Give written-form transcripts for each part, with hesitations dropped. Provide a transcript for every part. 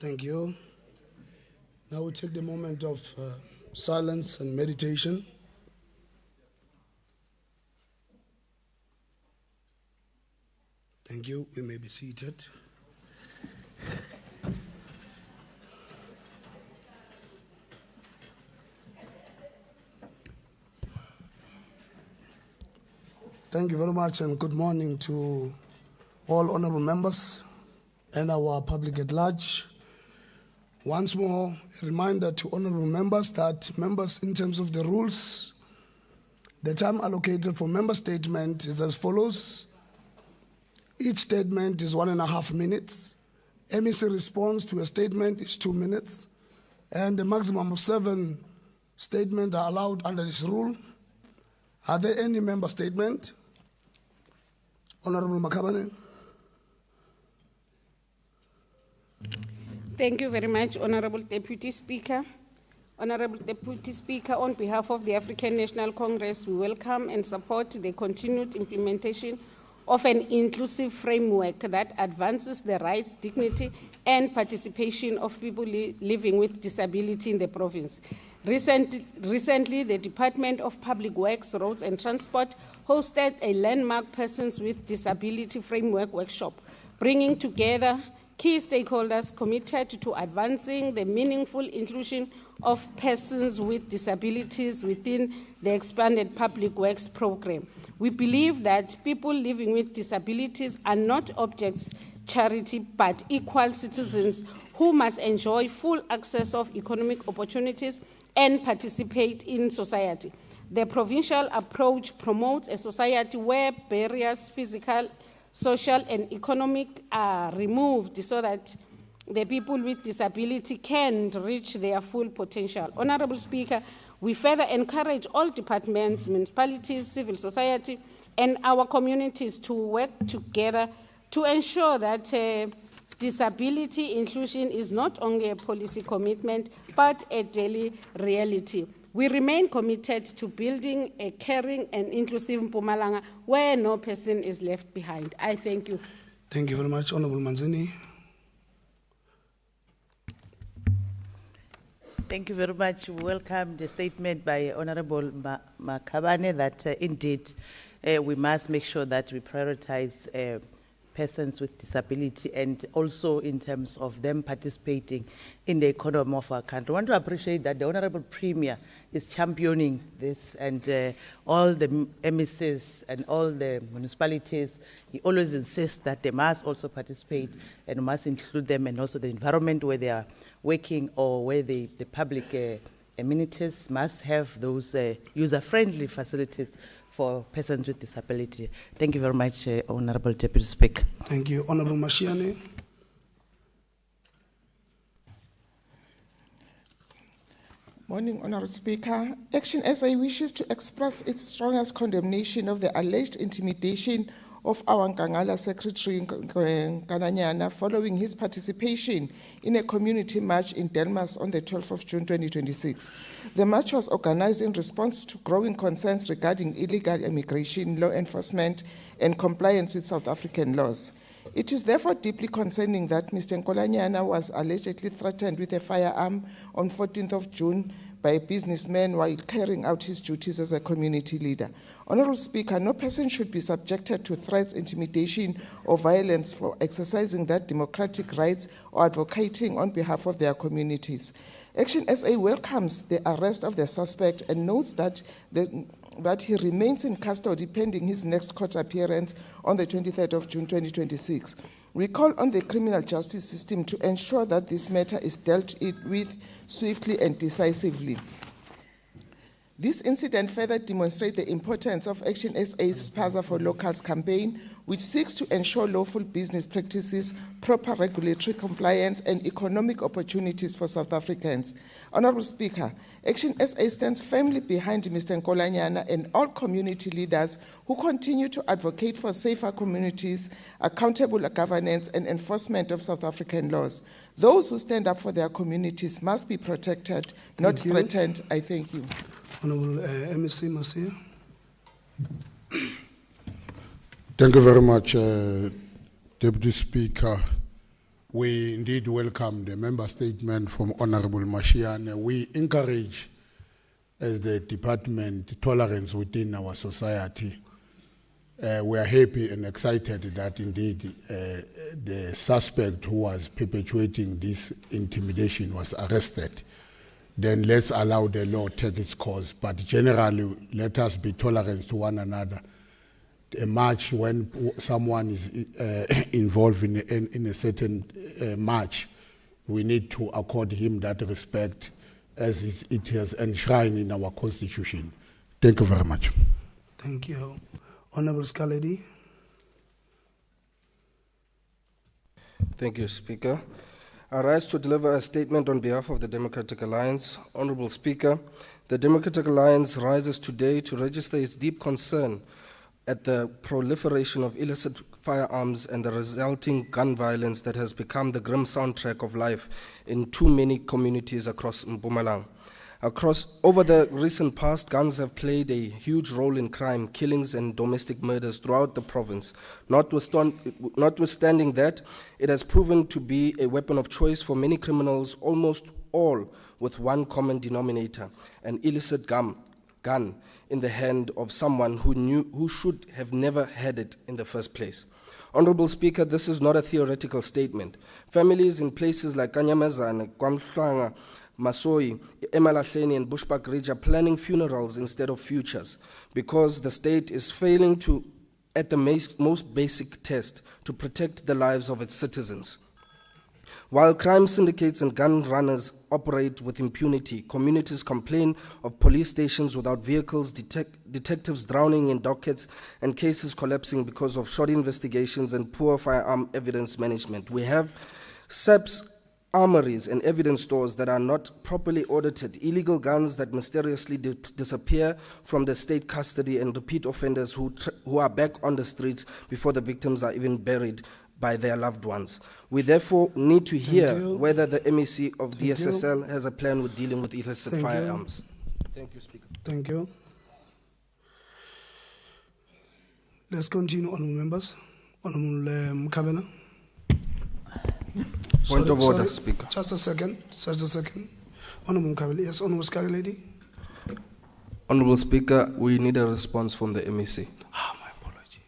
Thank you. Now we take the moment of silence and meditation. Thank you. We may be seated. Thank you very much and good morning to all honorable members and our public at large. Once more, a reminder to honorable members that members, in terms of the rules, the time allocated for member statement is as follows. Each statement is 1.5 minutes. MEC response to a statement is 2 minutes. And the maximum of 7 statements are allowed under this rule. Are there any member statement? Honorable Makabane. Thank you very much, Honorable Deputy Speaker. Honorable Deputy Speaker, on behalf of the African National Congress, we welcome and support the continued implementation of an inclusive framework that advances the rights, dignity, and participation of people living with disability in the province. Recently, the Department of Public Works, Roads and Transport hosted a landmark Persons with Disability Framework workshop, bringing together key stakeholders committed to advancing the meaningful inclusion of persons with disabilities within the expanded public works program. We believe that people living with disabilities are not objects, charity, but equal citizens who must enjoy full access of economic opportunities and participate in society. The provincial approach promotes a society where barriers, physical, social, and economic are removed so that the people with disability can reach their full potential. Honorable Speaker, we further encourage all departments, municipalities, civil society, and our communities to work together to ensure that disability inclusion is not only a policy commitment, but a daily reality. We remain committed to building a caring and inclusive Mpumalanga where no person is left behind. I thank you. Thank you very much, Honorable Manzini. Thank you very much. We welcome the statement by Honorable Makabane that indeed we must make sure that we prioritize persons with disability and also in terms of them participating in the economy of our country. I want to appreciate that the Honorable Premier is championing this and all the MECs and all the municipalities, he always insists that they must also participate and must include them and also the environment where they are working or where the public amenities must have those user-friendly facilities for persons with disability. Thank you very much, Honorable Deputy Speaker. Thank you. Honorable Mashiane. Morning, Honorable Speaker. Action SA wishes to express its strongest condemnation of the alleged intimidation of our Nkangala Secretary Nkananyana following his participation in a community march in Delmas on the 12th of June 2026. The march was organized in response to growing concerns regarding illegal immigration, law enforcement, and compliance with South African laws. It is therefore deeply concerning that Mr. Nkolanyana was allegedly threatened with a firearm on 14th of June by a businessman while carrying out his duties as a community leader. Honorable Speaker, no person should be subjected to threats, intimidation, or violence for exercising their democratic rights or advocating on behalf of their communities. Action SA welcomes the arrest of the suspect and notes that he remains in custody pending his next court appearance on the 23rd of June 2026. We call on the criminal justice system to ensure that this matter is dealt with swiftly and decisively. This incident further demonstrates the importance of Action SA's Spaza for Locals campaign, which seeks to ensure lawful business practices, proper regulatory compliance, and economic opportunities for South Africans. Honorable Speaker, Action SA stands firmly behind Mr. Nkolanyana and all community leaders who continue to advocate for safer communities, accountable governance, and enforcement of South African laws. Those who stand up for their communities must be protected, not threatened. I thank you. Honorable MEC Masia. Thank you very much, Deputy Speaker. We indeed welcome the member statement from Honorable Mashiane. We encourage, as the department, tolerance within our society. We are happy and excited that indeed the suspect who was perpetuating this intimidation was arrested. Then let's allow the law take its course. But generally, let us be tolerant to one another. A march, when someone is involved in a certain march, we need to accord him that respect as it is enshrined in our constitution. Thank you very much. Thank you. Honorable Scaledi. Thank you, Speaker. I rise to deliver a statement on behalf of the Democratic Alliance. Honorable Speaker, the Democratic Alliance rises today to register its deep concern at the proliferation of illicit firearms and the resulting gun violence that has become the grim soundtrack of life in too many communities across Mpumalanga. Over the recent past, guns have played a huge role in crime, killings, and domestic murders throughout the province. Notwithstanding that, it has proven to be a weapon of choice for many criminals, almost all with one common denominator: an illicit gun in the hand of someone who should have never had it in the first place. Honorable Speaker, this is not a theoretical statement. Families in places like Kanyamazane, Kwamhlanga, Masoi, Emalahleni, and Bushbuck Ridge are planning funerals instead of futures because the state is failing to, at the most basic test, to protect the lives of its citizens. While crime syndicates and gun runners operate with impunity, communities complain of police stations without vehicles, detectives drowning in dockets, and cases collapsing because of short investigations and poor firearm evidence management. We have SAPS armories and evidence stores that are not properly audited, illegal guns that mysteriously disappear from the state custody, and repeat offenders who are back on the streets before the victims are even buried by their loved ones. We therefore need to hear whether the MEC of DSSL has a plan with dealing with illicit firearms. Thank you, Speaker. Thank you. Let's continue, honorable members. Honorable Mkabela. Point of order, Speaker. Just a second. Honorable Mkabela. Yes, Honorable Scaledi. Honorable Speaker, we need a response from the MEC. My apology.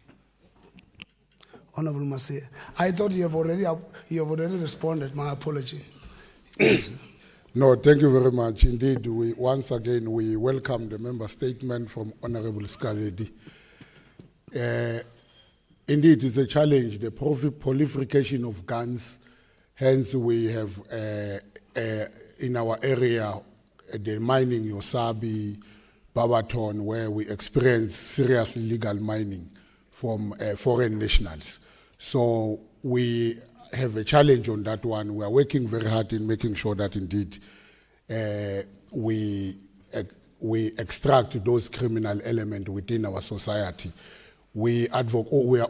Honorable Masia, I thought you have already responded. My apology. Yes. No, thank you very much. Indeed, once again, we welcome the member statement from Honorable Scaledi. Indeed, it's a challenge, the proliferation of guns. Hence, we have in our area the mining, Yosabi, Babaton, where we experience serious illegal mining from foreign nationals. So we have a challenge on that one. We are working very hard in making sure that indeed we extract those criminal elements within our society. We are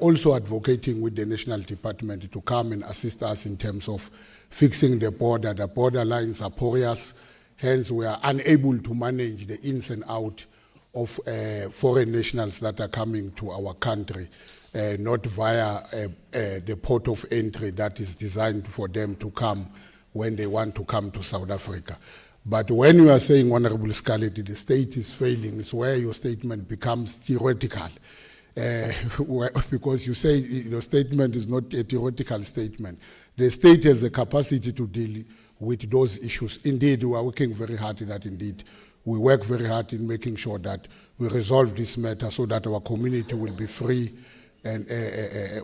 also advocating with the National Department to come and assist us in terms of fixing the border. The border lines are porous, hence we are unable to manage the ins and out of foreign nationals that are coming to our country, not via the port of entry that is designed for them to come when they want to come to South Africa. But when you are saying, Honorable Scaledi, the state is failing, it's where your statement becomes theoretical. Because you say your statement is not a theoretical statement. The state has the capacity to deal with those issues. Indeed, we are working very hard in that. Indeed, we work very hard in making sure that we resolve this matter so that our community will be free and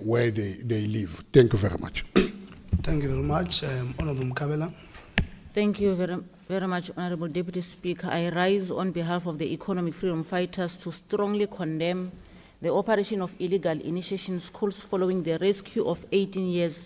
where they live. Thank you very much. Thank you very much, Honorable Mkabela. Thank you very much, Honorable Deputy Speaker. I rise on behalf of the economic freedom fighters to strongly condemn the operation of illegal initiation schools following the rescue of 18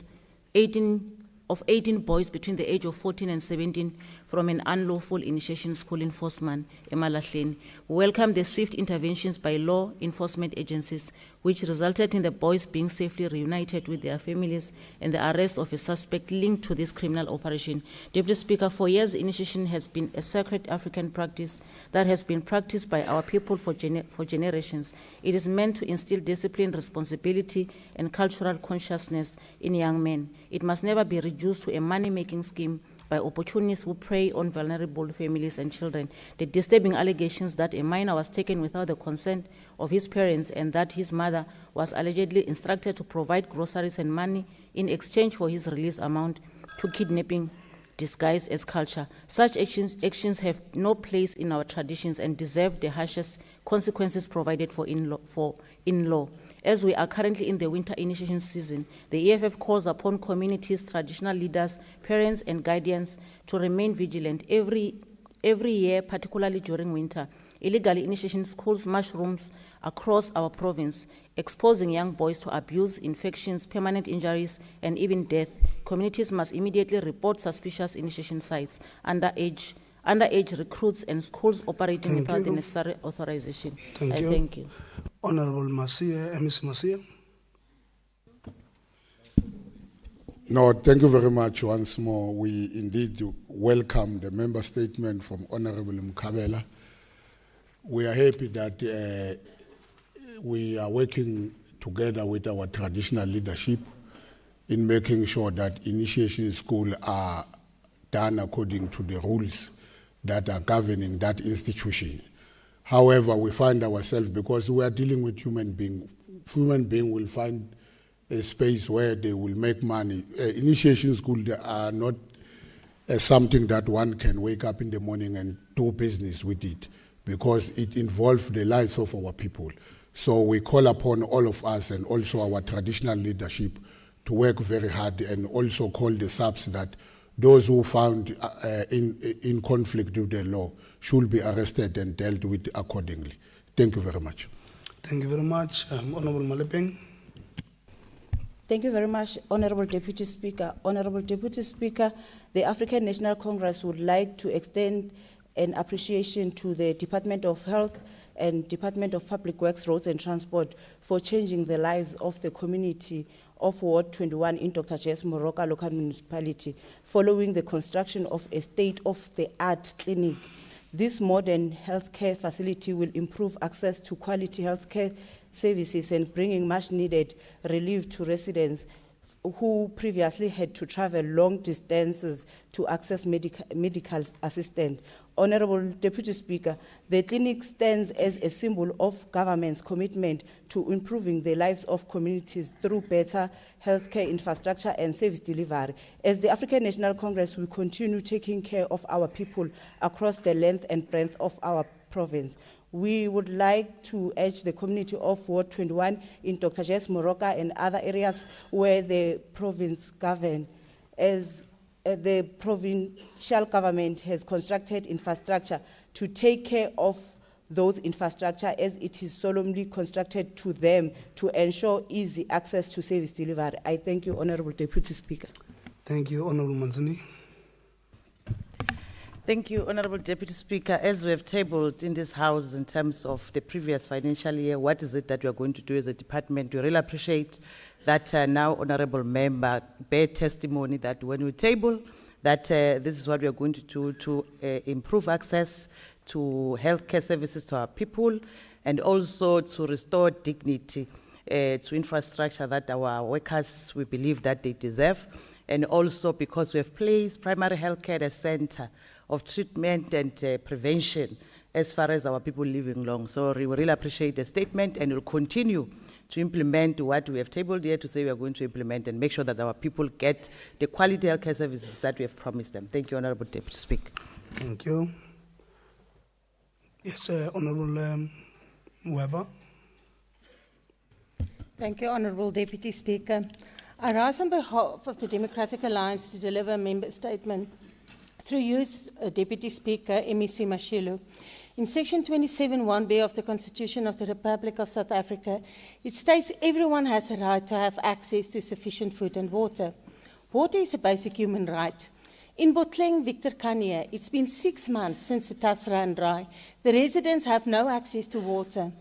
boys between the age of 14 and 17 from an unlawful initiation school in Forsman, Emalahleni. We welcome the swift interventions by law enforcement agencies. which resulted in the boys being safely reunited with their families and the arrest of a suspect linked to this criminal operation. Deputy Speaker, for years, initiation has been a sacred African practice that has been practiced by our people for generations. It is meant to instill discipline, responsibility, and cultural consciousness in young men. It must never be reduced to a money-making scheme by opportunists who prey on vulnerable families and children. The disturbing allegations that a minor was taken without the consent of his parents and that his mother was allegedly instructed to provide groceries and money in exchange for his release amount to kidnapping disguised as culture. Such actions have no place in our traditions and deserve the harshest consequences provided for in law. As we are currently in the winter initiation season, the EFF calls upon communities, traditional leaders, parents, and guardians to remain vigilant. Every year, particularly during winter, illegal initiation schools mushrooms across our province, exposing young boys to abuse, infections, permanent injuries, and even death. Communities must immediately report suspicious initiation sites, underage recruits, and schools operating without the necessary authorization. Thank you. Honorable Masia, Ms. Masia. No, thank you very much once more. We indeed welcome the member statement from Honorable Mkabela. We are happy that we are working together with our traditional leadership in making sure that initiation schools are done according to the rules that are governing that institution. However, we find ourselves, because we are dealing with human beings will find a space where they will make money. Initiation schools are not something that one can wake up in the morning and do business with it, because it involves the lives of our people. So we call upon all of us and also our traditional leadership to work very hard, and also call the SAPs that those who found in conflict with the law should be arrested and dealt with accordingly. Thank you very much. Thank you very much. Honorable Malepeng. Thank you very much, Honorable Deputy Speaker. Honorable Deputy Speaker, the African National Congress would like to extend an appreciation to the Department of Health and Department of Public Works, Roads and Transport for changing the lives of the community of Ward 21 in Dr. J.S. Moroka local municipality following the construction of a state-of-the-art clinic. This modern healthcare facility will improve access to quality healthcare services and bringing much-needed relief to residents who previously had to travel long distances to access medical assistance. Honorable Deputy Speaker, the clinic stands as a symbol of government's commitment to improving the lives of communities through better healthcare infrastructure and service delivery. As the African National Congress, we continue taking care of our people across the length and breadth of our province. We would like to urge the community of Ward 21 in Dr. J.S. Moroka and other areas where the province govern, as the provincial government has constructed infrastructure, to take care of those infrastructure as it is solemnly constructed to them to ensure easy access to service delivery. I thank you, Honorable Deputy Speaker. Thank you, Honorable Manzini. Thank you, Honorable Deputy Speaker. As we have tabled in this House in terms of the previous financial year, what is it that we are going to do as a department? We really appreciate that now Honorable Member bear testimony that when we table that this is what we are going to do to improve access to healthcare services to our people, and also to restore dignity to infrastructure that our workers, we believe that they deserve, and also because we have placed primary healthcare as center of treatment and prevention as far as our people living long. So we really appreciate the statement, and we'll continue to implement what we have tabled here to say we are going to implement and make sure that our people get the quality healthcare services that we have promised them. Thank you, Honorable Deputy Speaker. Thank you. Yes, Honorable Weber. Thank you, Honorable Deputy Speaker. I rise on behalf of the Democratic Alliance to deliver a member statement through you, Deputy Speaker, MEC Mashilo. In Section 27(1)(b) of the Constitution of the Republic of South Africa, it states everyone has a right to have access to sufficient food and water. Water is a basic human right. In Botleng, Victor Kanye, it's been 6 months since the taps ran dry. The residents have no access to water.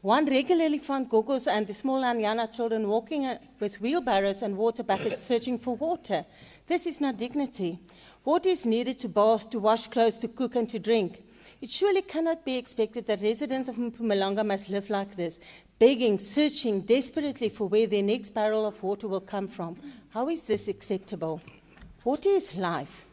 One regularly found Gogos and the small Anyana children walking with wheelbarrows and water buckets searching for water. This is not dignity. Water is needed to bath, to wash clothes, to cook and to drink. It surely cannot be expected that residents of Mpumalanga must live like this, begging, searching desperately for where their next barrel of water will come from. How is this acceptable? Water is life.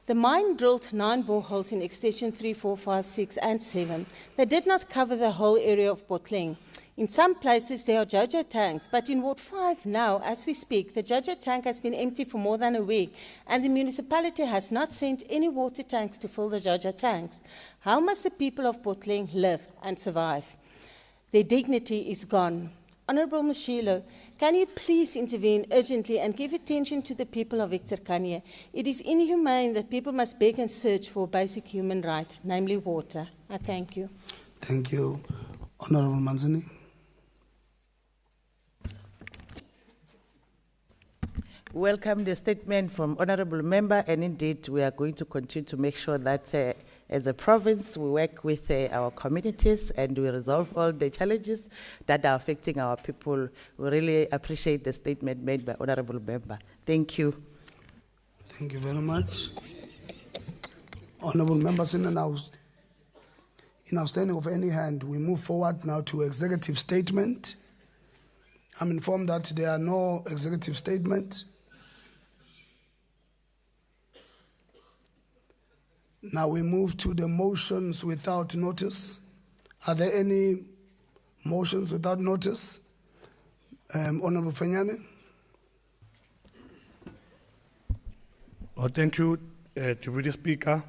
The mine drilled 9 boreholes in extension 3, 4, 5, 6, and 7. They did not cover the whole area of Botleng. In some places there are JoJo tanks, but in Ward 5 now, as we speak, the JoJo tank has been empty for more than a week, and the municipality has not sent any water tanks to fill the JoJo tanks. How must the people of Botleng live and survive? Their dignity is gone. Honourable Mashilo, can you please intervene urgently and give attention to the people of Victor Kanye? It is inhumane that people must beg and search for a basic human right, namely water. I thank you. Thank you. Honourable Manzini. Welcome the statement from Honourable Member, and indeed we are going to continue to make sure that as a province we work with our communities and we resolve all the challenges that are affecting our people. We really appreciate the statement made by Honourable Member. Thank you. Thank you very much. Honourable members, in outstanding of any hand, we move forward now to executive statement. I'm informed that there are no executive statements. Now we move to the motions without notice. Are there any motions without notice? Honourable Fenyane. Oh, thank you, Deputy Speaker.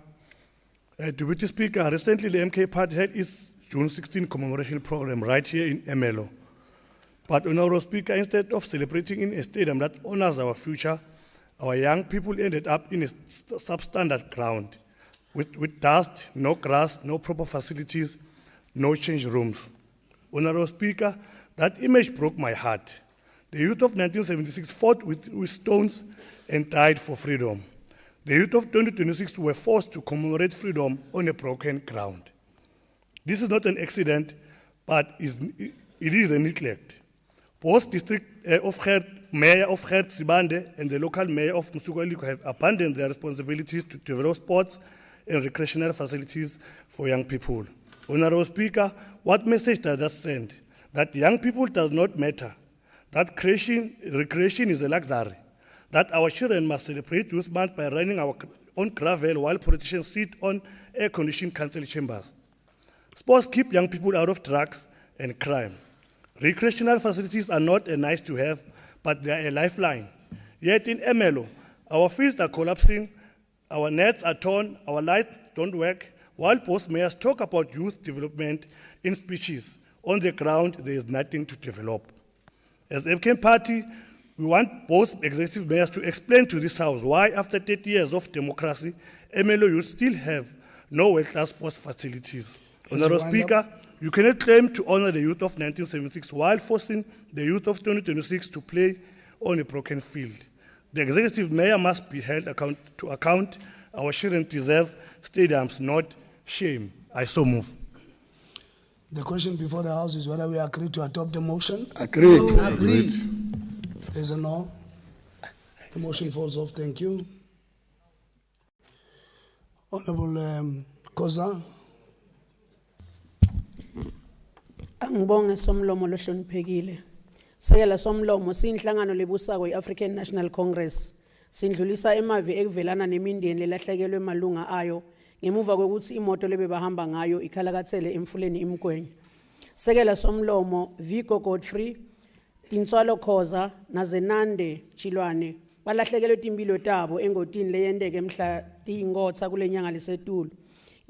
Deputy Speaker, recently the MK Party had its June 16 commemoration program right here in Emelo. But, Honourable Speaker, instead of celebrating in a stadium that honors our future, our young people ended up in a substandard ground with dust, no grass, no proper facilities, no change rooms. Honourable Speaker, that image broke my heart. The youth of 1976 fought with stones and died for freedom. The youth of 2026 were forced to commemorate freedom on a broken ground. This is not an accident, but it is a neglect. Both District Mayor of Gert Sibande and the local Mayor of Msukuliku have abandoned their responsibilities to develop sports and recreational facilities for young people. Honourable Speaker, what message does that send? That young people does not matter, that recreation is a luxury, that our children must celebrate Youth Month by running our own gravel while politicians sit on air-conditioned council chambers. Sports keep young people out of drugs and crime. Recreational facilities are not a nice to have, but they are a lifeline. Yet in Emelo, our fields are collapsing, our nets are torn, our lights don't work, while both mayors talk about youth development in speeches. On the ground, there is nothing to develop. As the MK Party, we want both executive mayors to explain to this House why, after 30 years of democracy, Emelo youth still have no world-class sports facilities. Honourable Speaker, you cannot claim to honor the youth of 1976 while forcing the youth of 2026 to play on a broken field. The executive mayor must be held to account. Our children deserve stadiums, not shame. I so move. The question before the House is whether we agree to adopt the motion. Agreed. Agreed. There's a no. The motion falls off. Thank you. Honourable Koza. Angibonge somlomo lohloniphekile. Sekela somlomo sinhlangano lebusako iAfrican National Congress. Sindlulisa emavi ekuvelana nemindeni lelahlekelwe malunga ayo ngemuva kokuthi imoto lebebahamba ngayo ikhalakathele emfuleni imgwenye. Sekela somlomo Viko Godfrey, Tinswalo Khoza naZenande Chilwane balahlekelwe impilo tabo engotini leyendeke emhla tingotsa kulenyanga lesetulu.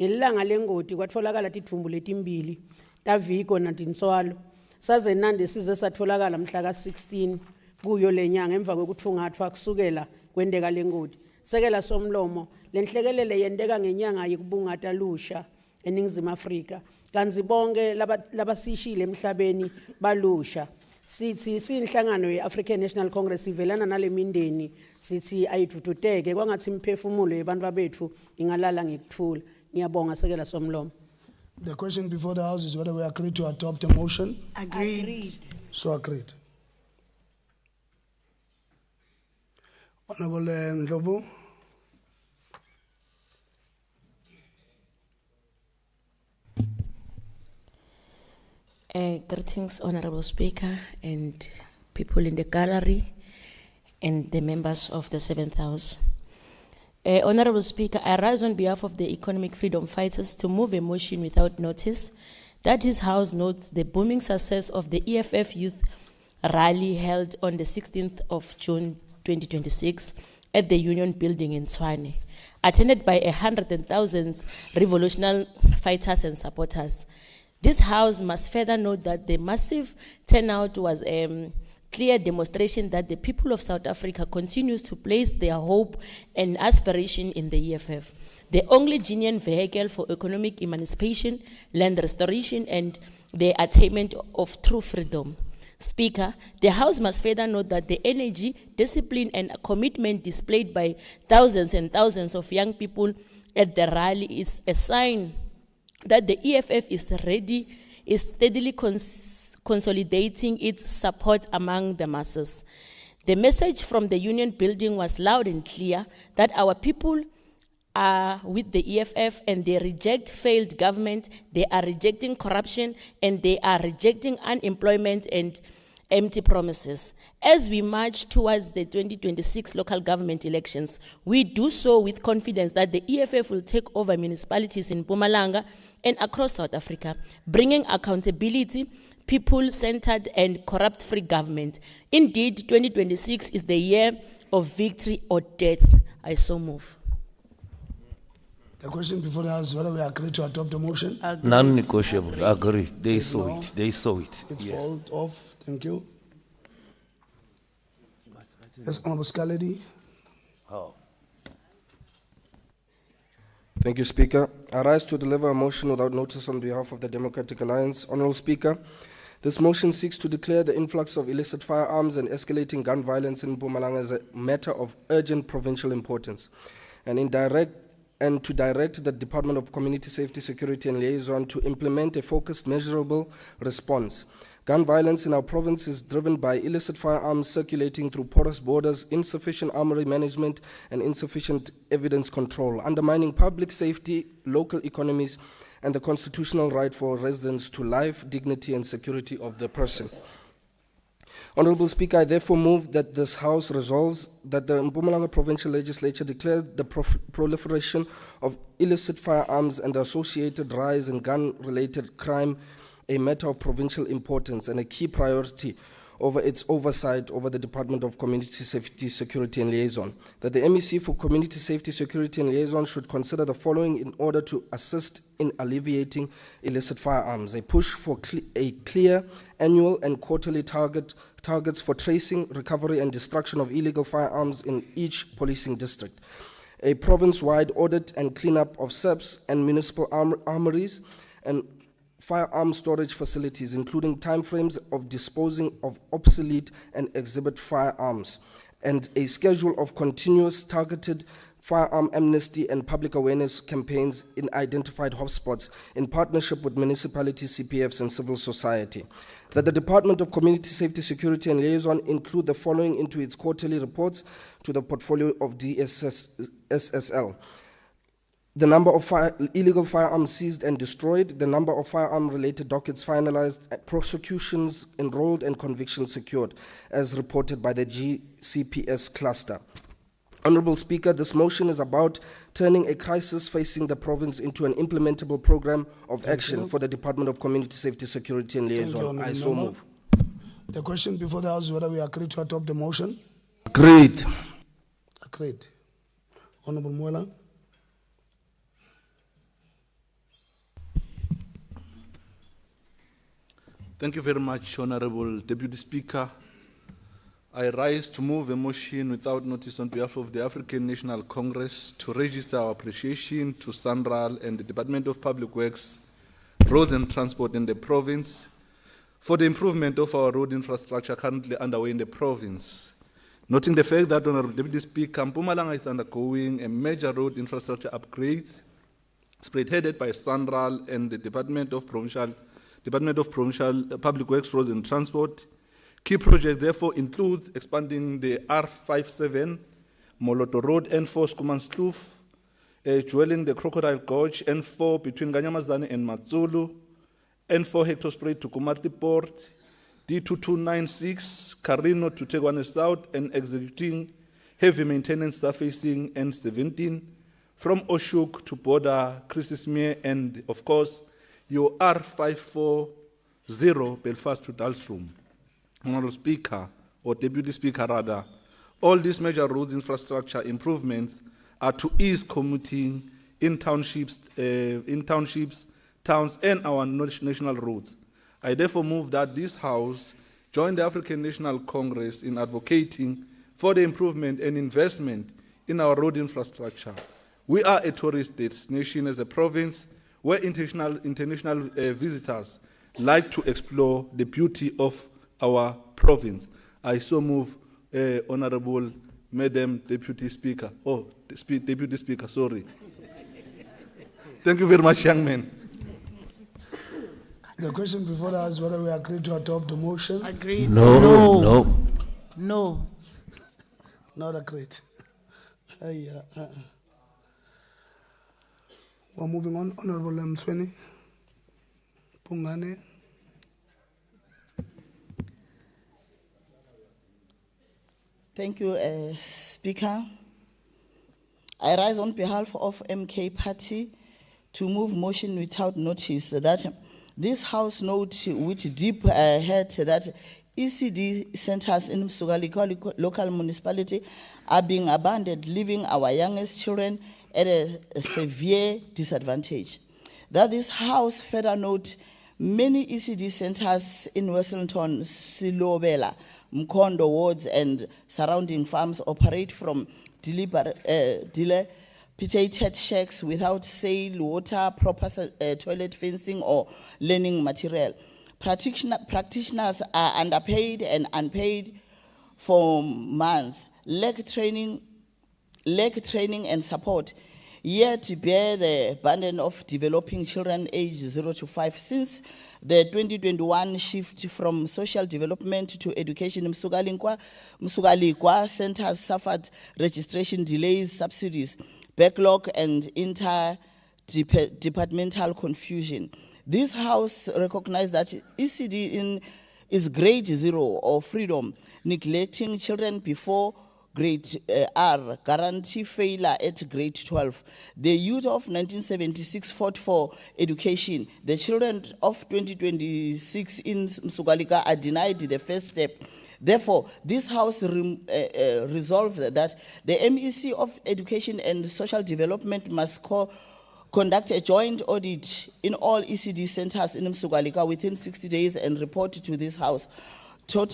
Ngelilanga lengoti kwatfolakala tithumbu letimbili taViko naTinswalo. SaZenande size satfolakala mhla ka-16 kuyo lenyanga emva kwekuthungathwa kusukela kwendeka lengoti. Sekela somlomo lenhlekelele yendeka ngenyanga yekubungata lusha eNingizimu Afrika. Kanzi bonke labasishile emhlabeni balusha. Sithi sinhlangano yeAfrican National Congress ivelana nalemindeni sithi ayithututeke kwangathi imphefumulo yebantwa bethu ingalala ngekuthula. Ngiyabonga sekela somlomo. The question before the House is whether we agree to adopt a motion. Agreed. So agreed. Honorable Ndlovu. Greetings, Honorable Speaker and people in the gallery and the members of the 7th House. Honorable Speaker, I rise on behalf of the economic freedom fighters to move a motion without notice that this House notes the booming success of the EFF Youth Rally held on the 16th of June 2026 at the Union Building in Tshwane, attended by 100,000 revolutionary fighters and supporters. This House must further note that the massive turnout was a clear demonstration that the people of South Africa continues to place their hope and aspiration in the EFF, the only genuine vehicle for economic emancipation, land restoration, and the attainment of true freedom. Speaker, the House must further note that the energy, discipline, and commitment displayed by thousands and thousands of young people at the rally is a sign that the EFF is steadily consolidating its support among the masses. The message from the Union Building was loud and clear that our people are with the EFF and they reject failed government, they are rejecting corruption, and they are rejecting unemployment and empty promises. As we march towards the 2026 local government elections, we do so with confidence that the EFF will take over municipalities in Mpumalanga and across South Africa, bringing accountability, people-centered and corrupt-free government. Indeed, 2026 is the year of victory or death. I so move. The question before the House is whether we agree to adopt the motion. Non-negotiable. Agree. They saw it. They saw it. It's Yes. fold off. Thank you. Yes, Honorable Scaledi. Thank you, Speaker. I rise to deliver a motion without notice on behalf of the Democratic Alliance. Honorable Speaker, this motion seeks to declare the influx of illicit firearms and escalating gun violence in Mpumalanga as a matter of urgent provincial importance, and to direct the Department of Community Safety, Security and Liaison to implement a focused, measurable response. Gun violence in our province is driven by illicit firearms circulating through porous borders, insufficient armory management, and insufficient evidence control, undermining public safety, local economies, and the constitutional right for residents to life, dignity, and security of the person. Honorable Speaker, I therefore move that this House resolves that the Mpumalanga Provincial Legislature declares the proliferation of illicit firearms and the associated rise in gun-related crime a matter of provincial importance and a key priority over its oversight over the Department of Community Safety, Security and Liaison. That the MEC for Community Safety, Security and Liaison should consider the following in order to assist in alleviating illicit firearms: a push for a clear annual and quarterly targets for tracing, recovery and destruction of illegal firearms in each policing district, a province-wide audit and cleanup of SEPs and municipal armories, and firearm storage facilities, including timeframes of disposing of obsolete and exhibit firearms, and a schedule of continuous targeted firearm amnesty and public awareness campaigns in identified hotspots in partnership with municipalities, CPFs, and civil society. That the Department of Community Safety, Security and Liaison include the following into its quarterly reports to the portfolio of DCSR: the number of illegal firearms seized and destroyed, the number of firearm-related dockets finalized, prosecutions enrolled, and convictions secured, as reported by the GCPS cluster. Honorable Speaker, this motion is about turning a crisis facing the province into an implementable program of action for the Department of Community Safety, Security and Liaison. I so move. The question before the House is whether we agree to adopt the motion. Agreed. Agreed. Honorable Mwela. Thank you very much, Honorable Deputy Speaker. I rise to move a motion without notice on behalf of the African National Congress to register our appreciation to SANRAL and the Department of Public Works, Roads and Transport in the province for the improvement of our road infrastructure currently underway in the province. Noting the fact that, Honorable Deputy Speaker, Mpumalanga is undergoing a major road infrastructure upgrades, spearheaded by SANRAL and the Department of Provincial Public Works, Roads and Transport. Key projects therefore include expanding the R57 Moloto Road N4 Skumanskloof, joining the Crocodile Gorge N4 between Ganyamazane and Matsulu, N4 hectospray to Kumarti Port, D2296 Carino to Tegwane South, and executing heavy maintenance surfacing N17 from Oshuk to border Christmasmere, and of course your R540 Belfast to Dalstroom. Honorable Speaker, or Deputy Speaker rather, all these major roads infrastructure improvements are to ease commuting in townships, towns, and our national roads. I therefore move that this House join the African National Congress in advocating for the improvement and investment in our road infrastructure. We are a tourist destination as a province where international visitors like to explore the beauty of our province. I so move, Honorable Madam Deputy Speaker. Oh, Deputy Speaker, sorry. Thank you very much, young man. The question before us is whether we agree to adopt the motion. Agreed. No. No. Not agreed. We're moving on. Honorable Mtsweni Pungane. Thank you, Speaker. I rise on behalf of MK Party to move motion without notice that this House note with deep head that ECD centers in Msugalika local municipality are being abandoned, leaving our youngest children at a severe disadvantage. That this House further note many ECD centers in Westleton, Silobela, Mkondo wards and surrounding farms operate from dilapidated shacks without sale, water, proper toilet fencing or learning material. Practitioners are underpaid and unpaid for months, lack training and support, yet bear the burden of developing children aged 0 to 5. Since the 2021 shift from social development to education, Msugalikwa centers suffered registration delays, subsidies, backlog, and interdepartmental confusion. This House recognized that ECD is grade 0 or freedom, neglecting children before grade R, guarantee failure at grade 12. The youth of 1976 fought for education. The children of 2026 in Msugalika are denied the first step. Therefore, this House resolved that the MEC of Education and Social Development must conduct a joint audit in all ECD centers in Msugalika within 60 days and report to this House on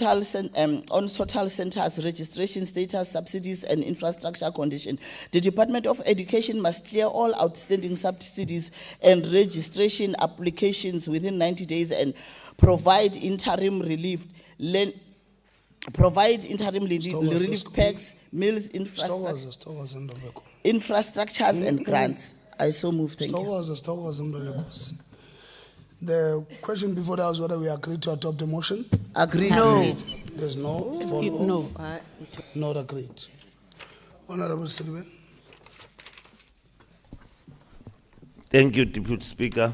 total centers, registration status, subsidies, and infrastructure condition. The Department of Education must clear all outstanding subsidies and registration applications within 90 days and provide interim relief. Relief packs, meals, infrastructures, and grants. I so move. Thank you. The question before that was whether we agree to adopt the motion. Agreed. No. There's no. No. Not agreed. Honorable Silver. Thank you, Deputy Speaker.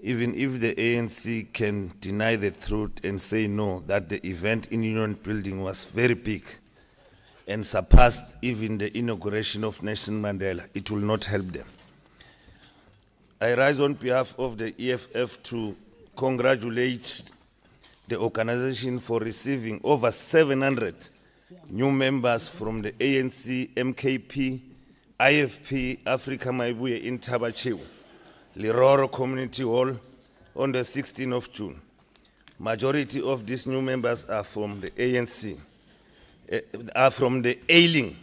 Even if the ANC can deny the truth and say no, that the event in Union Building was very big and surpassed even the inauguration of Nelson Mandela, it will not help them. I rise on behalf of the EFF to congratulate the organization for receiving over 700 new members from the ANC, MKP, IFP, Africa Maibuye in Tabachew, Liroro Community Hall on the 16th of June. Majority of these new members are from the ANC, are from the ailing,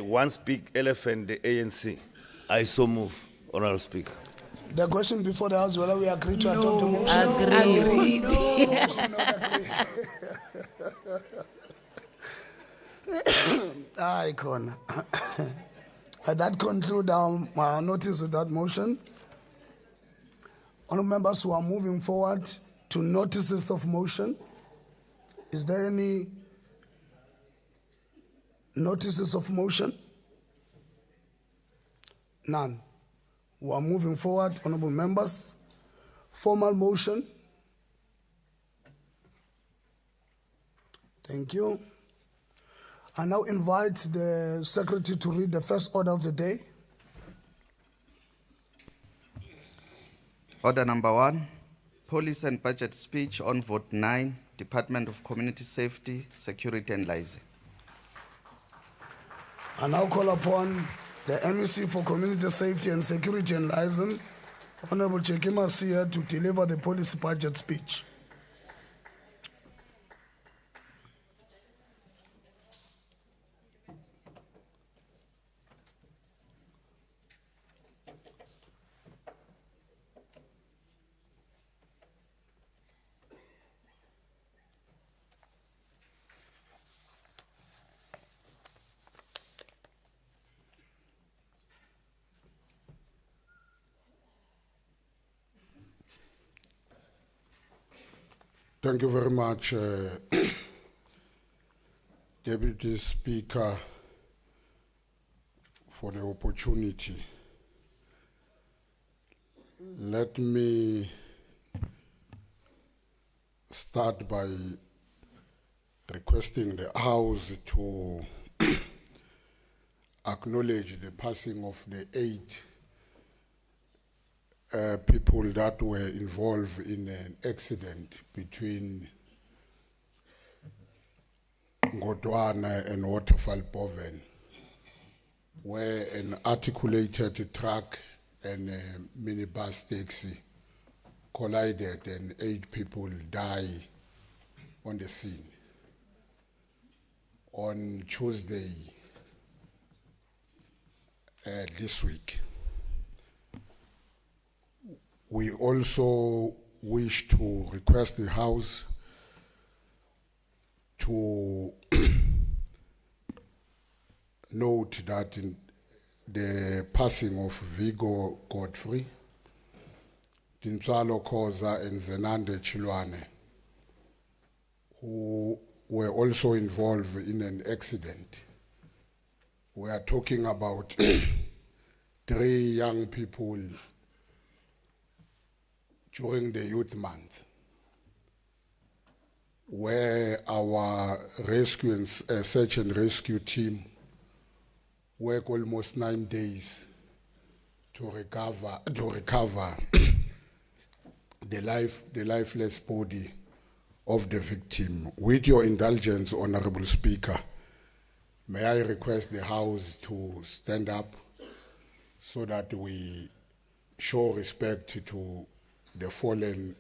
one big elephant, the ANC. I so move. Honorable Speaker. The question before the House whether we agree to adopt the motion. Agreed. No, motion not agreed. Icon. That concludes our notice of that motion. Honourable members who are moving forward to notices of motion, is there any notices of motion? None. We are moving forward, honourable members. Formal motion. Thank you. I now invite the secretary to read the first order of the day. Order number 1, Policy and Budget Speech on Vote 9, Department of Community Safety, Security and Liaison. I now call upon the MEC for Community Safety and Security and Liaison, Honorable Chekima Sia, to deliver the policy budget speech. Thank you very much, Deputy Speaker, for the opportunity. Let me start by requesting the House to acknowledge the passing of the 8 people that were involved in an accident between Ngotwana and Waterfall Boven, where an articulated truck and a minibus taxi collided and 8 people died on the scene. On Tuesday this week. We also wish to request the House to note that in the passing of Vigo Godfrey, Dintswalo Koza and Zenande Chilwane, who were also involved in an accident. We are talking about 3 young people during the Youth Month, where our rescue and search and rescue team work almost 9 days to recover the lifeless body of the victim. With your indulgence, Honorable Speaker, may I request the House to stand up so that we show respect to the fallen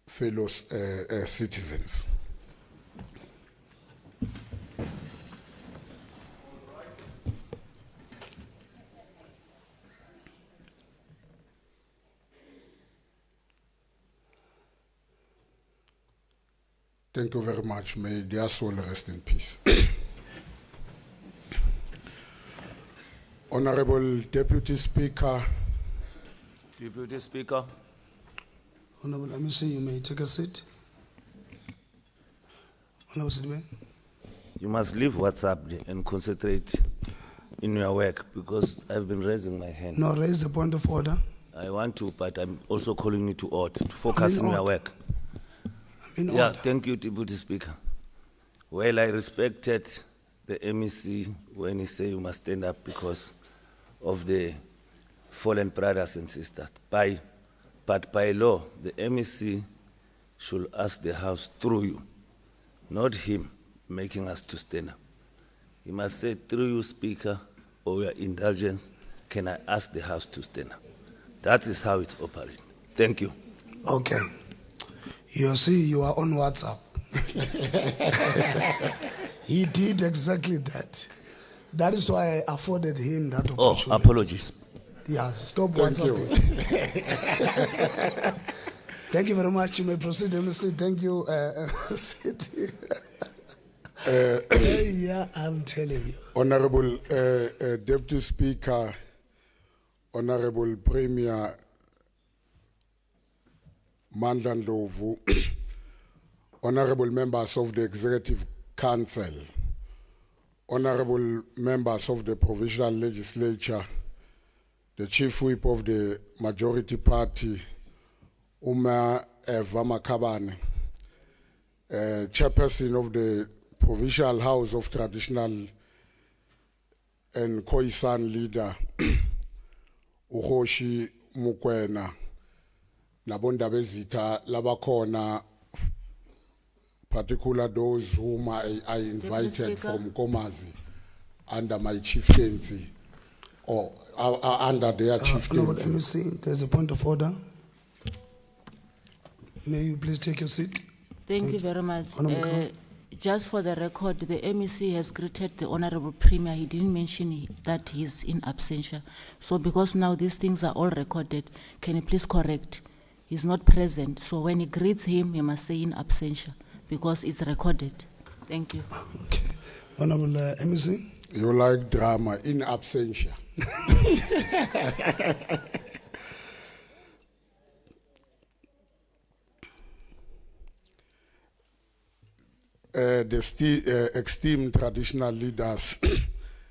fellow citizens. Thank you very much. May their soul rest in peace. Honorable Deputy Speaker. Deputy Speaker. Honorable MEC, you may take a seat. Honorable Sidibeng. You must leave WhatsApp and concentrate in your work, because I've been raising my hand. No, raise the point of order. I want to, but I'm also calling you to order, to focus on your work. Yeah, order. thank you, Deputy Speaker. Well, I respected the MEC when he said you must stand up because of the fallen brothers and sisters. But by law, the MEC should ask the House through you, not him making us to stand up. He must say, through you, Speaker, or your indulgence, can I ask the House to stand up? That is how it operates. Thank you. Okay. You see, you are on WhatsApp. He did exactly that. That is why I afforded him that opportunity. Oh, apologies. Yeah, stop Thank WhatsApp. Thank you very much. You may proceed, MC. Thank you, City. Yeah, I'm telling you. Honorable Deputy Speaker, Honorable Premier Mandla Ndlovu, Honorable members of the Executive Council, Honorable members of the Provincial Legislature, the Chief Whip of the Majority Party, Uma Vamakabane, Chairperson of the Provincial House of Traditional and Khoisan Leader, Uhoshi Mukwena, Nabonda Bezita, Labakona, particular those whom I invited from Komazi under my chieftaincy, or under their chieftaincy. MEC, there's a point of order. May you please take your seat? Thank you very much. Honorable Just for the record, the MEC has greeted the Honorable Premier. He didn't mention that he's in absentia. So because now these things are all recorded, can you please correct? He's not present. So when he greets him, he must say in absentia because it's recorded. Thank you. Okay. Honorable MEC. You like drama in absentia. The esteemed traditional leaders,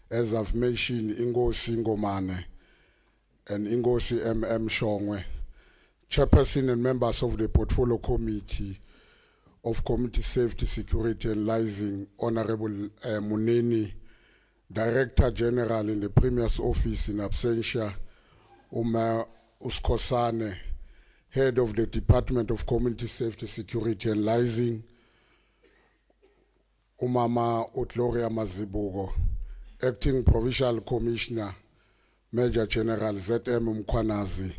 as I've mentioned, Ingosi Ngomane and Ingosi MM Shongwe, chairperson and members of the Portfolio Committee of Community Safety, Security and Licensing, Honorable Muneni, Director General in the Premier's Office in absentia, Uma Uskosane, Head of the Department of Community Safety, Security and Licensing, Umama Utloria Mazibugo, Acting Provincial Commissioner, Major General ZM Mkwanazi,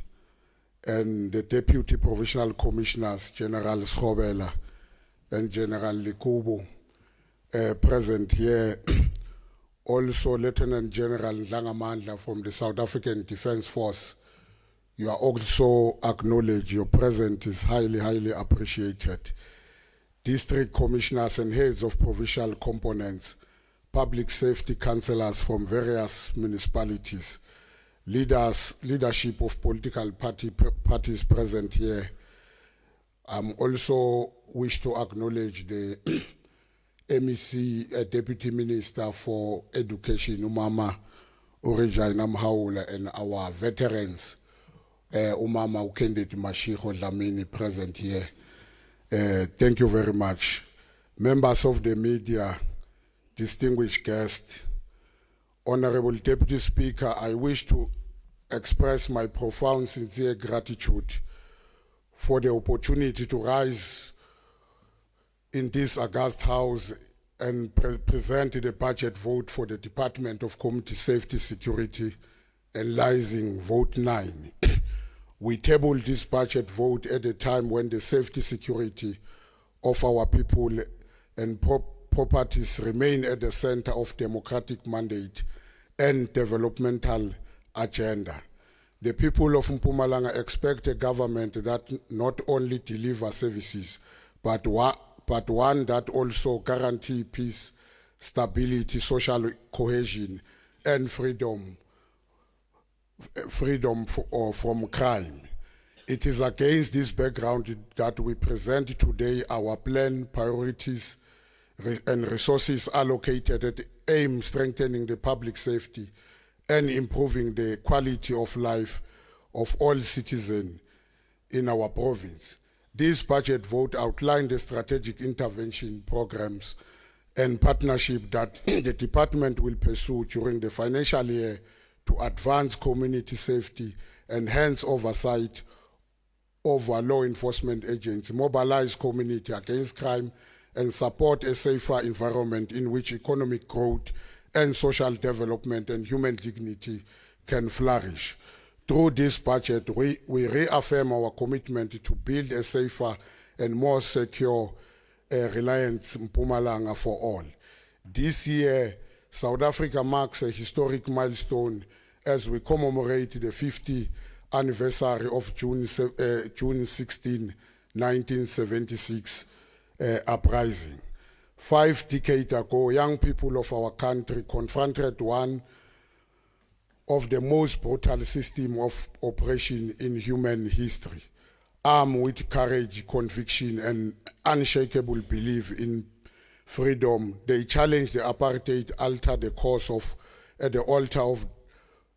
and the Deputy Provincial Commissioners, General Schobela and General Likubu, present here. Also, Lieutenant General Langamandla from the South African Defence Force. You are also acknowledged. Your presence is highly, highly appreciated. District commissioners and heads of provincial components, public safety councillors from various municipalities, leadership of political parties present here. Also wish to acknowledge the MEC Deputy Minister for Education, Umama Urejaina Mhaula, and our veterans, Umama Ukendeti Mashiko Dlamini, present here. Thank you very much. Members of the media, distinguished guests, Honorable Deputy Speaker, I wish to express my profound, sincere gratitude for the opportunity to rise in this august house and present the budget vote for the Department of Community Safety, Security and Licensing, Vote 9. We tabled this budget vote at a time when the safety security of our people and properties remain at the center of democratic mandate and developmental agenda. The people of Mpumalanga expect a government that not only delivers services, but one that also guarantees peace, stability, social cohesion, and freedom from crime. It is against this background that we present today our plan, priorities, and resources allocated at aim strengthening the public safety and improving the quality of life of all citizens in our province. This budget vote outlined the strategic intervention programs and partnership that the department will pursue during the financial year to advance community safety, enhance oversight over law enforcement agents, mobilize community against crime, and support a safer environment in which economic growth and social development and human dignity can flourish. Through this budget, we reaffirm our commitment to build a safer and more secure reliant Mpumalanga for all. This year, South Africa marks a historic milestone as we commemorate the 50th anniversary of June 16, 1976 uprising. 5 decades ago, young people of our country confronted one of the most brutal system of oppression in human history. Armed with courage, conviction, and unshakable belief in freedom, they challenged the apartheid altar at the altar of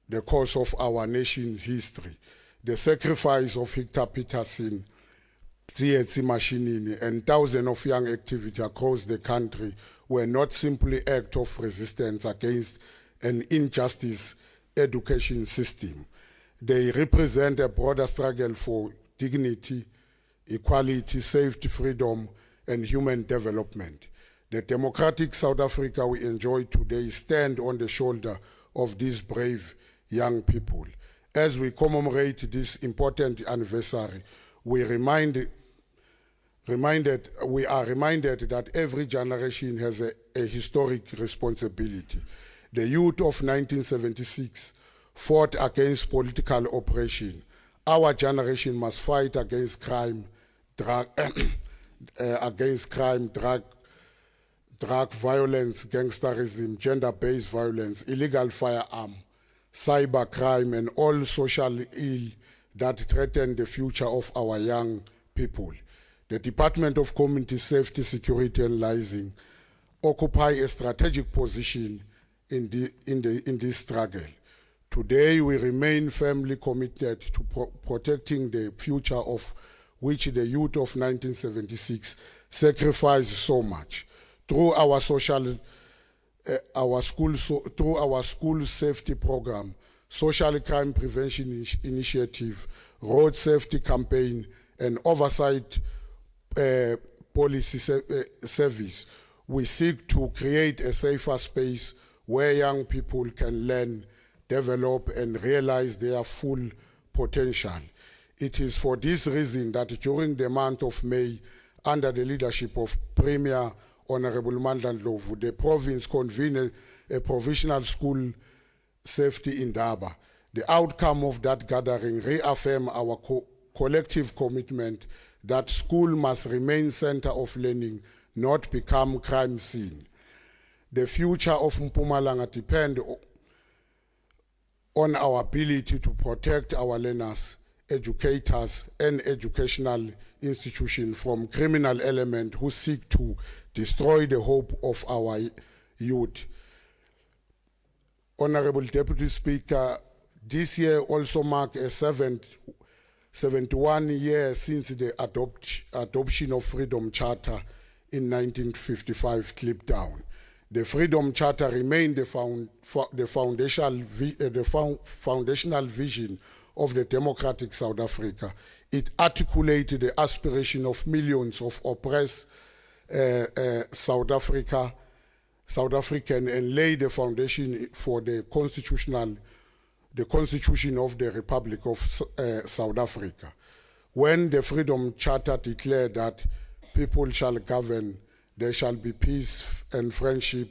the course of our nation's history. The sacrifice of Hector Peterson, Tsietsi Mashinini, and thousands of young activists across the country were not simply acts of resistance against an injustice education system. They represent a broader struggle for dignity, equality, safety, freedom, and human development. The democratic South Africa we enjoy today stands on the shoulder of these brave young people. As we commemorate this important anniversary, we are reminded that every generation has a historic responsibility. The youth of 1976 fought against political oppression. Our generation must fight against crime, drug violence, gangsterism, gender-based violence, illegal firearm, cybercrime, and all social ill that threaten the future of our young people. The Department of Community Safety, Security and Liaison occupy a strategic position in this struggle. Today, we remain firmly committed to protecting the future of which the youth of 1976 sacrificed so much. Through our school safety program, social crime prevention initiative, road safety campaign, and oversight policy service, we seek to create a safer space where young people can learn, develop, and realize their full potential. It is for this reason that during the month of May, under the leadership of Premier Honorable Mandla Ndlovu, the province convened a provisional school safety in Daba. The outcome of that gathering reaffirmed our collective commitment that school must remain center of learning, not become crime scene. The future of Mpumalanga depends on our ability to protect our learners, educators, and educational institutions from criminal elements who seek to destroy the hope of our youth. Honorable Deputy Speaker, this year also marks a 71 years since the adoption of Freedom Charter in 1955 clipped down. The Freedom Charter remained the foundational vision of the democratic South Africa. It articulated the aspiration of millions of oppressed South African and laid the foundation for the constitution of the Republic of South Africa. When the Freedom Charter declared that people shall govern, there shall be peace and friendship,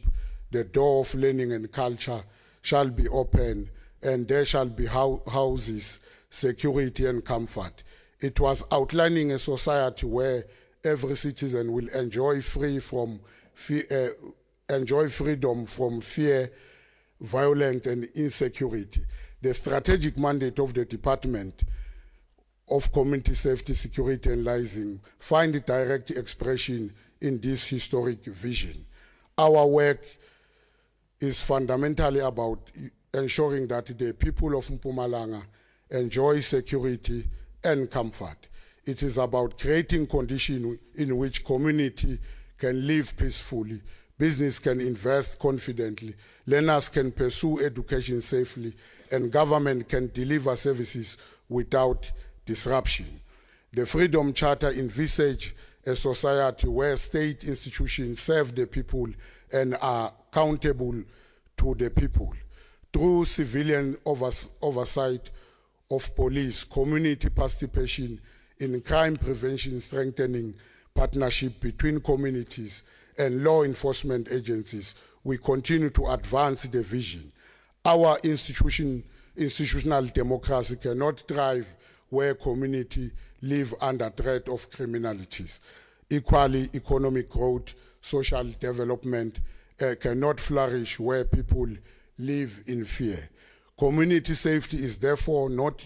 the door of learning and culture shall be open, and there shall be houses, security and comfort. It was outlining a society where every citizen will enjoy freedom from fear, violence, and insecurity. The strategic mandate of the Department of Community Safety, Security and Liaison find direct expression in this historic vision. Our work is fundamentally about ensuring that the people of Mpumalanga enjoy security and comfort. It is about creating conditions in which community can live peacefully, business can invest confidently, learners can pursue education safely, and government can deliver services without disruption. The Freedom Charter envisages a society where state institutions serve the people and are accountable to the people. Through civilian oversight of police, community participation in crime prevention, strengthening partnership between communities and law enforcement agencies, we continue to advance the vision. Our institutional democracy cannot thrive where communities live under threat of criminalities. Equally, economic growth, social development cannot flourish where people live in fear. Community safety is therefore not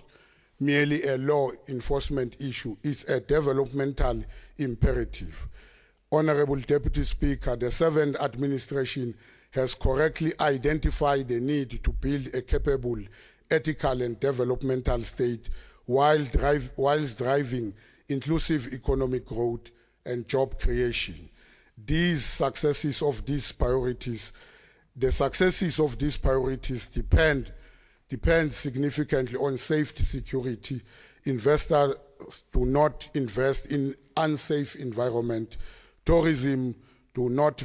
merely a law enforcement issue, it's a developmental imperative. Honorable Deputy Speaker, the 7th administration has correctly identified the need to build a capable, ethical and developmental state whilst driving inclusive economic growth and job creation. The successes of these priorities depend significantly on safety, security. Investors do not invest in unsafe environment. Tourists do not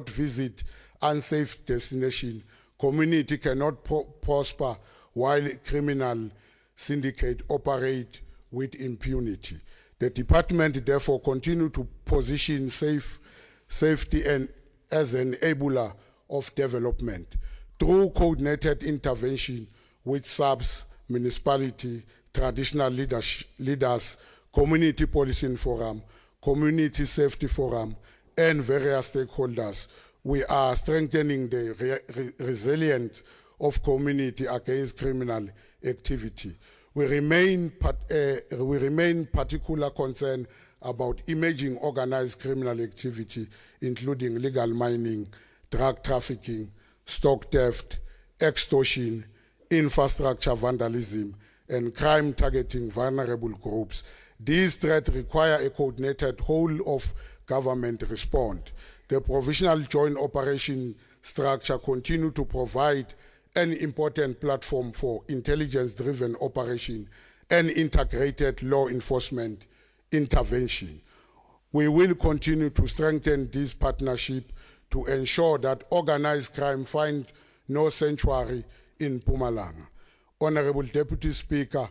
visit unsafe destination. Community cannot prosper while criminal syndicate operate with impunity. The department therefore continue to position safety and as an enabler of development through coordinated intervention with SABS, municipality, traditional leaders, community policing forum, community safety forum, and various stakeholders. We are strengthening the resilience of community against criminal activity. We remain particular concerned about emerging organized criminal activity, including legal mining, drug trafficking, stock theft, extortion, infrastructure vandalism, and crime targeting vulnerable groups. These threats require a coordinated whole-of-government response. The Provisional Joint Operation Structure continues to provide an important platform for intelligence-driven operation and integrated law enforcement intervention. We will continue to strengthen this partnership to ensure that organized crime finds no sanctuary in Mpumalanga. Honorable Deputy Speaker,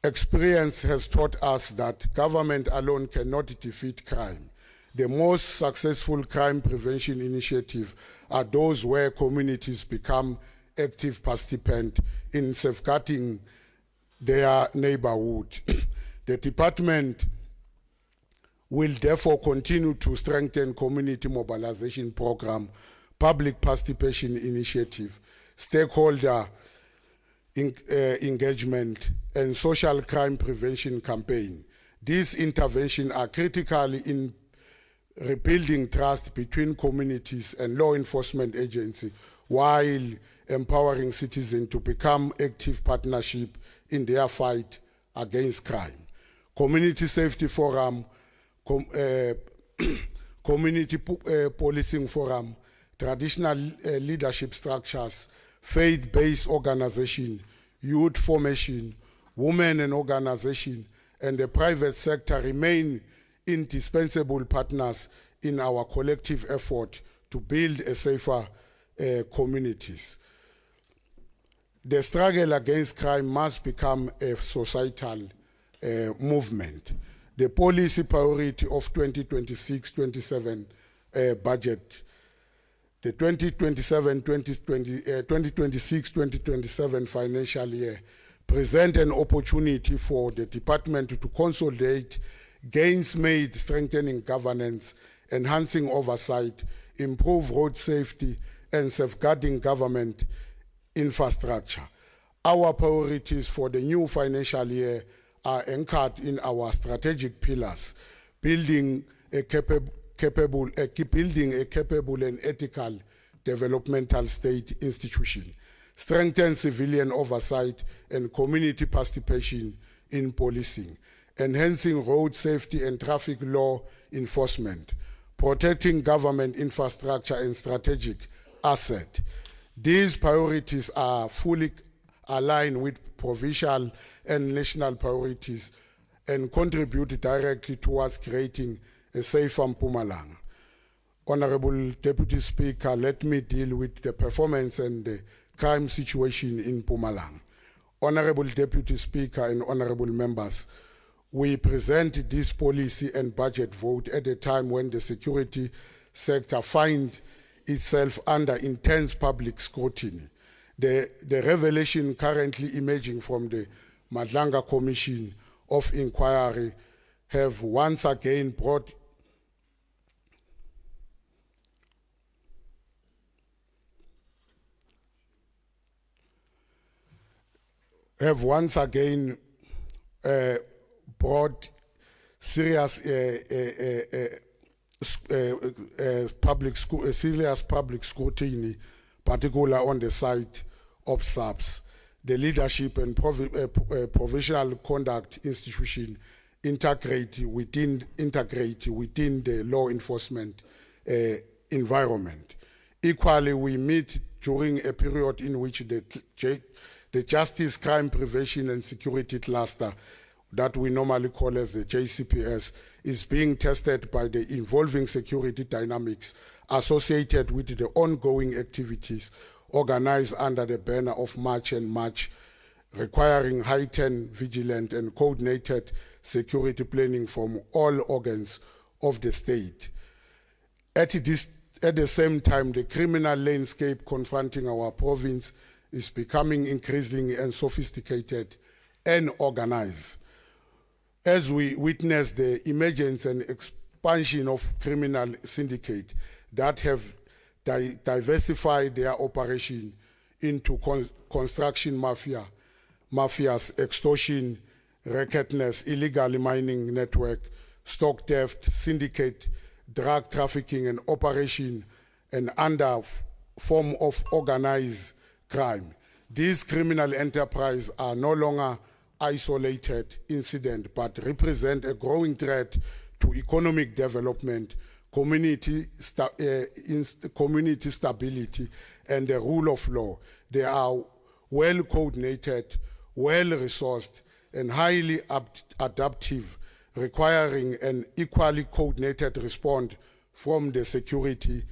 experience has taught us that government alone cannot defeat crime. The most successful crime prevention initiatives are those where communities become active participants in safeguarding their neighborhood. The department will therefore continue to strengthen community mobilization program, public participation initiative, stakeholder engagement, and social crime prevention campaign. These interventions are critical in rebuilding trust between communities and law enforcement agencies while empowering citizens to become active partnership in their fight against crime. Community safety forum, community policing forum, traditional leadership structures, faith-based organization, youth formation, women and organization, and the private sector remain indispensable partners in our collective effort to build a safer communities. The struggle against crime must become a societal movement. The policy priority of 2026-27 budget, the 2026-2027 financial year, present an opportunity for the department to consolidate gains made, strengthening governance, enhancing oversight, improve road safety, and safeguarding government infrastructure. Our priorities for the new financial year are anchored in our strategic pillars: building a capable and ethical developmental state institution, strengthen civilian oversight and community participation in policing, enhancing road safety and traffic law enforcement, protecting government infrastructure and strategic asset. These priorities are fully aligned with provincial and national priorities and contribute directly towards creating a safer Mpumalanga. Honorable Deputy Speaker, let me deal with the performance and the crime situation in Mpumalanga. Honorable Deputy Speaker and honorable members, we present this policy and budget vote at a time when the security sector finds itself under intense public scrutiny. The revelation currently emerging from the Madlanga Commission of Inquiry have once again brought brought serious serious public scrutiny, particularly on the side of SAPS. The leadership and provisional conduct institution integrate within the law enforcement environment. Equally, we meet during a period in which the Justice, Crime Prevention and Security Cluster, that we normally call as the JCPS, is being tested by the evolving security dynamics associated with the ongoing activities organized under the banner of March and March, requiring heightened, vigilant and coordinated security planning from all organs of the state. At the same time, the criminal landscape confronting our province is becoming increasingly and sophisticated and organized. As we witness the emergence and expansion of criminal syndicates that have diversified their operation into construction mafias, extortion, rackettness, illegal mining network, stock theft, syndicate, drug trafficking and operation, and under form of organized crime. These criminal enterprises are no longer isolated incident, but represent a growing threat to economic development, community stability, and the rule of law. They are well coordinated, well resourced, and highly adaptive, requiring an equally coordinated response from the security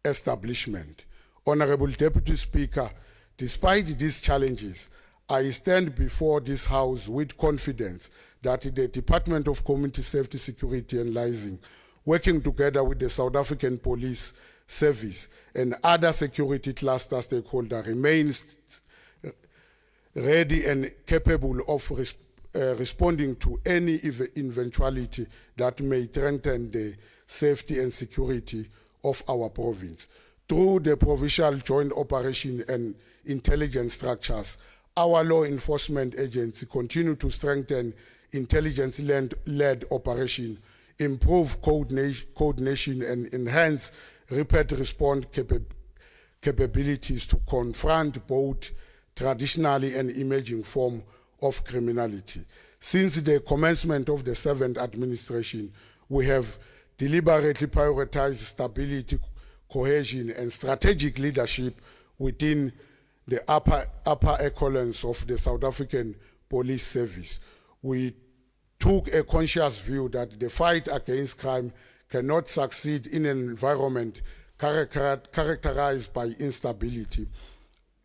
establishment. Honorable Deputy Speaker, despite these challenges, I stand before this House with confidence that the Department of Community Safety, Security and Licensing, working together with the South African Police Service and other security cluster stakeholders, remains ready and capable of responding to any eventuality that may threaten the safety and security of our province. Through the provincial joint operation and intelligence structures, our law enforcement agency continue to strengthen intelligence-led operation, improve coordination and enhance rapid response capabilities to confront both traditionally and emerging forms of criminality. Since the commencement of the 7th administration, we have deliberately prioritized stability, cohesion, and strategic leadership within the upper echelons of the South African Police Service. We took a conscious view that the fight against crime cannot succeed in an environment characterized by instability,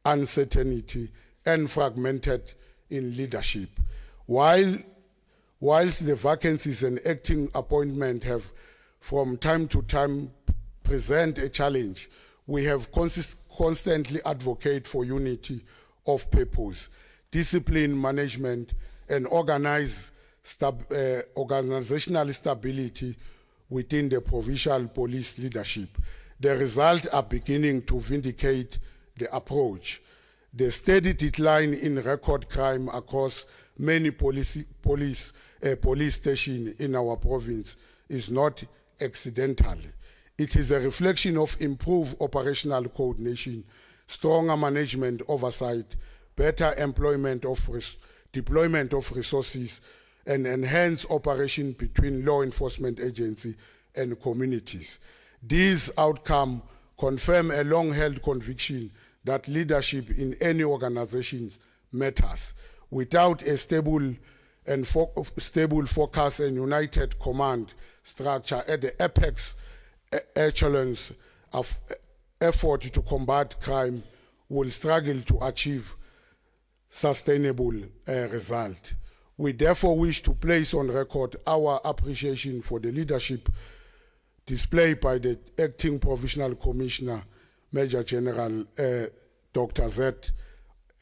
uncertainty, and fragmented in leadership. Whilst the vacancies and acting appointment have from time to time present a challenge, we have constantly advocate for unity of purpose, discipline management, and organizational stability within the provincial police leadership. The results are beginning to vindicate the approach. The steady decline in record crime across many police stations in our province is not accidental. It is a reflection of improved operational coordination, stronger management oversight, better deployment of resources, and enhanced operation between law enforcement agencies and communities. These outcomes confirm a long-held conviction that leadership in any organization matters. Without a stable focus and united command structure at the apex echelons of effort to combat crime, will struggle to achieve sustainable result. We therefore wish to place on record our appreciation for the leadership displayed by the Acting Provincial Commissioner, Major General Dr. Z.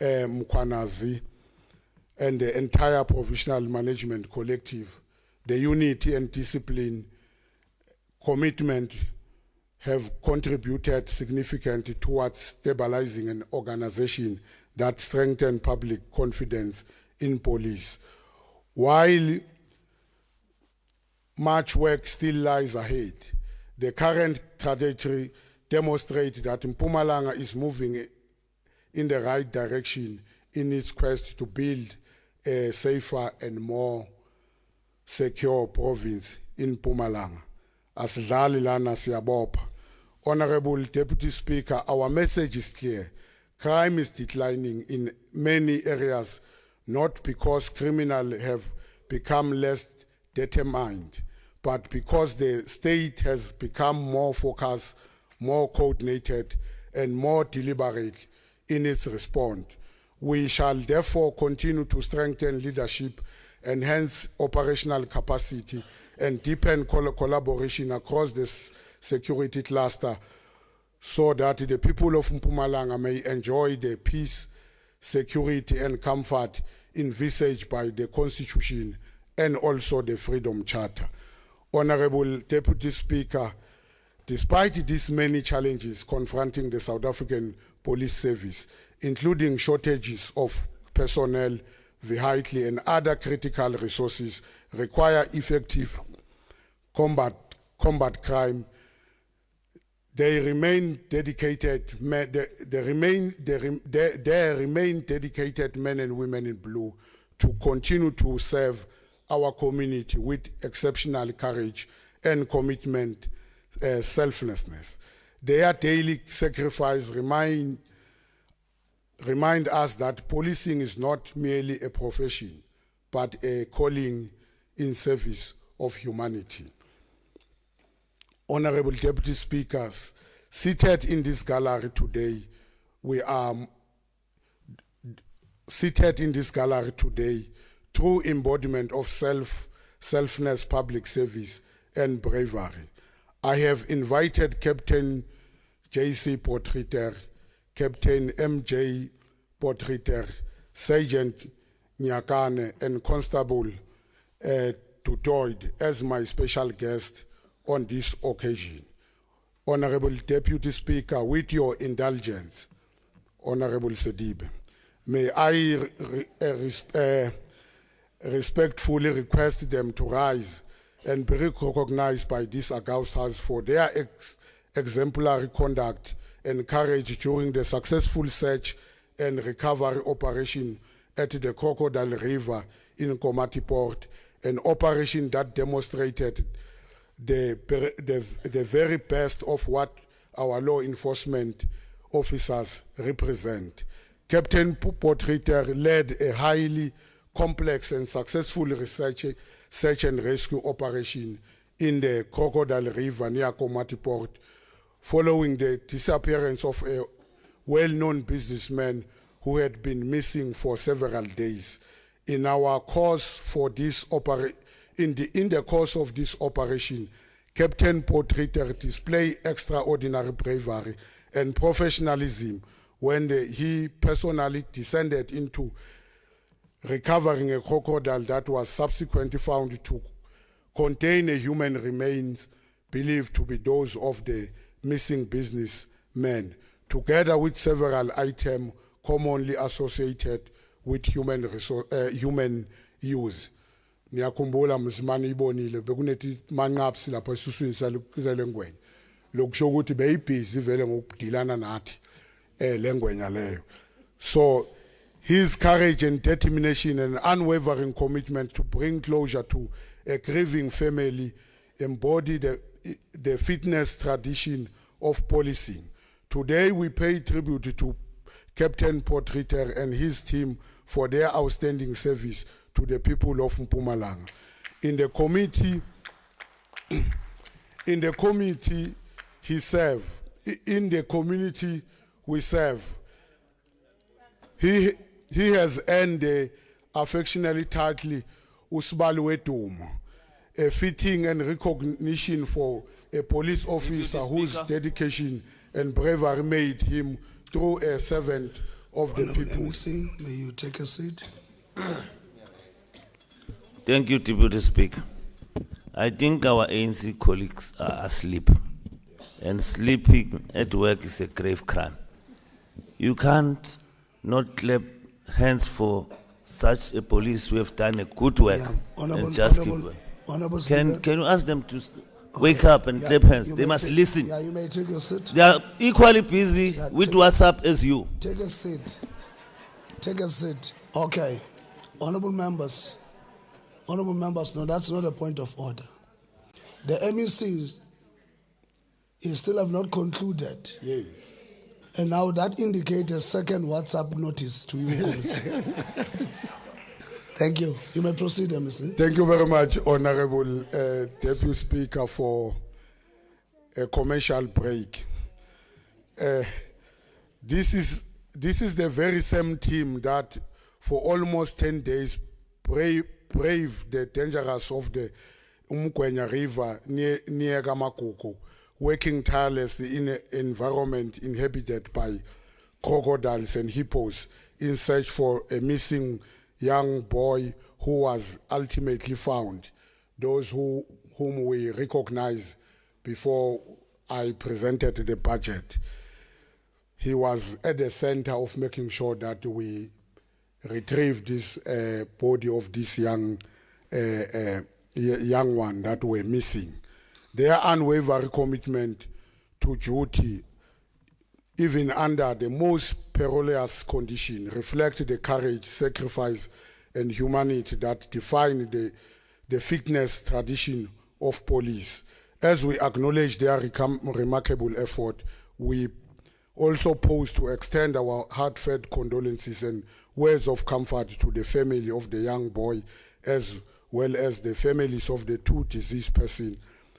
Mkwanazi, and the entire Provincial Management Collective the unity and discipline commitment have contributed significantly towards stabilizing an organization that strengthened public confidence in police. While much work still lies ahead, the current trajectory demonstrates that Mpumalanga is moving in the right direction in its quest to build a safer and more secure province in Mpumalanga. As Dali Lana Siabop, Honorable Deputy Speaker, our message is clear. Crime is declining in many areas, not because criminals have become less determined, but because the state has become more focused, more coordinated, and more deliberate in its response. We shall therefore continue to strengthen leadership, enhance operational capacity, and deepen collaboration across the security cluster so that the people of Mpumalanga may enjoy the peace, security, and comfort envisaged by the Constitution and also the Freedom Charter. Honorable Deputy Speaker, despite these many challenges confronting the South African Police Service, including shortages of personnel, vehicle, and other critical resources require effective combat crime, there remain dedicated men and women in blue to continue to serve our community with exceptional courage and commitment, selflessness. Their daily sacrifice remind us that policing is not merely a profession, but a calling in service of humanity. Honorable Deputy Speakers, seated in this gallery today, true embodiment of selfless public service and bravery. I have invited Captain J.C. Potgieter, Captain M.J. Potgieter, Sergeant Nyakane, and Constable Tutoid as my special guest on this occasion. Honorable Deputy Speaker, with your indulgence, Honorable Sedibe, may I respectfully request them to rise and be recognized by this august House for their exemplary conduct and courage during the successful search and recovery operation at the Crocodile River in Komati Port, an operation that demonstrated the very best of what our law enforcement officers represent. Captain Potgieter led a highly complex and successful search and rescue operation in the Crocodile River near Komati Port, following the disappearance of a well-known businessman who had been missing for several days. In the course of this operation, Captain Potgieter displayed extraordinary bravery and professionalism when he personally descended into recovering a crocodile that was subsequently found to contain a human remains believed to be those of the missing businessman, together with several items commonly associated with human use. Niyakhumbula mzimane ibonile bekunethi manqapsi lapha esuswini salengwenya lokusho ukuthi beyibhizi vele ngokudilana nathi lengwenya leyo. So his courage and determination and unwavering commitment to bring closure to a grieving family embody the fitness tradition of policing. Today we pay tribute to Captain Potgieter and his team for their outstanding service to the people of Mpumalanga. In the committee he served, in the community we serve, he has earned the affectionately title Usbalu Wetumo, a fitting and recognition for a police officer whose dedication and bravery made him through a servant of the people. May you take a seat? Thank you, Deputy Speaker. I think our ANC colleagues are asleep, and sleeping at work is a grave crime. You can't not clap hands for such a police who have done a good work and just keep working. Honorable Can Speaker. you ask them to wake up and clap hands? you They may must take- listen. Yeah, you may take your seat. They are equally busy Yeah, with take- WhatsApp as you. Take a seat. Take a seat. Okay. Honorable members. Honorable members, no, that's not a point of order. The MECs still have not concluded. Yes. And now that indicates a second WhatsApp notice to you. Thank you. You may proceed, MEC. Thank you very much, Honorable Deputy Speaker, for a commercial break. This is the very same team that for almost 10 days braved the dangers of the Umkwenya River near Gamakoko, working tirelessly in an environment inhabited by crocodiles and hippos in search for a missing young boy who was ultimately found. Those whom we recognize before I presented the budget. He was at the center of making sure that we retrieve this body of this young one that were missing. Their unwavering commitment to duty, even under the most perilous condition, reflect the courage, sacrifice, and humanity that define the fitness tradition of police. As we acknowledge their remarkable effort, we also pose to extend our heartfelt condolences and words of comfort to the family of the young boy, as well as the families of the two deceased persons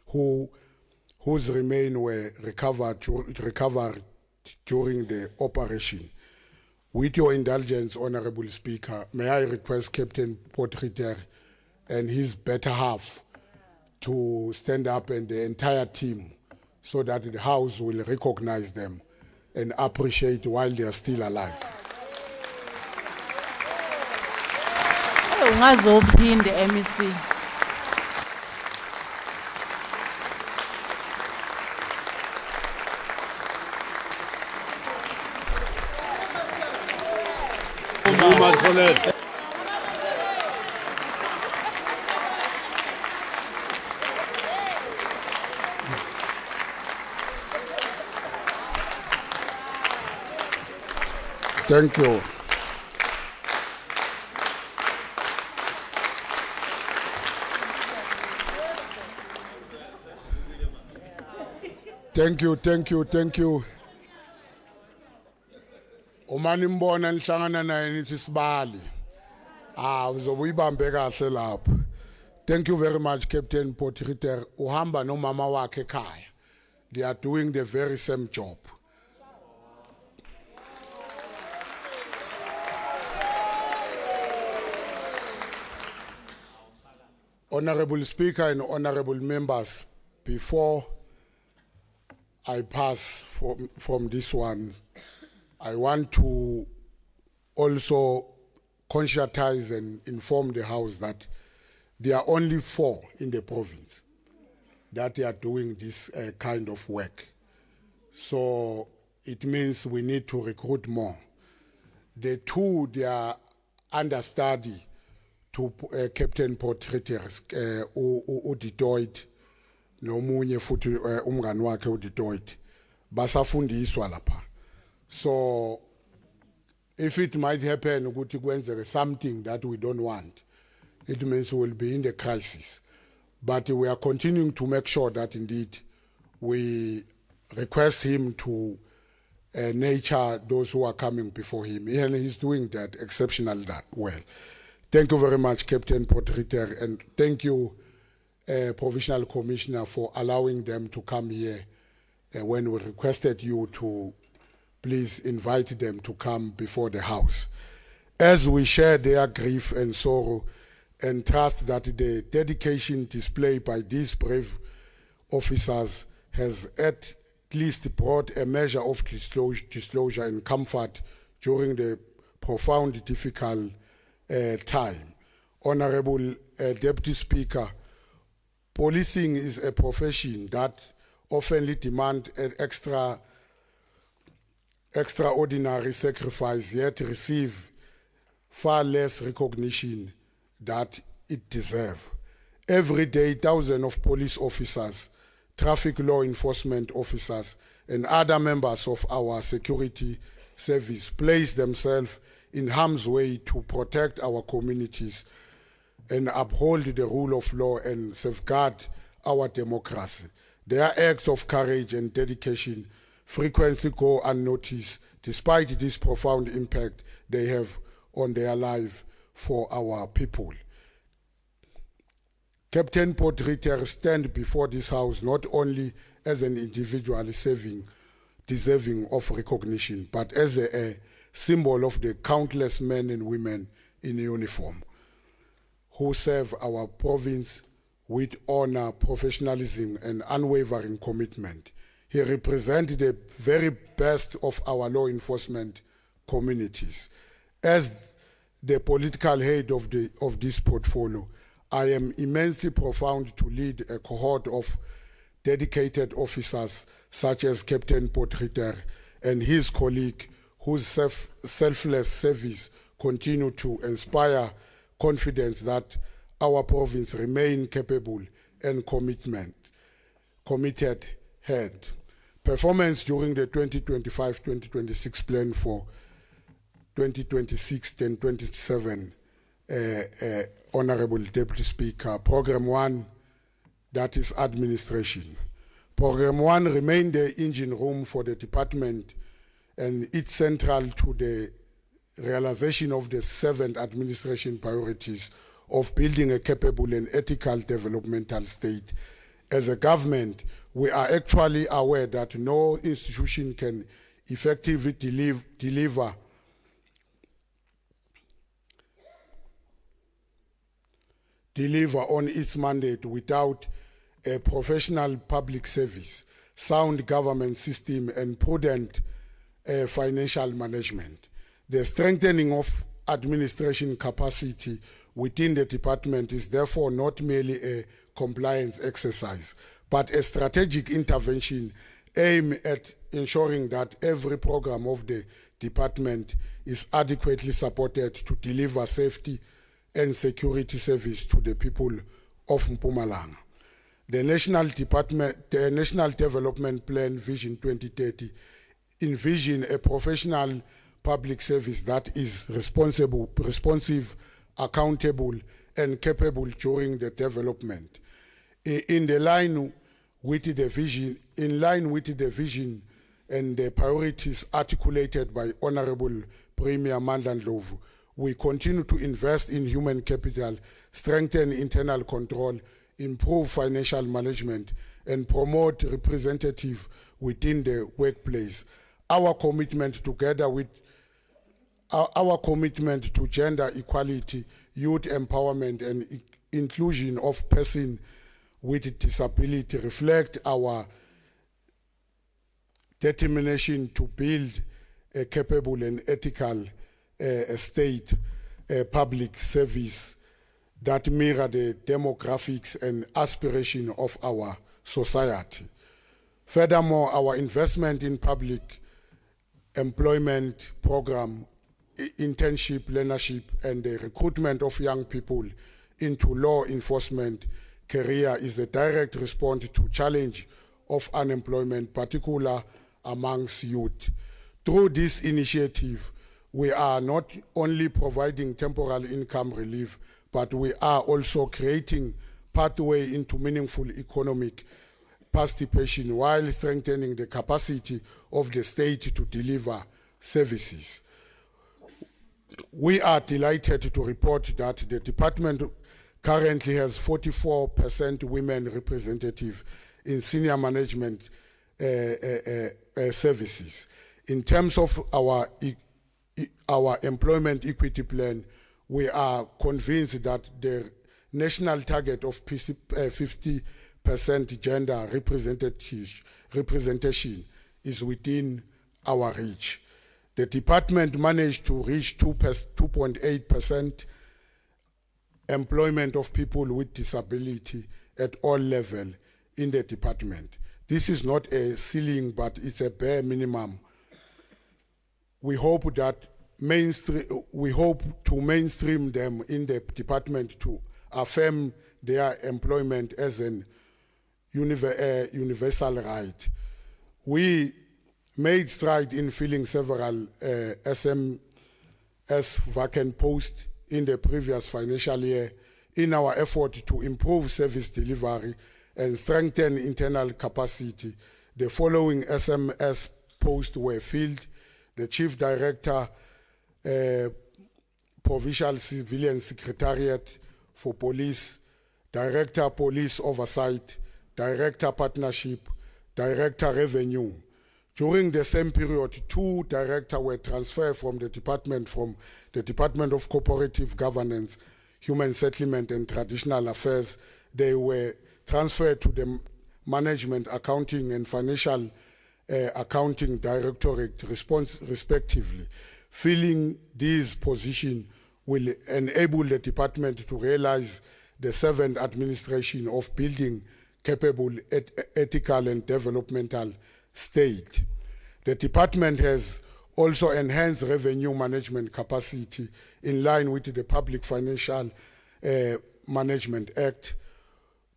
whose remains were recovered during the operation. With your indulgence, Honorable Speaker, may I request Captain Potgieter and his better half to stand up, and the entire team, so that the House will recognize them and appreciate while they are still alive. Ungazophinde MEC. Thank you. Thank you. Uma nimbona nihlangana naye nithi sibali. Uzobuyibambe kahle lapho. Thank you very much, Captain Potgieter. Uhamba nomama wakhe ekhaya. They are doing the very same job. Honorable Speaker and honorable members, before I pass from this one, I want to also conscientize and inform the House that there are only 4 in the province that they are doing this kind of work. So it means we need to recruit more. The 2, they are understudy to Captain Potgieter, uDitoit, nomunye futhi umngani wakhe uDitoit, basafundiswa lapha. So if it might happen ukuthi kwenzeke something that we don't want, it means we will be in the crisis. But we are continuing to make sure that indeed we request him to nurture those who are coming before him, and he's doing that exceptionally well. Thank you very much, Captain Potgieter, and thank you, Provincial Commissioner, for allowing them to come here when we requested you to please invite them to come before the House. As we share their grief and sorrow, and trust that the dedication displayed by these brave officers has at least brought a measure of disclosure and comfort during the profound difficult time. Honorable Deputy Speaker, Policing is a profession that often demands an extraordinary sacrifice, yet receive far less recognition that it deserves. Every day, thousands of police officers, traffic law enforcement officers, and other members of our security service place themselves in harm's way to protect our communities and uphold the rule of law and safeguard our democracy. Their acts of courage and dedication frequently go unnoticed, despite this profound impact they have on their life for our people. Captain Potgieter stands before this House not only as an individual deserving of recognition, but as a symbol of the countless men and women in uniform who serve our province with honor, professionalism, and unwavering commitment. He represents the very best of our law enforcement communities. As the political head of this portfolio, I am immensely proud to lead a cohort of dedicated officers such as Captain Potgieter and his colleague, whose selfless service continue to inspire confidence that our province remain capable and committed head. Performance during the 2025-2026 plan for 2026 and 2027, Honorable Deputy Speaker. Program 1, that is administration. Program 1 remained the engine room for the department, and it's central to the realization of the 7 administration priorities of building a capable and ethical developmental state. As a government, we are actually aware that no institution can effectively deliver on its mandate without a professional public service, sound government system, and prudent financial management. The strengthening of administration capacity within the department is therefore not merely a compliance exercise, but a strategic intervention aimed at ensuring that every program of the department is adequately supported to deliver safety and security service to the people of Mpumalanga. The National Development Plan Vision 2030 envision a professional public service that is responsive, accountable, and capable during the development. In line with the vision and the priorities articulated by Honorable Premier Mandla Ndlovu, we continue to invest in human capital, strengthen internal control, improve financial management, and promote representative within the workplace. Our commitment to gender equality, youth empowerment, and inclusion of persons with disability reflect our determination to build a capable and ethical state public service that mirror the demographics and aspiration of our society. Furthermore, our investment in public employment program, internship, learnership, and the recruitment of young people into law enforcement career is a direct response to challenge of unemployment, particularly amongst youth. Through this initiative, we are not only providing temporary income relief, but we are also creating pathway into meaningful economic participation while strengthening the capacity of the state to deliver services. We are delighted to report that the department currently has 44% women representative in senior management services. In terms of our employment equity plan, we are convinced that the national target of 50% gender representation is within our reach. The department managed to reach 2.8% employment of people with disability at all levels in the department. This is not a ceiling, but it's a bare minimum. We hope to mainstream them in the department to affirm their employment as an universal right. We made stride in filling several SMS vacant posts in the previous financial year in our effort to improve service delivery and strengthen internal capacity. The following SMS posts were filled: the Chief Director, Provincial Civilian Secretariat for Police, Director Police Oversight, Director Partnership, Director Revenue. During the same period, 2 directors were transferred from the Department of Cooperative Governance, Human Settlement and Traditional Affairs. They were transferred to the Management, Accounting and Financial Accounting Directorate, respectively. Filling these positions will enable the department to realize the 7th administration of building capable, ethical and developmental state. The department has also enhanced revenue management capacity in line with the Public Financial Management Act.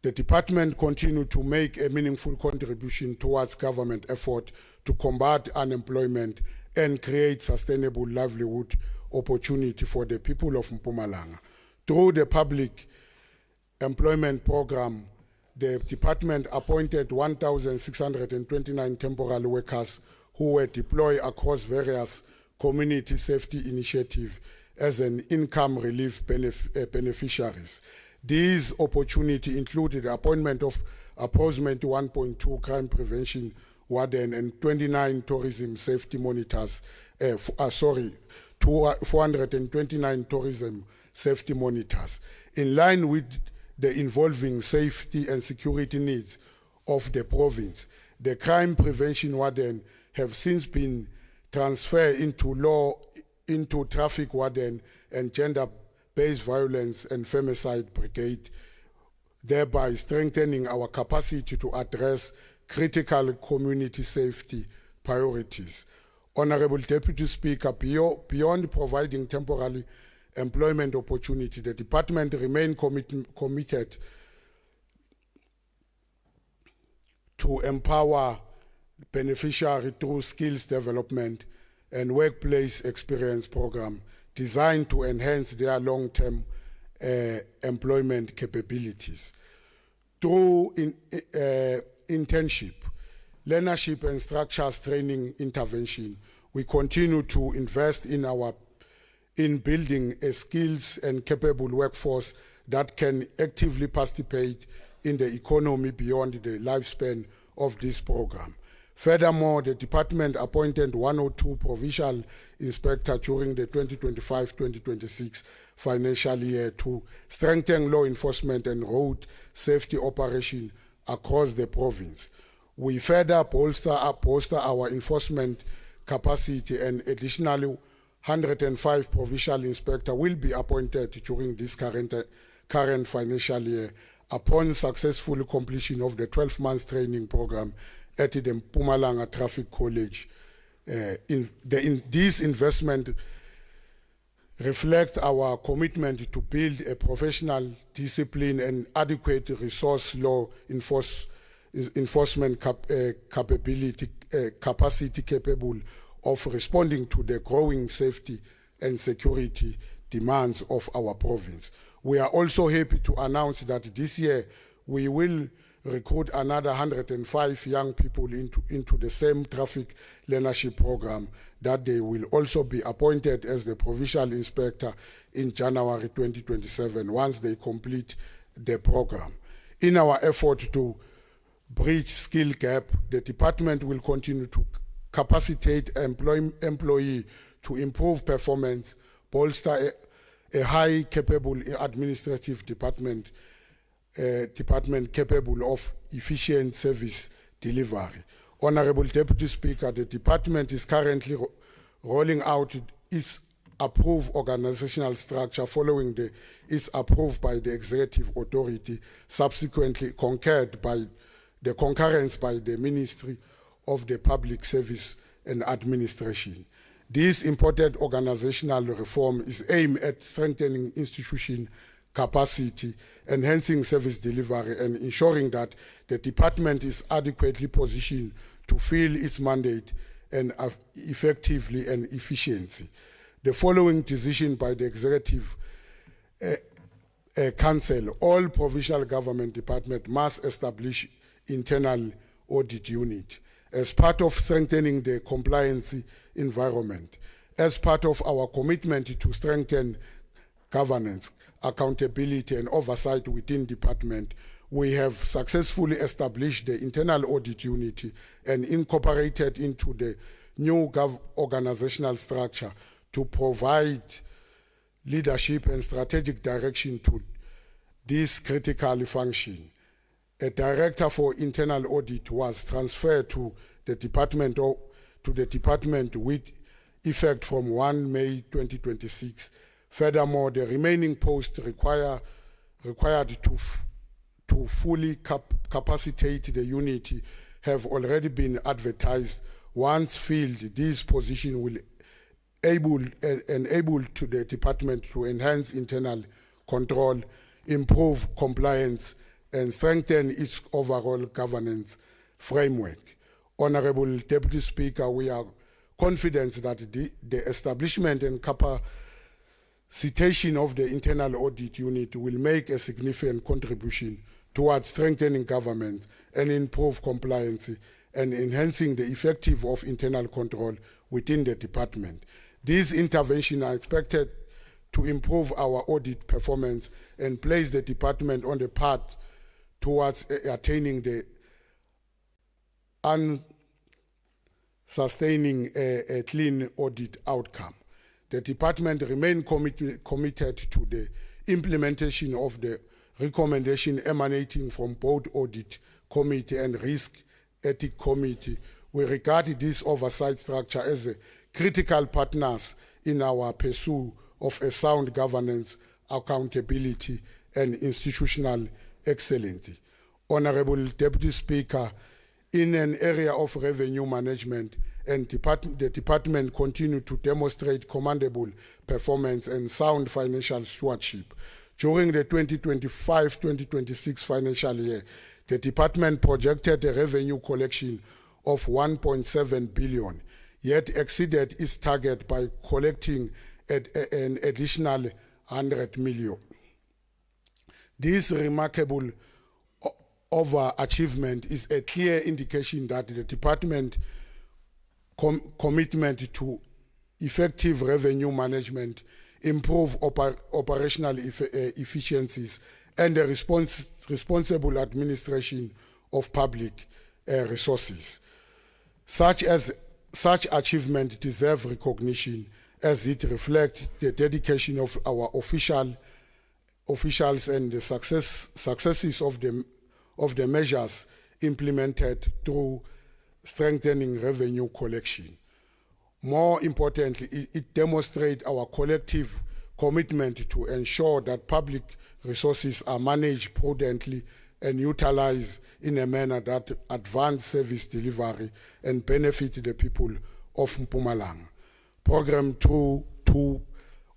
The department continues to make a meaningful contribution towards government effort to combat unemployment and create sustainable livelihood opportunity for the people of Mpumalanga. Through the public employment program, the department appointed 1,629 temporary workers who were deployed across various community safety initiatives as an income relief beneficiaries. These opportunities included the appointment of approximately 1.2 crime prevention warden and 29 tourism safety monitors, 429 tourism safety monitors. In line with the evolving safety and security needs of the province, the crime prevention warden have since been transferred into traffic warden and gender-based violence and femicide brigade, thereby strengthening our capacity to address critical community safety priorities. Honorable Deputy Speaker, beyond providing temporary employment opportunity, the department remains committed to empower beneficiaries through skills development and workplace experience program designed to enhance their long-term employment capabilities. Through internship, learnership and structures training intervention, we continue to invest in building a skills and capable workforce that can actively participate in the economy beyond the lifespan of this program. Furthermore, the department appointed 102 provincial inspectors during the 2025-2026 financial year to strengthen law enforcement and road safety operation across the province. We further bolster our enforcement capacity, and additionally 105 provincial inspectors will be appointed during this current financial year upon successful completion of the 12-month training program at the Mpumalanga Traffic College. This investment reflects our commitment to build a professional, discipline, and adequate resource law enforcement capacity capable of responding to the growing safety and security demands of our province. We are also happy to announce that this year we will recruit another 105 young people into the same traffic learnership program, that they will also be appointed as the provincial inspector in January 2027 once they complete the program. In our effort to bridge skill gap, the department will continue to capacitate employees to improve performance, bolster a high capable administrative department capable of efficient service delivery. Honorable Deputy Speaker, the department is currently rolling out its approved organizational structure following is approved by the executive authority, subsequently concurred by the concurrence by the Ministry of the Public Service and Administration. This important organizational reform is aimed at strengthening institution capacity, enhancing service delivery, and ensuring that the department is adequately positioned to fill its mandate and effectively and efficiently. The following decision by the Executive Council: all provincial government departments must establish internal audit unit as part of strengthening the compliance environment. As part of our commitment to strengthen governance, accountability, and oversight within department, we have successfully established the internal audit unit and incorporated into the new organizational structure to provide leadership and strategic direction to this critical function. A director for internal audit was transferred to the department with effect from 1 May 2026. Furthermore, the remaining posts required to fully capacitate the unit have already been advertised. Once filled, this position will enable to the department to enhance internal control, improve compliance, and strengthen its overall governance framework. Honorable Deputy Speaker, we are confident that the establishment and capacitation of the internal audit unit will make a significant contribution towards strengthening government and improve compliance and enhancing the effectiveness of internal control within the department. These interventions are expected to improve our audit performance and place the department on the path towards attaining the sustaining a clean audit outcome. The department remains committed to the implementation of the recommendation emanating from both Audit Committee and Risk Ethic Committee. We regard this oversight structure as a critical partners in our pursuit of a sound governance, accountability, and institutional excellence. Honorable Deputy Speaker, in an area of revenue management, and the department continue to demonstrate commendable performance and sound financial stewardship. During the 2025-2026 financial year, the department projected a revenue collection of 1.7 billion, yet exceeded its target by collecting an additional 100 million. This remarkable overachievement is a clear indication that the department commitment to effective revenue management, improve operational efficiencies, and the responsible administration of public resources. Such achievement deserve recognition as it reflects the dedication of our officials and the successes of the measures implemented through strengthening revenue collection. More importantly, it demonstrates our collective commitment to ensure that public resources are managed prudently and utilized in a manner that advance service delivery and benefit the people of Mpumalanga. Program 2,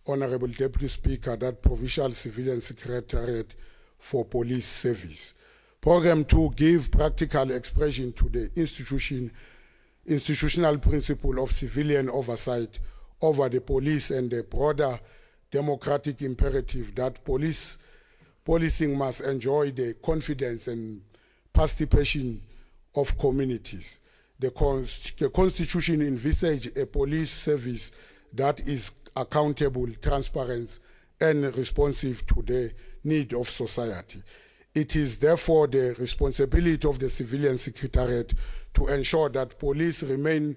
Honorable Deputy Speaker, that Provincial Civilian Secretariat for Police Service. Program 2 gives practical expression to the institutional principle of civilian oversight over the police and the broader democratic imperative that policing must enjoy the confidence and participation of communities. The Constitution envisages a police service that is accountable, transparent, and responsive to the need of society. It is therefore the responsibility of the Civilian Secretariat to ensure that police remain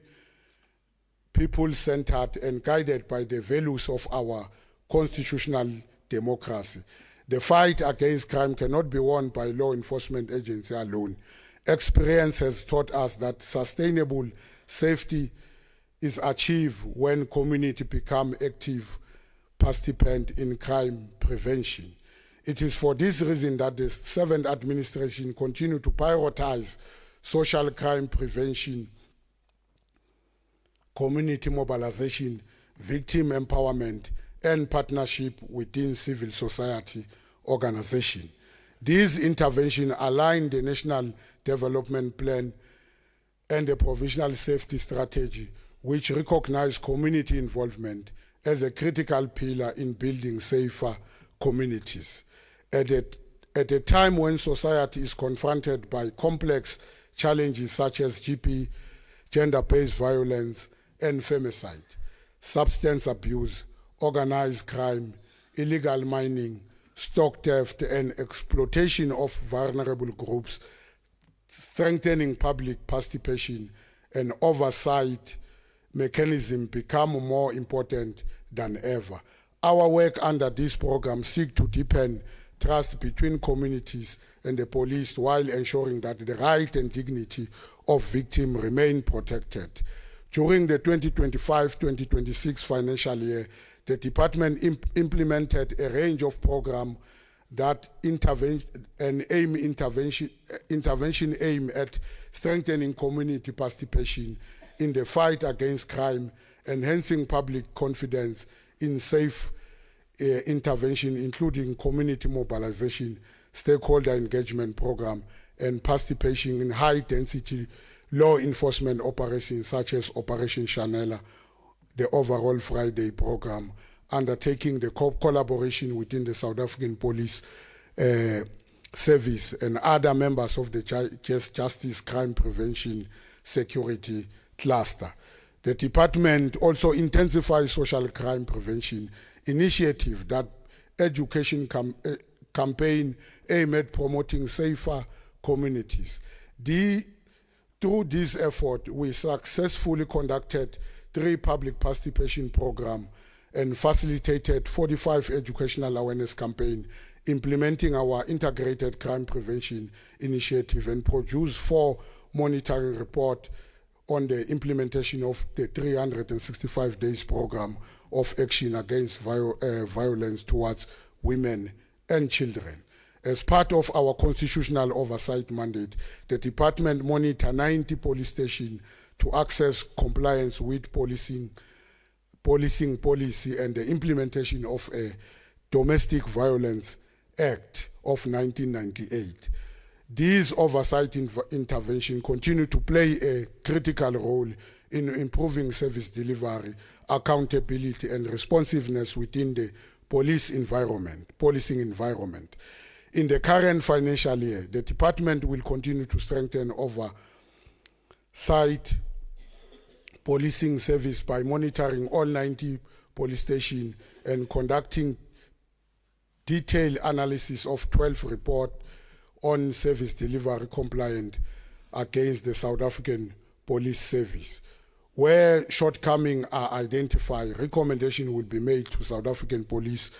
people-centered and guided by the values of our constitutional democracy. The fight against crime cannot be won by law enforcement agencies alone. Experience has taught us that sustainable safety is achieved when community become active participant in crime prevention. It is for this reason that the 7th administration continue to prioritize social crime prevention, community mobilization, victim empowerment, and partnership within civil society organizations. These interventions align the National Development Plan and the Provisional Safety Strategy, which recognize community involvement as a critical pillar in building safer communities. At a time when society is confronted by complex challenges such as GP, gender-based violence, and femicide, substance abuse, organized crime, illegal mining, stock theft, and exploitation of vulnerable groups, strengthening public participation and oversight mechanism become more important than ever. Our work under this program seeks to deepen trust between communities and the police while ensuring that the right and dignity of victims remain protected. During the 2025-2026 financial year, the department implemented a range of programs that intervention aim at strengthening community participation in the fight against crime, enhancing public confidence in safe intervention, including community mobilization, stakeholder engagement program, and participation in high-density law enforcement operations such as Operation Chanela, the overall Friday program, undertaking the collaboration within the South African Police Service and other members of the Justice, Crime Prevention, Security Cluster. The department also intensifies social crime prevention initiative that education campaign aimed at promoting safer communities. Through this effort, we successfully conducted 3 public participation programs and facilitated 45 educational awareness campaigns, implementing our integrated crime prevention initiative, and produced 4 monitoring reports on the implementation of the 365 days program of action against violence towards women and children. As part of our constitutional oversight mandate, the department monitors 90 police stations to access compliance with policing policy and the implementation of a Domestic Violence Act of 1998. These oversight interventions continue to play a critical role in improving service delivery, accountability, and responsiveness within the policing environment. In the current financial year, the department will continue to strengthen oversight policing service by monitoring all 90 police stations and conducting detailed analysis of 12 reports on service delivery compliant against the South African Police Service. Where shortcomings are identified, recommendation will be made to South African Police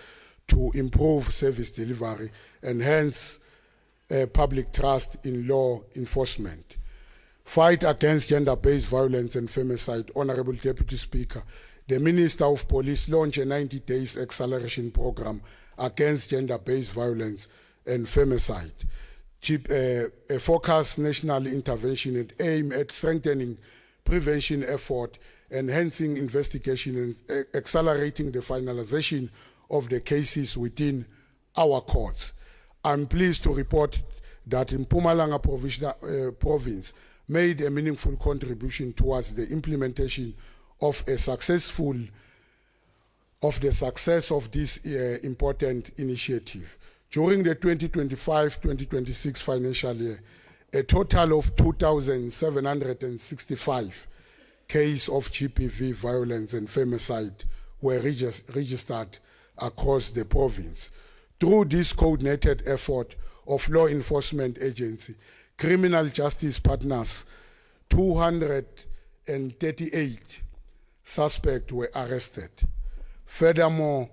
to improve service delivery, enhance public trust in law enforcement. Fight against gender-based violence and femicide. Honorable Deputy Speaker, the Minister of Police launched a 90 days acceleration program against gender-based violence and femicide. A focused national intervention and aim at strengthening prevention effort, enhancing investigation, and accelerating the finalization of the cases within our courts. I'm pleased to report that in Mpumalanga province made a meaningful contribution towards the implementation of the success of this important initiative. During the 2025-2026 financial year, a total of 2,765 cases of GBV violence and femicide were registered across the province. Through this coordinated effort of law enforcement agency, criminal justice partners, 238 suspects were arrested. Furthermore,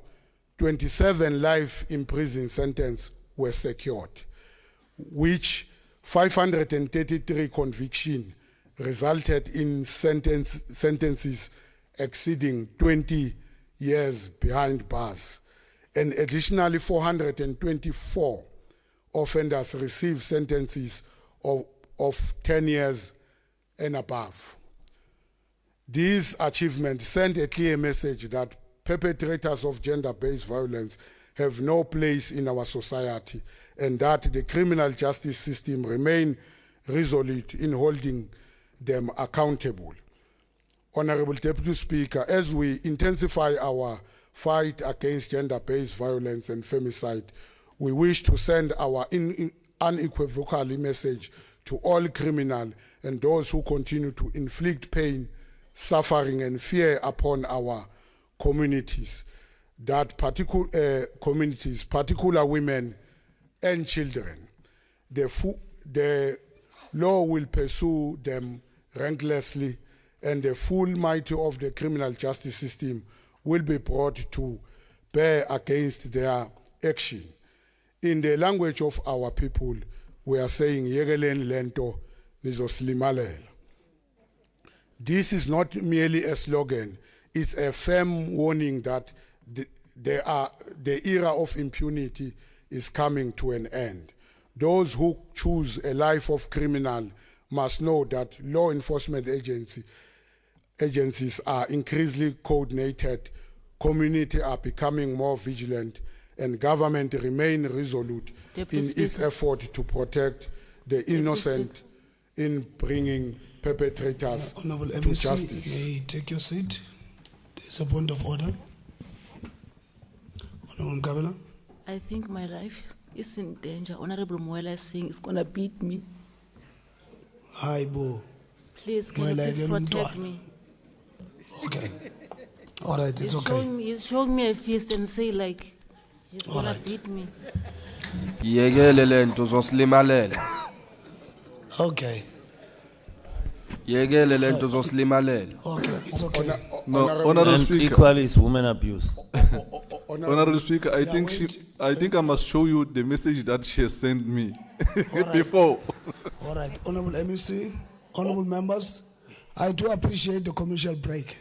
27 life in prison sentences were secured, which 533 convictions resulted in sentences exceeding 20 years behind bars. And additionally, 424 offenders received sentences of 10 years and above. These achievements send a clear message that perpetrators of gender-based violence have no place in our society, and that the criminal justice system remain resolute in holding them accountable. Honorable Deputy Speaker, as we intensify our fight against gender-based violence and femicide, we wish to send our unequivocal message to all criminals and those who continue to inflict pain, suffering, and fear upon our communities, that particular women and children. The law will pursue them relentlessly, and the full might of the criminal justice system will be brought to bear against their action. In the language of our people, we are saying, "Yekelen lento nizoslimalela." This is not merely a slogan, it's a firm warning that the era of impunity is coming to an end. Those who choose a life of criminal must know that law enforcement agencies are increasingly coordinated, community are becoming more vigilant, and government remain resolute in its effort to protect the innocent in bringing perpetrators Honorable to MEC, justice. may you take your seat. There's a point of order. Honorable Governor. I think my life is in danger. Honorable Moela is saying it's gonna beat me. Hi, Bo. Please, can you please protect me? Okay. All right, it's okay. He's showing me a fist and say like, he's gonna beat me. Yekele lento zoslimalela. Okay. Yekele lento zoslimalela. Okay, it's okay. No, Honorable And Speaker. equally is women abuse. Honorable Speaker, I think I must show you the message that she has sent me before. All right, Honorable MEC, honorable members, I do appreciate the commercial break,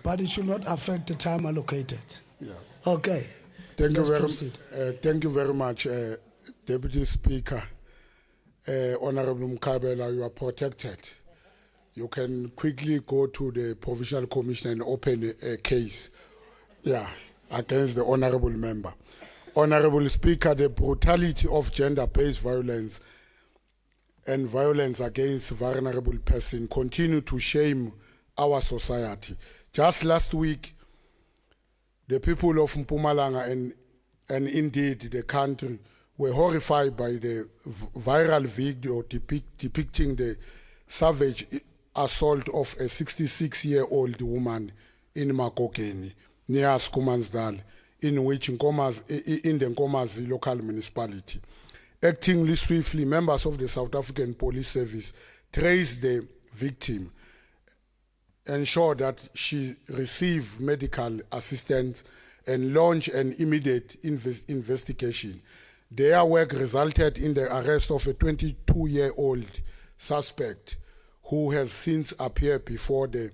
but it should not affect the time allocated. Yeah. Okay. Thank you Let's very much, Deputy Speaker. Honorable Mkabela, you are protected. You can quickly go to the Provincial Commission and open a case, against the honorable member. Honorable Speaker, the brutality of gender-based violence and violence against vulnerable persons continue to shame our society. Just last week, the people of Mpumalanga and indeed the country were horrified by the viral video depicting the savage assault of a 66-year-old woman in Makokeni, near Skumansdal, in the Nkomazi local municipality. Acting swiftly, members of the South African Police Service traced the victim, ensure that she received medical assistance, and launch an immediate investigation. Their work resulted in the arrest of a 22-year-old suspect who has since appeared before the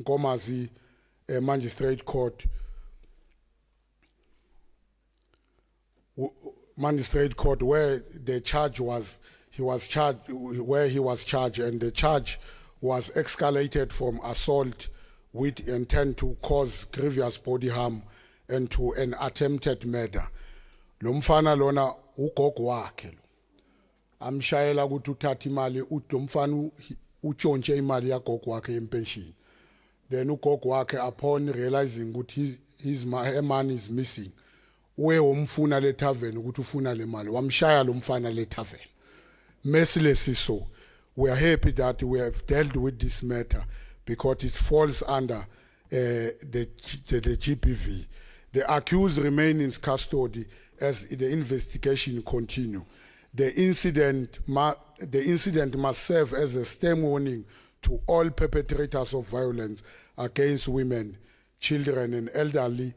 Nkomazi Magistrate Court where the charge was he was charged, and the charge was escalated from assault with intent to cause grievous body harm and to an attempted murder. Lo mfana lona ugogo wakhe amshayela ukuthi uthatha imali, lo mfana utshontshe imali yagogo wakhe empension. Then ugogo wakhe, upon realizing ukuthi his money is missing, uye womfuna le tavern ukuthi ufuna le mali, wamshaya lo mfana le tavern. Mercilessly so. We are happy that we have dealt with this matter because it falls under the GPV. The accused remain in custody as the investigation continue. The incident must serve as a stern warning to all perpetrators of violence against women, children, and elderly,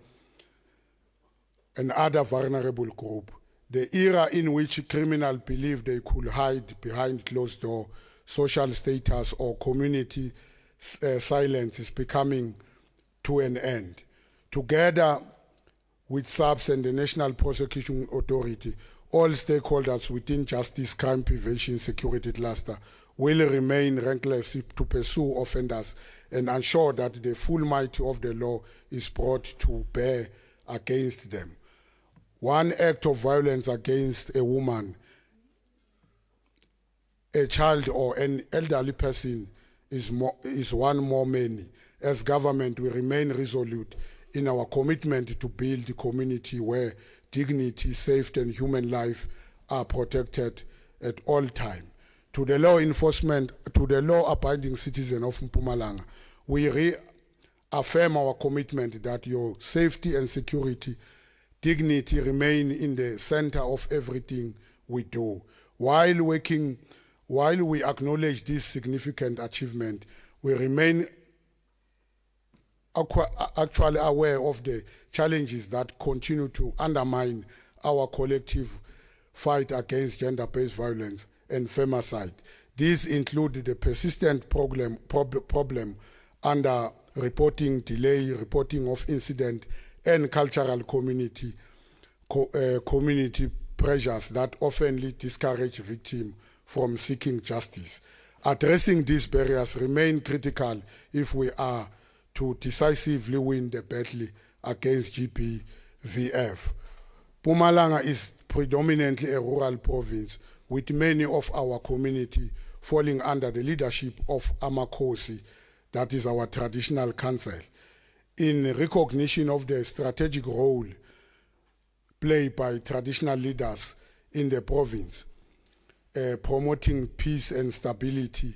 and other vulnerable groups. The era in which criminals believed they could hide behind closed doors social status or community silence is becoming to an end. Together with SAPS and the National Prosecution Authority, all stakeholders within justice, crime prevention, security cluster will remain relentless to pursue offenders and ensure that the full might of the law is brought to bear against them. One act of violence against a woman, a child, or an elderly person is one more many. As government, we remain resolute in our commitment to build a community where dignity, safety, and human life are protected at all times. To the law enforcement, to the law-abiding citizen of Mpumalanga, we reaffirm our commitment that your safety and security, dignity remain in the center of everything we do. While we acknowledge this significant achievement, we remain actually aware of the challenges that continue to undermine our collective fight against gender-based violence and femicide. These include the persistent problem under reporting, delay, reporting of incident, and cultural community pressures that often discourage victims from seeking justice. Addressing these barriers remain critical if we are to decisively win the battle against GBVF. Mpumalanga is predominantly a rural province, with many of our community falling under the leadership of Amakosi, that is our traditional council. In recognition of the strategic role played by traditional leaders in the province, promoting peace and stability,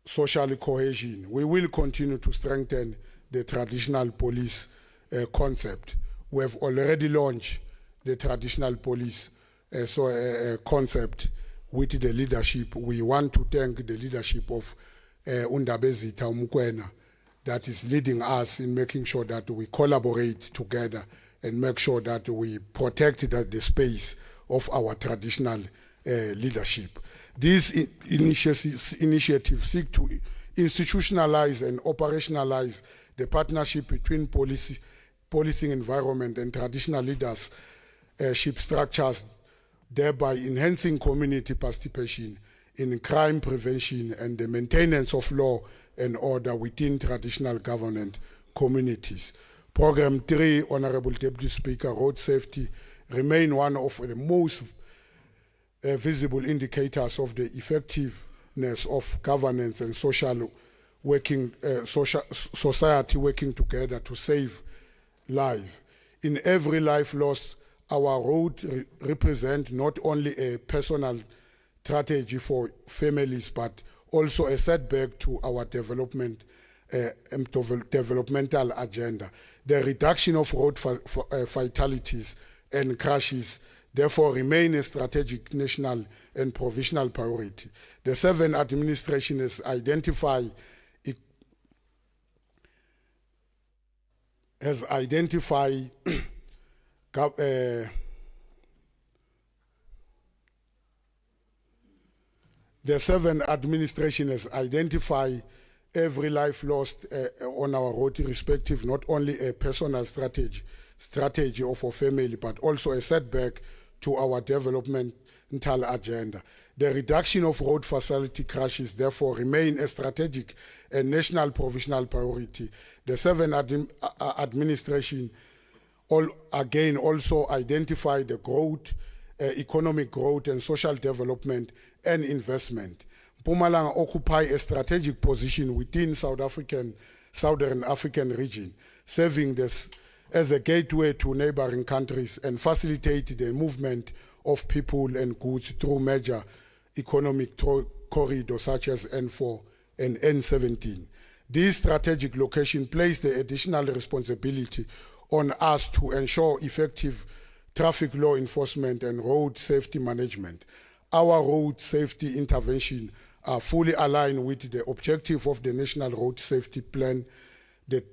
social cohesion, we will continue to strengthen the traditional police concept. We have already launched the traditional police concept with the leadership. We want to thank the leadership of Undabezita Umukwena that is leading us in making sure that we collaborate together and make sure that we protect the space of our traditional leadership. These initiatives seek to institutionalize and operationalize the partnership between policing environment and traditional leadership structures, thereby enhancing community participation in crime prevention and the maintenance of law and order within traditional government communities. Program 3, Honorable Deputy Speaker, road safety remain one of the most visible indicators of the effectiveness of governance and society working together to save life. In every life lost, our road represent not only a personal strategy for families, but also a setback to our developmental agenda. The reduction of road fatalities and crashes therefore remain a strategic national and provincial priority. The 7th administration has identified the 7th administration has identified every life lost on our road irrespective, not only a personal strategy of a family, but also a setback to our developmental agenda. The reduction of road facility crashes therefore remain a strategic and national provisional priority. The 7th administration again also identified the growth, economic growth and social development and investment. Mpumalanga occupy a strategic position within Southern African region, serving this as a gateway to neighboring countries and facilitate the movement of people and goods through major economic corridors such as N4 and N17. This strategic location placed the additional responsibility on us to ensure effective traffic law enforcement and road safety management. Our road safety intervention are fully aligned with the objective of the National Road Safety Plan, the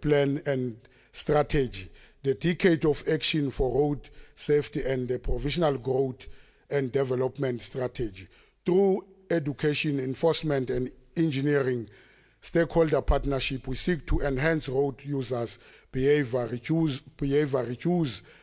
plan and strategy, the decade of action for road safety and the provisional growth and development strategy. Through education, enforcement, and engineering stakeholder partnership, we seek to enhance road users' behavior, reduce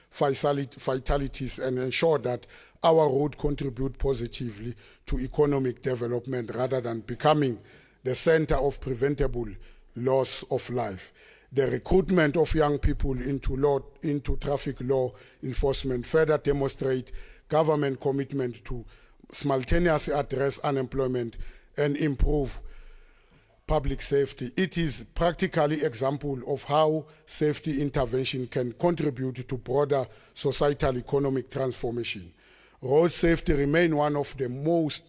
fatalities, and ensure that our road contribute positively to economic development rather than becoming the center of preventable loss of life. The recruitment of young people into traffic law enforcement further demonstrate government commitment to simultaneously address unemployment and improve public safety. It is practically example of how safety intervention can contribute to broader societal economic transformation. Road safety remain one of the most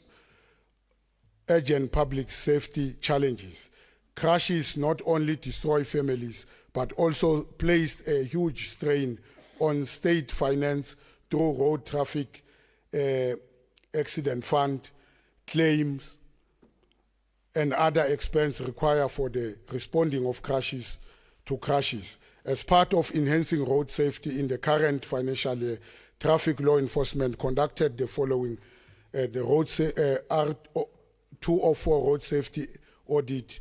urgent public safety challenges. Crashes not only destroy families, but also placed a huge strain on state finance through road traffic accident fund, claims, and other expense required for the responding of crashes. As part of enhancing road safety in the current financial year, traffic law enforcement conducted the following: the road R204 road safety audit,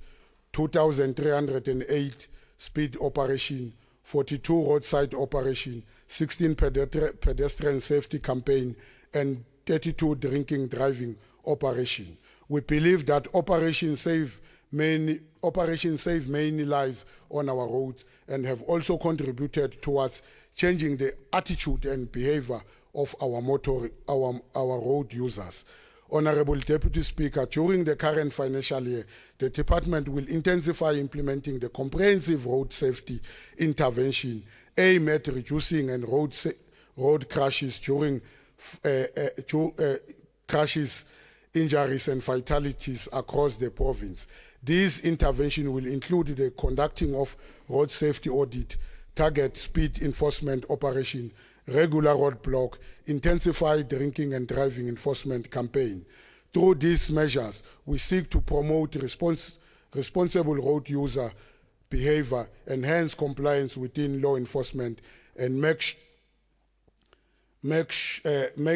2,308 speed operation, 42 roadside operation, 16 pedestrian safety campaign, and 32 drinking driving operation. We believe that operations save many lives on our roads and have also contributed towards changing the attitude and behavior of our road users. Honorable Deputy Speaker, during the current financial year, the department will intensify implementing the comprehensive road safety intervention aimed at reducing and road crashes during crashes, injuries, and fatalities across the province. This intervention will include the conducting of road safety audit, target speed enforcement operation, regular roadblock, intensified drinking and driving enforcement campaign. Through these measures, we seek to promote responsible road user behavior, enhance compliance within law enforcement, and make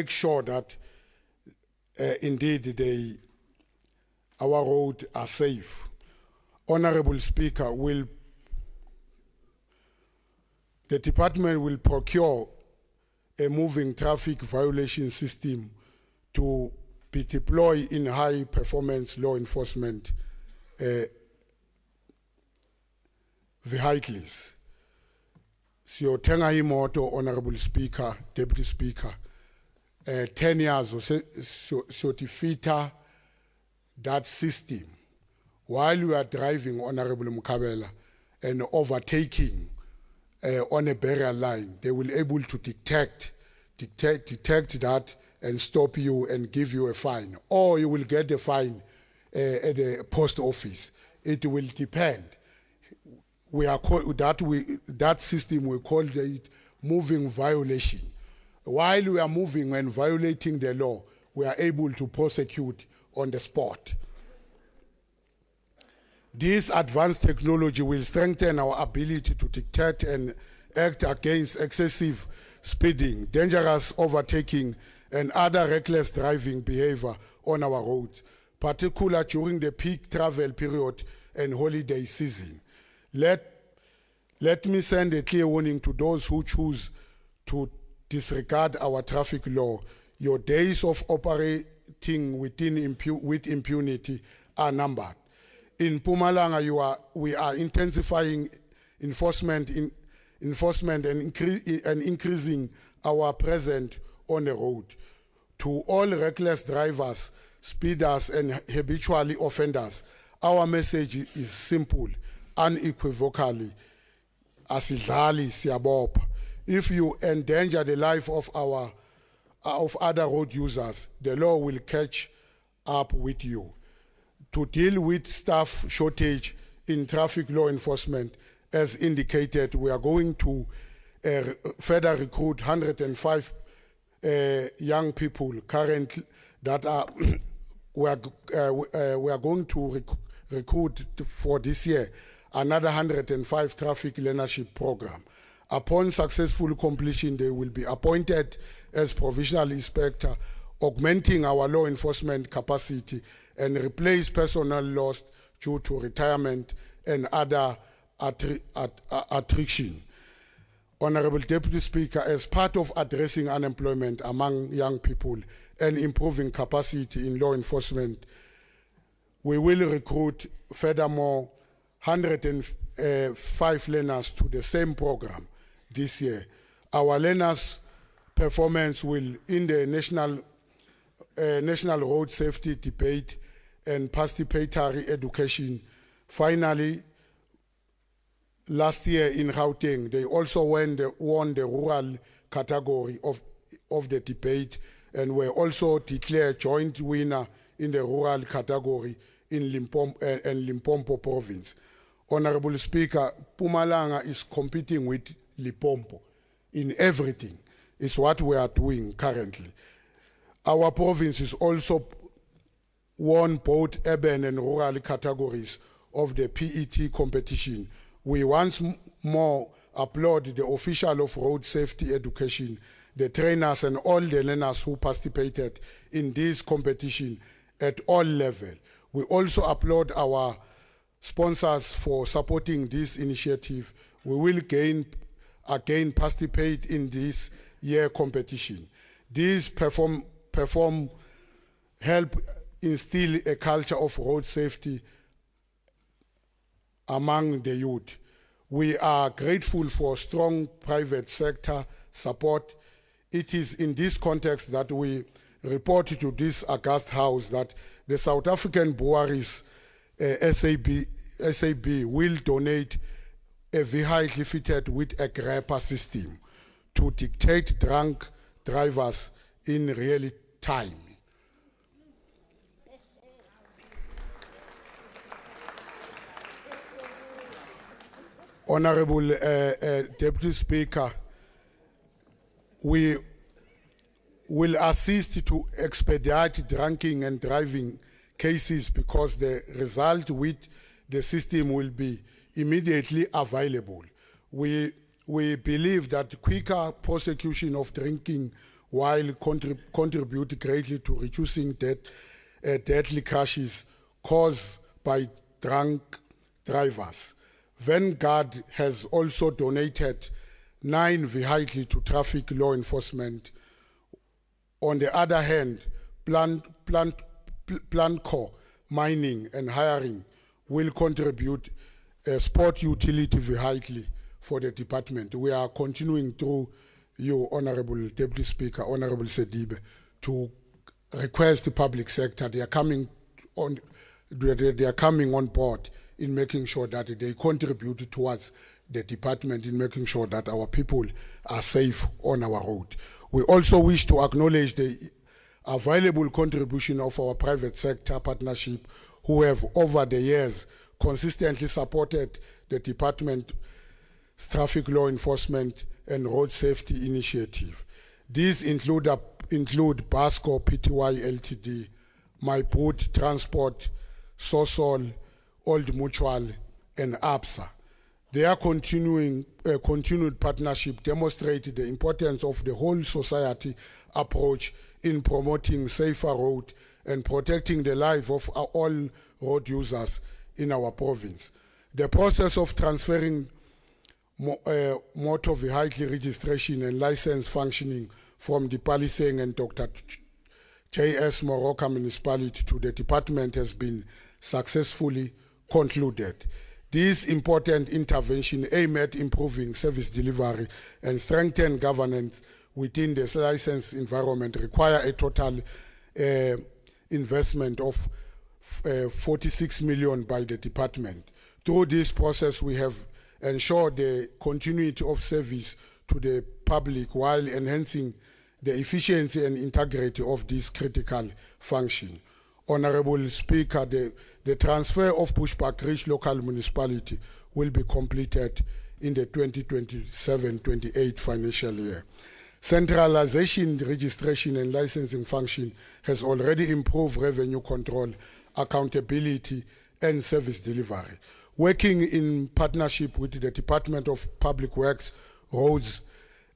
sure that indeed our roads are safe. Honorable Speaker, the department will procure a moving traffic violation system to be deployed in high performance law enforcement vehicles. Siyothenga imoto, Honorable Speaker, Deputy Speaker, 10 years so defeat that system. While we are driving, Honorable Mukabela, and overtaking on a barrier line, they will able to detect that and stop you and give you a fine, or you will get the fine at the post office. It will depend. That system we call it moving violation. While we are moving and violating the law, we are able to prosecute on the spot. This advanced technology will strengthen our ability to detect and act against excessive speeding, dangerous overtaking, and other reckless driving behavior on our roads, particularly during the peak travel period and holiday season. Let me send a clear warning to those who choose to disregard our traffic law. Your days of operating with impunity are numbered. In Mpumalanga, we are intensifying enforcement and increasing our presence on the road. To all reckless drivers, speeders, and habitually offenders, our message is simple, unequivocally. Asidlali siyabopha. If you endanger the life of other road users, the law will catch up with you. To deal with staff shortage in traffic law enforcement, as indicated, we are going to further recruit 105 young people currently that are we are going to recruit for this year another 105 traffic learnership program. Upon successful completion, they will be appointed as provisional inspector augmenting our law enforcement capacity, and replace personnel lost due to retirement and other attrition. Honorable Deputy Speaker, as part of addressing unemployment among young people and improving capacity in law enforcement, we will recruit furthermore 105 learners to the same program this year. Our learners' performance will in the national road safety debate and participatory education. Finally, last year in Gauteng, they also won the rural category of the debate and were also declared joint winner in the rural category in Limpopo province. Honorable Speaker, Mpumalanga is competing with Limpopo in everything. It's what we are doing currently. Our province is also won both urban and rural categories of the PET competition. We once more applaud the official of road safety education, the trainers and all the learners who participated in this competition at all levels. We also applaud our sponsors for supporting this initiative. We will again participate in this year competition. These help instill a culture of road safety among the youth. We are grateful for strong private sector support. It is in this context that we report to this august house that the South African Breweries SAB will donate a vehicle fitted with a grabber system to dictate drunk drivers in real time. Honorable Deputy Speaker, we will assist to expedite drinking and driving cases because the result with the system will be immediately available. We believe that quicker prosecution of drinking while contribute greatly to reducing deadly crashes caused by drunk drivers. Vanguard has also donated 9 vehicles to traffic law enforcement. On the other hand, Planco mining and hiring will contribute a sport utility vehicle for the department. We are continuing through you, Honorable Deputy Speaker, Honorable Sedibe, to request the public sector. They are coming on board in making sure that they contribute towards the department in making sure that our people are safe on our road. We also wish to acknowledge the available contribution of our private sector partnership who have over the years consistently supported the department's traffic law enforcement and road safety initiative. These include Basco Pty Ltd, My Boot Transport, Sosol, Old Mutual, and ABSA. Their continued partnership demonstrated the importance of the whole society approach in promoting safer road and protecting the life of all road users in our province. The process of transferring motor vehicle registration and license functioning from the Paliseng and Dr. J.S. Moroka municipality to the department has been successfully concluded. This important intervention aimed at improving service delivery and strengthen governance within the licensed environment require a total investment of 46 million by the department. Through this process, we have ensured the continuity of service to the public while enhancing the efficiency and integrity of this critical function. Honorable Speaker, the transfer of Bushbuck Ridge local municipality will be completed in the 2027-28 financial year. Centralization, registration and licensing function has already improved revenue control, accountability and service delivery. Working in partnership with the Department of Public Works, Roads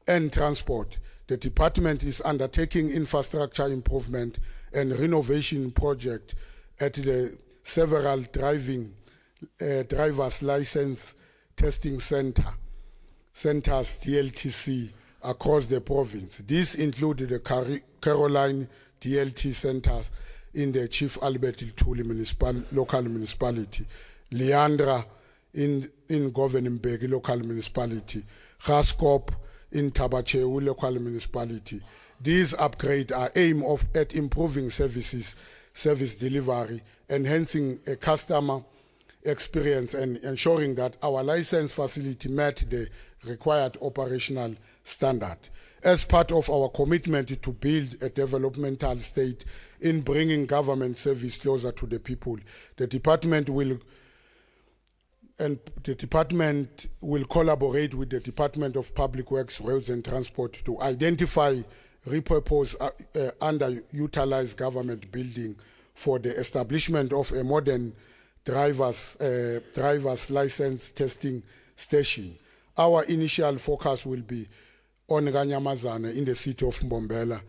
and Transport, The department is undertaking infrastructure improvement and renovation project at the several driver's license testing centers, DLTC, across the province. These include the Caroline DLT centers in the Chief Albert Lithuli local municipality, Leandra in Govenenberg local municipality, Gaskop in Tabachewu local municipality. These upgrades are aimed at improving service delivery, enhancing a customer experience, and ensuring that our license facility met the required operational standard. As part of our commitment to build a developmental state in bringing government service closer to the people, the department will collaborate with the Department of Public Works, Roads and Transport to identify, repurpose underutilized government building for the establishment of a modern driver's license testing station. Our initial focus will be on Ganyamazane in the city of Mbombela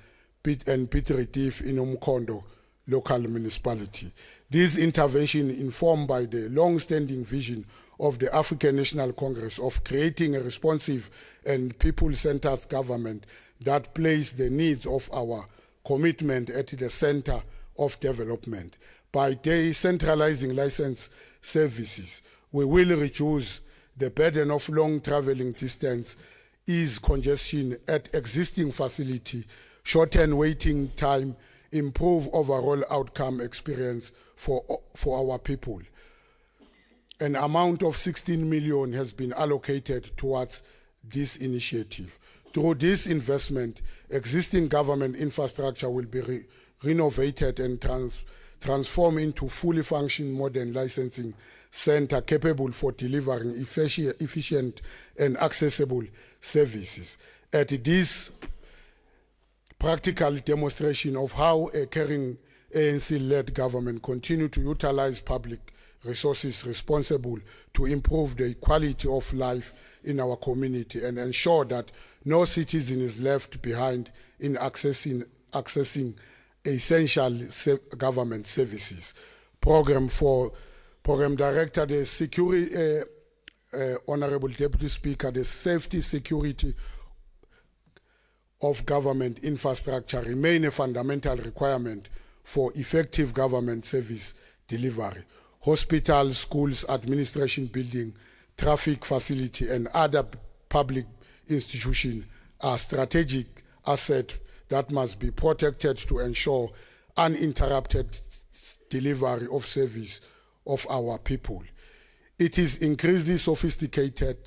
and Piet Retief in Umkondo local municipality. This intervention informed by the long-standing vision of the African National Congress of creating a responsive and people-centered government that places the needs of our commitment at the center of development. By decentralizing license services, we will reduce the burden of long traveling distance, ease congestion at existing facility, shorten waiting time, improve overall outcome experience for our people. An amount of 16 million has been allocated towards this initiative. Through this investment, existing government infrastructure will be renovated and transformed into fully functioning modern licensing center capable for delivering efficient and accessible services. At this practical demonstration of how a caring ANC-led government continue to utilize public resources responsible to improve the quality of life in our community and ensure that no citizen is left behind in accessing essential government services. Program Director, the Security, Honorable Deputy Speaker, the safety security of government infrastructure remain a fundamental requirement for effective government service delivery. Hospitals, schools, administration building, traffic facility, and other public institutions are strategic assets that must be protected to ensure uninterrupted delivery of service of our people. It is increasingly sophisticated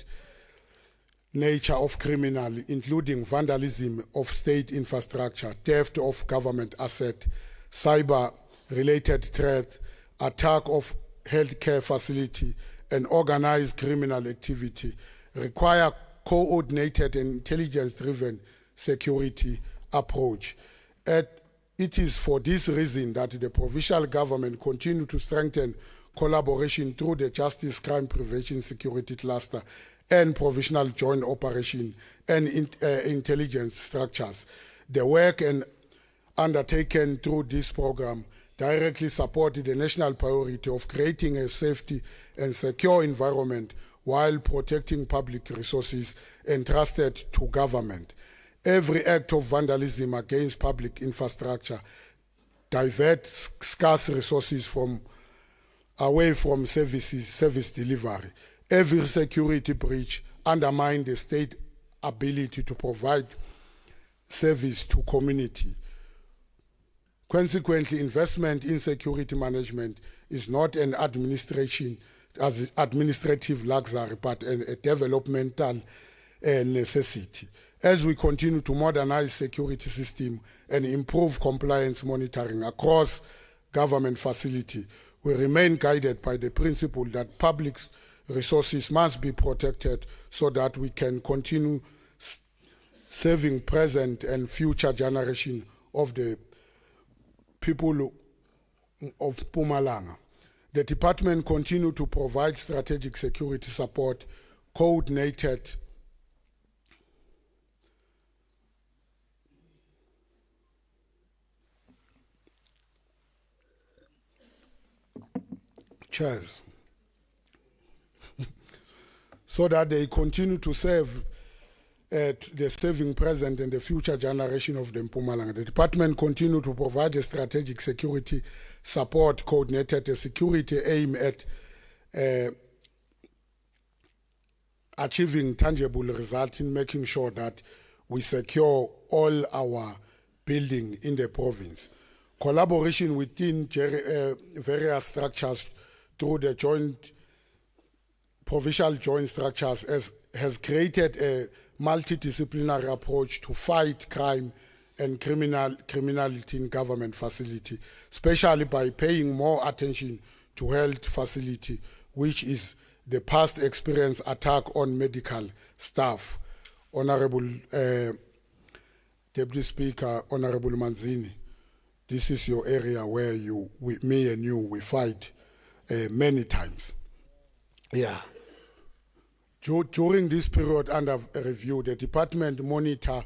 nature of criminal, including vandalism of state infrastructure, theft of government assets, cyber-related threats, attack of healthcare facility, and organized criminal activity require coordinated and intelligence-driven security approach. It is for this reason that the provincial government continue to strengthen collaboration through the Justice, Crime Prevention, Security Cluster and Provisional Joint Operation and intelligence structures. The work undertaken through this program directly supported the national priority of creating a safety and secure environment while protecting public resources entrusted to government. Every act of vandalism against public infrastructure diverts scarce resources away from service delivery. Every security breach undermines the state's ability to provide service to community. Consequently, investment in security management is not an administrative luxury, but a developmental necessity. As we continue to modernize security system and improve compliance monitoring across government facilities, we remain guided by the principle that public resources must be protected so that we can continue serving present and future generations of the people of Mpumalanga. The department continues to provide strategic security support, coordinated chairs, so that they continue to serve the serving present and the future generation of the Mpumalanga. The department continue to provide a strategic security support coordinated a security aim at achieving tangible results in making sure that we secure all our building in the province. Collaboration within various structures through the provincial joint structures has created a multidisciplinary approach to fight crime and criminality in government facility, especially by paying more attention to health facility, which is the past experience attack on medical staff. Honorable Deputy Speaker, Honorable Manzini, this is your area where me and you, we fight many times. Yeah. During this period under review, the department monitor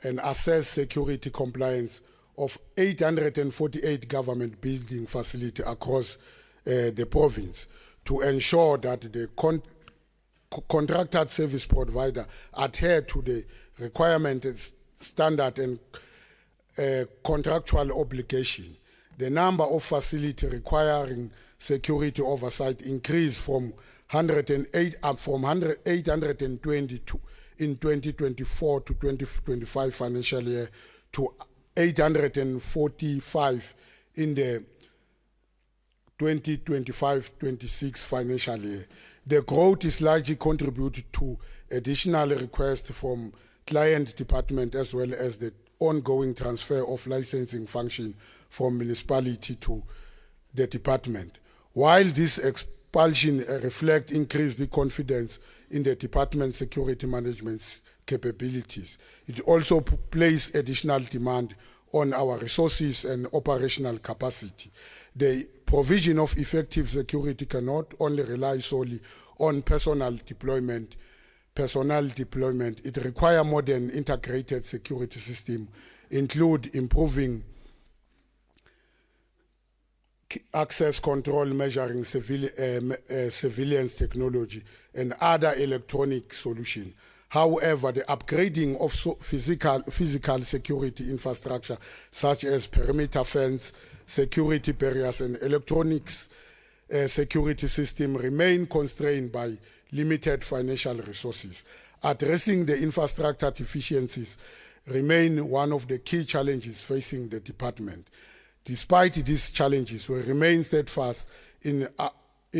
and assess security compliance of 848 government building facilities across the province to ensure that the contracted service provider adhere to the requirement, standard and contractual obligation. The number of facilities requiring security oversight increased from 820 in 2024 to 2025 financial year to 845 in the 2025-26 financial year. The growth is largely contributed to additional requests from client department as well as the ongoing transfer of licensing function from municipality to the department. While this expulsion reflects increased confidence in the department's security management capabilities, it also places additional demand on our resources and operational capacity. The provision of effective security cannot only rely solely on personnel deployment. It requires modern integrated security system, include improving access control, measuring surveillance technology, and other electronic solutions. However, the upgrading of physical security infrastructure, such as perimeter fence, security barriers, and electronics security system remain constrained by limited financial resources. Addressing the infrastructure deficiencies remain one of the key challenges facing the department. Despite these challenges, we remain steadfast in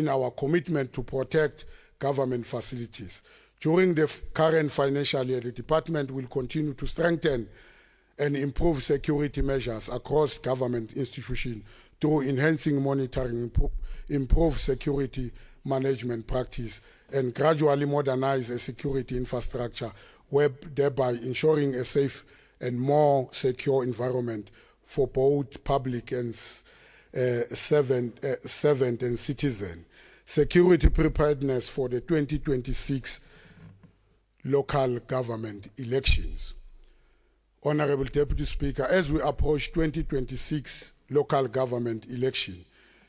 our commitment to protect government facilities. During the current financial year, the department will continue to strengthen and improve security measures across government institutions through enhancing monitoring, improve security management practice, and gradually modernize a security infrastructure, thereby ensuring a safe and more secure environment for both public and servant and citizen. Security preparedness for the 2026 local government elections. Honorable Deputy Speaker, as we approach 2026 local government election,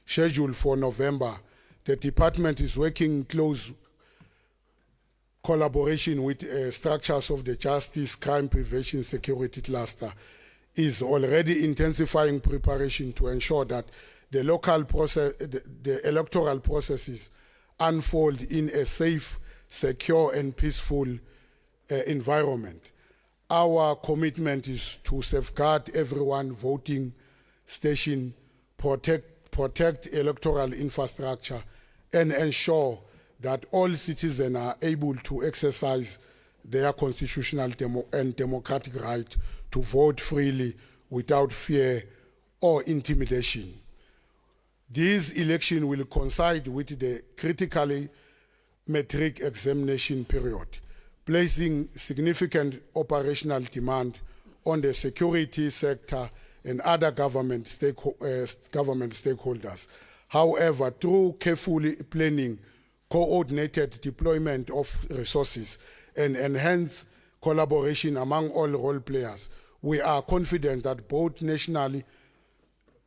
scheduled for November, the department is working in close collaboration with structures of the Justice, Crime Prevention, Security Cluster, is already intensifying preparation to ensure that the local process, the electoral processes unfold in a safe, secure, and peaceful environment. Our commitment is to safeguard everyone voting station, protect electoral infrastructure, and ensure that all citizens are able to exercise their constitutional and democratic right to vote freely without fear or intimidation. This election will coincide with the critically matric examination period, placing significant operational demand on the security sector and other government stakeholders. However, through carefully planning, coordinated deployment of resources, and enhanced collaboration among all role players, we are confident that both national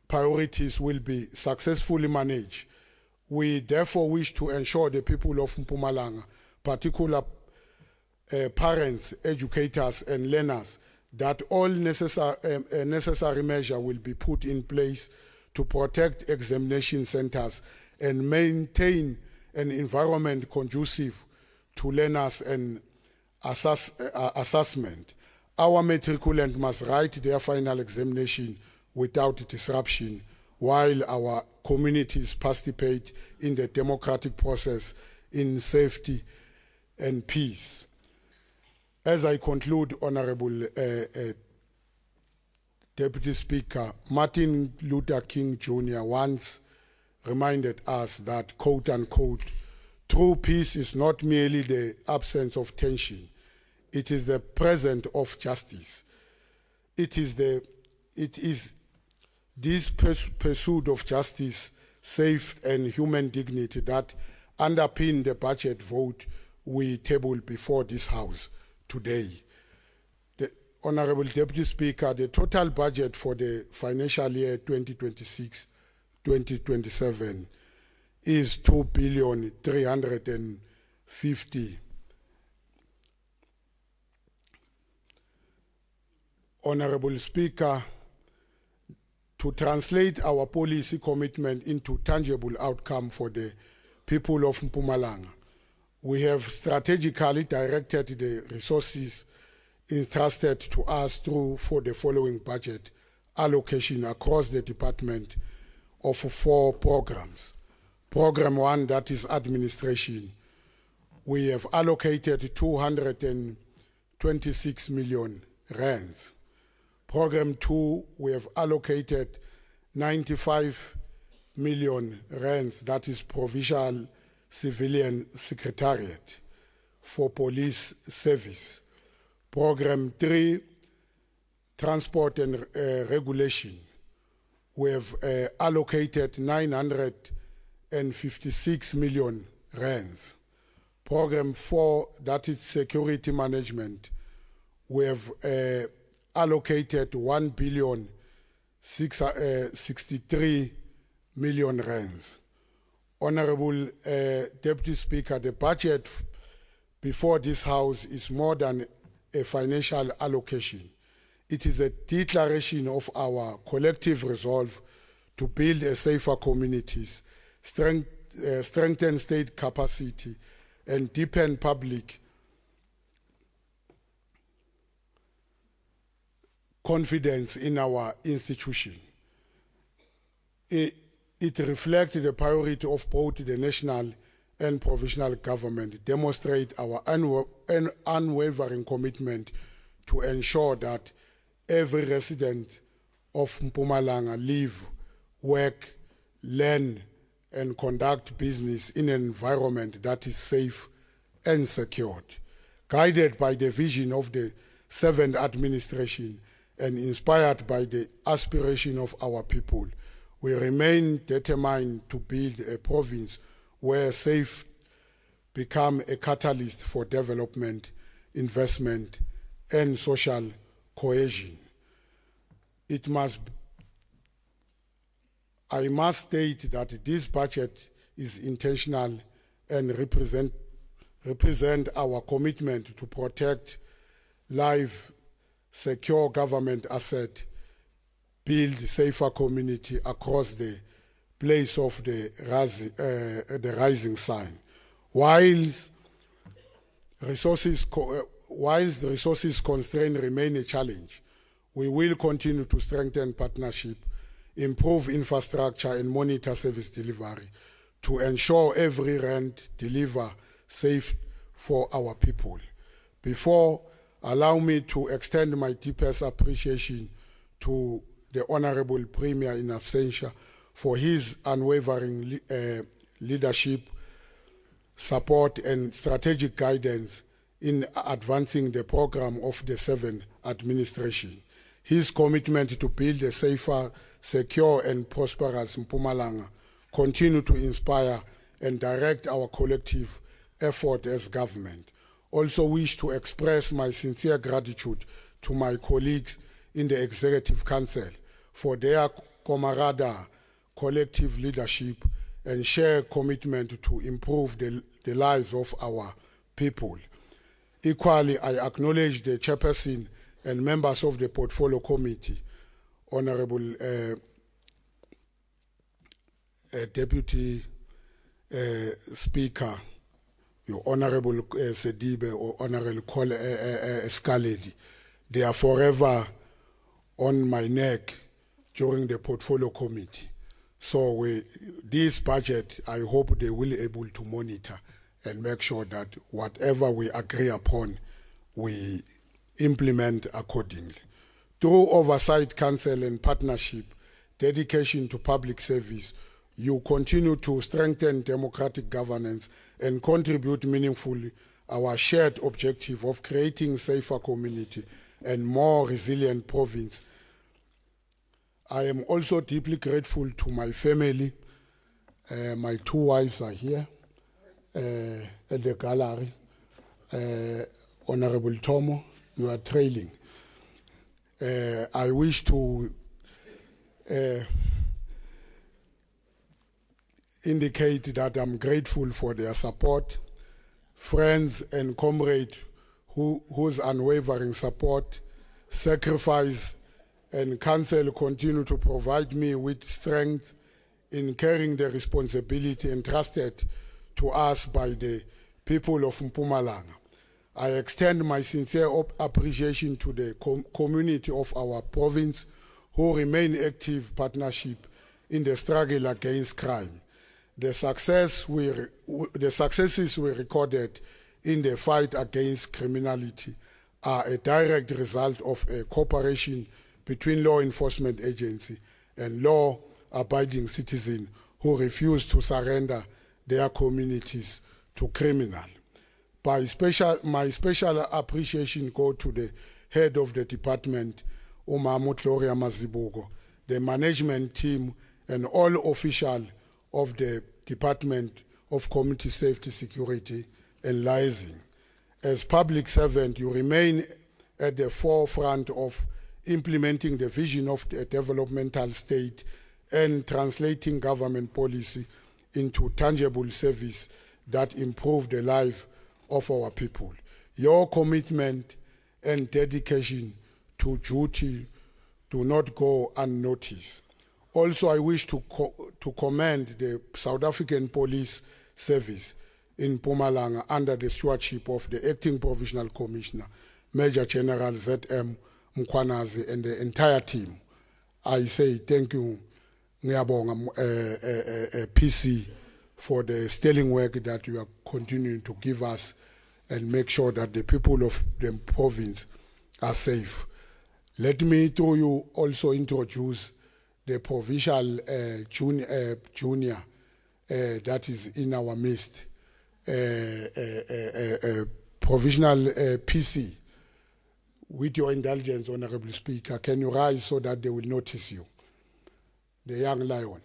priorities will be successfully managed. We therefore wish to ensure the people of Mpumalanga, particular parents, educators, and learners, that all necessary measures will be put in place to protect examination centers and maintain an environment conducive to learners and assessment. Our matriculant must write their final examination without disruption, while our communities participate in the democratic process in safety and peace. As I conclude, Honorable Deputy Speaker, Martin Luther King Jr. once reminded us that, quote unquote, true peace is not merely the absence of tension, it is the presence of justice. It is this pursuit of justice, safe and human dignity that underpin the budget vote we table before this House today. The Honorable Deputy Speaker, the total budget for the financial year 2026-2027 is 2,350,000,000. Honorable Speaker, to translate our policy commitment into tangible outcome for the people of Mpumalanga, we have strategically directed the resources entrusted to us for the following budget allocation across the department of 4 programs. Program 1, that is administration, we have allocated 226 million rands. Program 2, we have allocated 95 million rands, that is provincial civilian secretariat for police service. Program 3, transport and regulation, we have allocated 956 million rands. Program 4, that is security management, we have allocated 1,063,000,000 rands. Honorable Deputy Speaker, the budget before this House is more than a financial allocation. It is a declaration of our collective resolve to build a safer communities, strengthen state capacity, and deepen public confidence in our institution. It reflects the priority of both the national and provincial government, demonstrate our unwavering commitment to ensure that every resident of Mpumalanga live, work, learn, and conduct business in an environment that is safe and secured. Guided by the vision of the 7th administration and inspired by the aspiration of our people, we remain determined to build a province where safe become a catalyst for development, investment, and social cohesion. I must state that this budget is intentional and represent our commitment to protect life, secure government asset, build safer community across the place of the rising sun. Whilst the resources constraint remain a challenge, we will continue to strengthen partnership, improve infrastructure, and monitor service delivery to ensure every rand deliver safe for our people. Before, allow me to extend my deepest appreciation to the Honorable Premier in absentia for his unwavering leadership, support, and strategic guidance in advancing the program of the 7th administration. His commitment to build a safer, secure, and prosperous Mpumalanga continue to inspire and direct our collective effort as government. Also wish to express my sincere gratitude to my colleagues in the Executive Council for their camaraderie, collective leadership, and shared commitment to improve the lives of our people. Equally, I acknowledge the chairperson and members of the Portfolio Committee, Honorable Deputy Speaker, your Honorable Sedibe or Honorable Skaledi. They are forever on my neck during the Portfolio Committee. So this budget, I hope they will be able to monitor and make sure that whatever we agree upon, we implement accordingly. Through Oversight Council and partnership, dedication to public service, you continue to strengthen democratic governance and contribute meaningfully our shared objective of creating safer community and more resilient province. I am also deeply grateful to my family. My 2 wives are here at the gallery. Honorable Tomo, you are trailing. I wish to indicate that I'm grateful for their support, friends and comrades whose unwavering support, sacrifice, and counsel continue to provide me with strength in carrying the responsibility entrusted to us by the people of Mpumalanga. I extend my sincere appreciation to the community of our province who remain active partnership in the struggle against crime. The successes we recorded in the fight against criminality are a direct result of a cooperation between law enforcement agency and law-abiding citizens who refuse to surrender their communities to criminals. My special appreciation go to the head of the department, Umamu Gloria Mazibugo, the management team, and all officials of the Department of Community Safety, Security, and Liaison. As public servant, you remain at the forefront of implementing the vision of the developmental state and translating government policy into tangible service that improve the life of our people. Your commitment and dedication to duty do not go unnoticed. Also, I wish to commend the South African Police Service in Mpumalanga under the stewardship of the Acting Provisional Commissioner, Major General Z.M. Mkwanazi, and the entire team. I say thank you, Ngiyabonga, PC, for the sterling work that you are continuing to give us and make sure that the people of the province are safe. Let me, through you, also introduce the provincial junior that is in our midst, provisional PC. With your indulgence, Honorable Speaker, can you rise so that they will notice you? The young lion.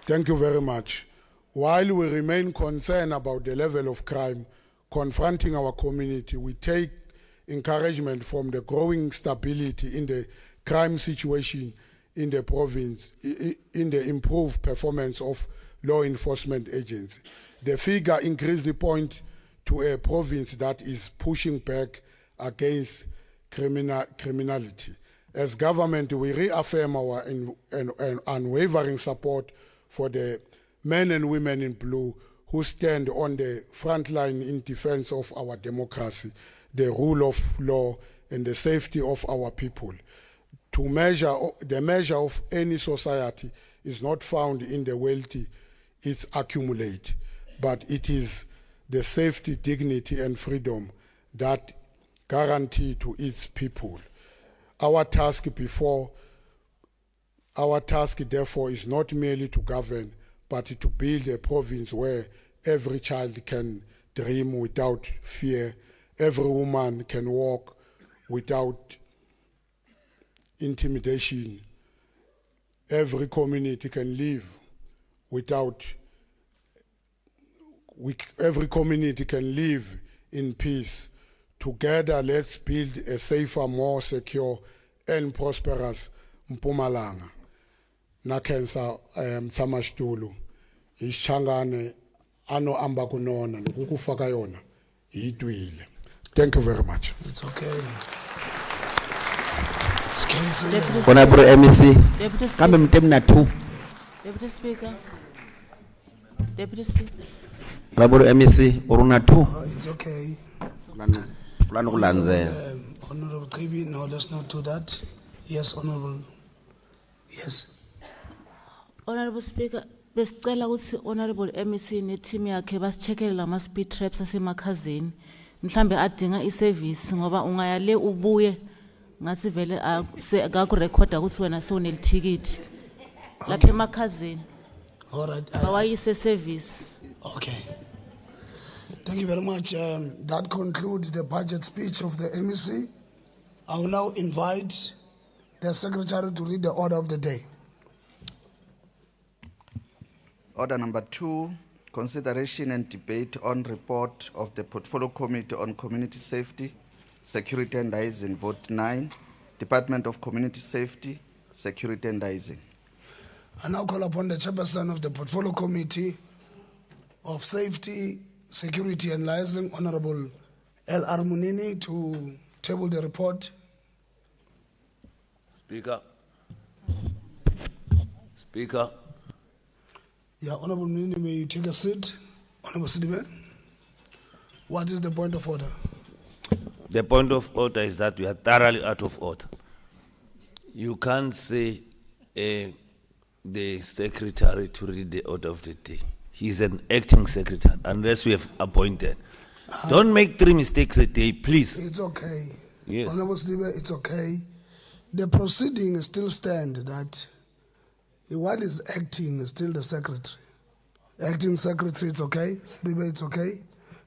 Thank you very much. While we remain concerned about the level of crime confronting our community, we take encouragement from the growing stability in the crime situation in the province, in the improved performance of law enforcement agencies. The figure increasingly points to a province that is pushing back against criminality. As government, we reaffirm our unwavering support for the men and women in blue who stand on the front line in defense of our democracy, the rule of law, and the safety of our people. The measure of any society is not found in the wealthy it's accumulate, but it is the safety, dignity, and freedom that guarantee to its people. Our task, therefore, is not merely to govern, but to build a province where every child can dream without fear, every woman can walk without intimidation, every community can live every community can live in peace. Together, let's build a safer, more secure, and prosperous Mpumalanga na cancer Samastulu ishangane ano amba kunona nokukufaka yona yitwile. Thank you very much. It's okay. Honorable MEC, Deputy kambe mtemna tu. Deputy Speaker. Deputy Speaker. Honorable MEC, uruna tu. It's okay. Kulano kulanzela. Honorable Kibi, no, let's not do that. Yes, Honorable. Yes. Honorable Speaker, besicela ukuthi Honorable MEC neteam yakhe basicheckele lama speed traps asemakhazeni. Mhlambe adinga iservice ngoba ungayale ubuye ngathi vele akakurekhoda ukuthi wena sewunelithikiti. Lapha emakhazeni. All right. Bawayise service. Okay. Thank you very much. That concludes the budget speech of the MEC. I will now invite the Secretary to read the order of the day. Order number 2, consideration and debate on report of the Portfolio Committee on Community Safety, Security and Housing, vote 9, Department of Community Safety, Security and Housing. I now call upon the Chairperson of the Portfolio Committee of Safety, Security and Liaison, Honorable L.R. Munini, to table the report. Speaker. Speaker. Yeah, Honorable Munini, may you take a seat? Honorable Sidibe, what is the point of order? The point of order is that we are thoroughly out of order. You can't say the secretary to read the order of the day. He's an acting secretary, unless we have appointed. Don't make 3 mistakes a day, please. It's okay. Yes. Honorable Sidibe, it's okay. The proceeding still stand that while he's acting, is still the secretary. Acting secretary, it's okay. Sidibe, it's okay.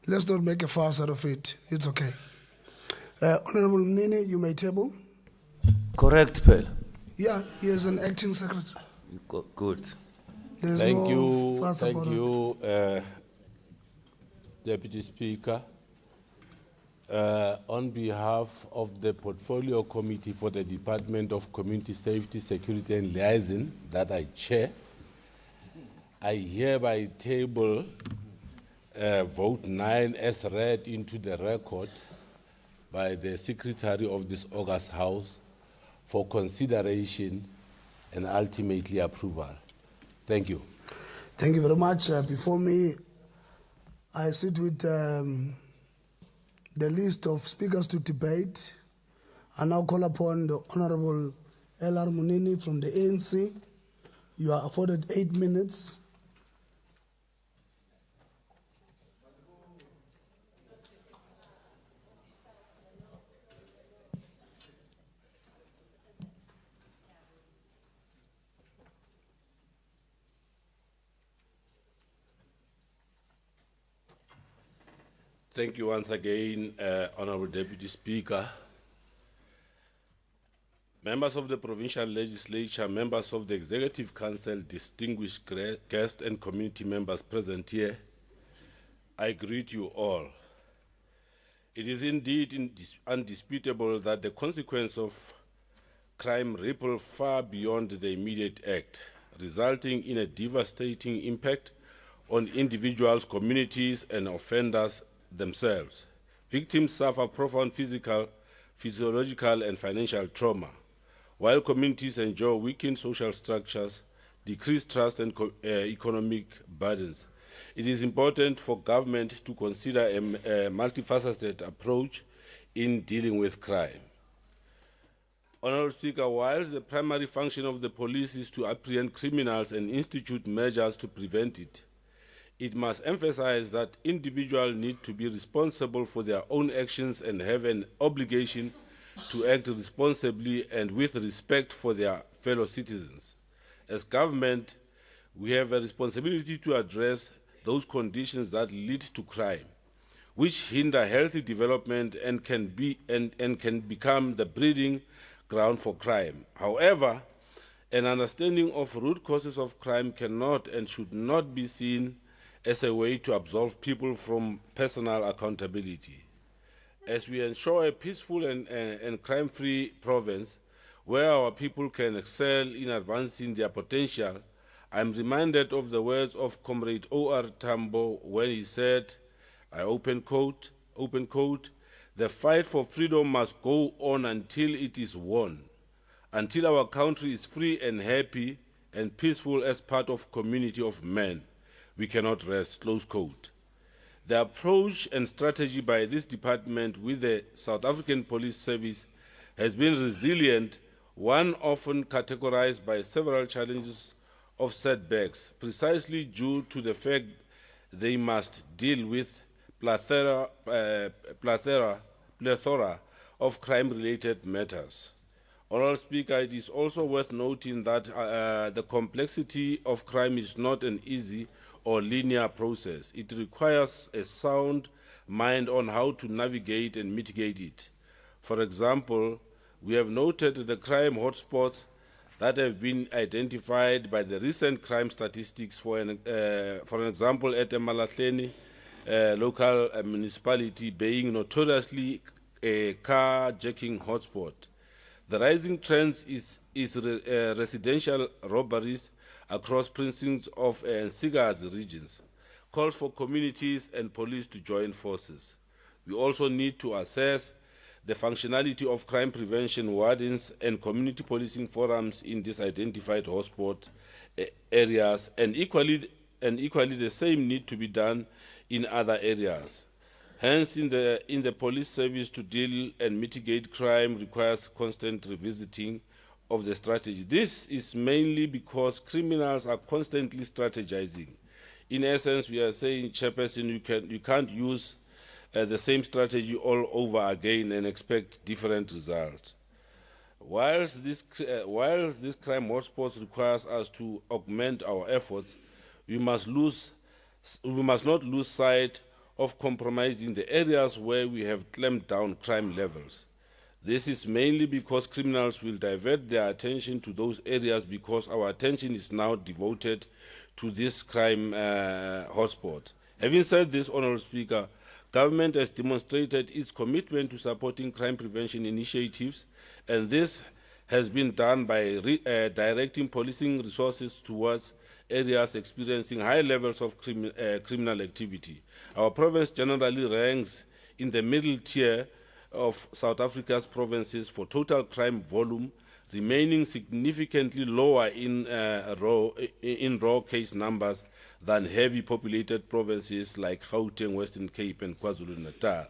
Let's not make a fuss out of it. It's okay. Honorable Nini, you may table. Correct, Pearl. Yeah, he is an acting secretary. Good. There's Thank no you, fuss about it. Deputy Speaker. On behalf of the Portfolio Committee for the Department of Community Safety, Security and Liaison that I chair, I hereby table vote 9 as read into the record by the Secretary of this August House for consideration and ultimately approval. Thank you. Thank you very much. Before me, I sit with the list of speakers to debate. I now call upon the Honorable L.R. Munini from the ANC. You are afforded 8 minutes. Thank you once again, Honorable Deputy Speaker. Members of the Provincial Legislature, members of the Executive Council, distinguished guests and community members present here, I greet you all. It is indeed undisputable that the consequence of crime ripple far beyond the immediate act, resulting in a devastating impact on individuals, communities, and offenders themselves. Victims suffer profound physical, physiological, and financial trauma, while communities enjoy weakened social structures, decreased trust, and economic burdens. It is important for government to consider a multifaceted approach in dealing with crime. Honourable Speaker, whilst the primary function of the police is to apprehend criminals and institute measures to prevent it, it must emphasize that individuals need to be responsible for their own actions and have an obligation to act responsibly and with respect for their fellow citizens. As government, we have a responsibility to address those conditions that lead to crime, which hinder healthy development and can become the breeding ground for crime. However, an understanding of root causes of crime cannot and should not be seen as a way to absolve people from personal accountability. As we ensure a peaceful and crime-free province, where our people can excel in advancing their potential, I'm reminded of the words of Comrade O.R. Tambo when he said, I open quote, the fight for freedom must go on until it is won, until our country is free and happy and peaceful as part of community of men. We cannot rest, close quote. The approach and strategy by this department with the South African Police Service has been resilient, one often categorized by several challenges of setbacks, precisely due to the fact they must deal with plethora of crime-related matters. Honourable Speaker, it is also worth noting that the complexity of crime is not an easy or linear process. It requires a sound mind on how to navigate and mitigate it. For example, we have noted the crime hotspots that have been identified by the recent crime statistics. For an example, at Emalahleni local municipality being notoriously a carjacking hotspot. The rising trends is residential robberies across precincts of Nsigazi regions, calls for communities and police to join forces. We also need to assess the functionality of crime prevention wardens and community policing forums in these identified hotspot areas, and equally the same need to be done in other areas. Hence, in the police service, to deal and mitigate crime requires constant revisiting of the strategy. This is mainly because criminals are constantly strategizing. In essence, we are saying, Chairperson, you can't use the same strategy all over again and expect different results. Whilst this crime hotspots requires us to augment our efforts, we must not lose sight of compromising the areas where we have clamped down crime levels. This is mainly because criminals will divert their attention to those areas because our attention is now devoted to this crime hotspot. Having said this, Honourable Speaker, government has demonstrated its commitment to supporting crime prevention initiatives, and this has been done by directing policing resources towards areas experiencing high levels of criminal activity. Our province generally ranks in the middle tier of South Africa's provinces for total crime volume, remaining significantly lower in raw case numbers than heavy populated provinces like Gauteng, Western Cape and KwaZulu-Natal.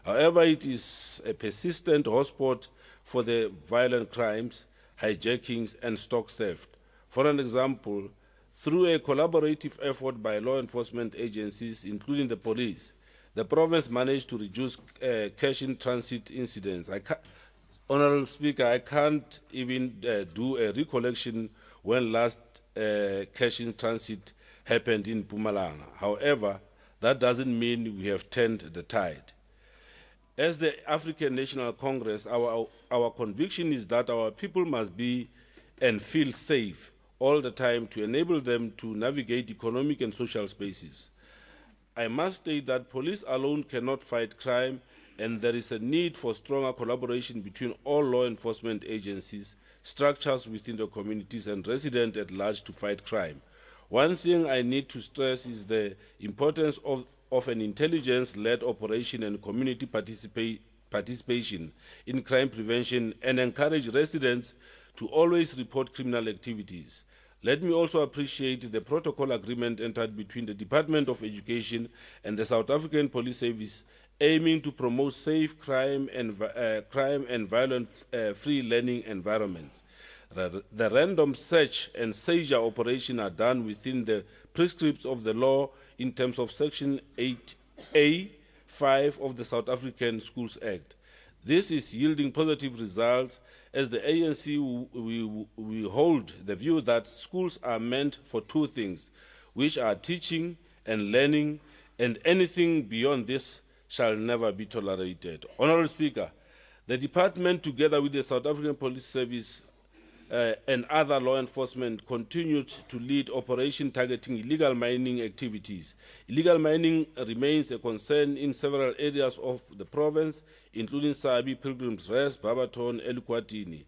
However, it is a persistent hotspot for the violent crimes, hijackings and stock theft. For an example, through a collaborative effort by law enforcement agencies, including the police, the province managed to reduce cash-in-transit incidents. Honourable Speaker, I can't even do a recollection when last cash-in-transit happened in Mpumalanga. However, that doesn't mean we have turned the tide. As the African National Congress, our conviction is that our people must be and feel safe all the time to enable them to navigate economic and social spaces. I must state that police alone cannot fight crime, and there is a need for stronger collaboration between all law enforcement agencies, structures within the communities and residents at large to fight crime. One thing I need to stress is the importance of an intelligence-led operation and community participation in crime prevention, and encourage residents to always report criminal activities. Let me also appreciate the protocol agreement entered between the Department of Education and the South African Police Service, aiming to promote safe crime and violent-free learning environments. The random search and seizure operation are done within the prescripts of the law in terms of Section 8A(5) of the South African Schools Act. This is yielding positive results, as the ANC we hold the view that schools are meant for two things, which are teaching and learning, and anything beyond this shall never be tolerated. Honourable Speaker, the department, together with the South African Police Service and other law enforcement, continued to lead operation targeting illegal mining activities. Illegal mining remains a concern in several areas of the province, including Sabi, Pilgrim's Rest, Barberton, Elukwatini.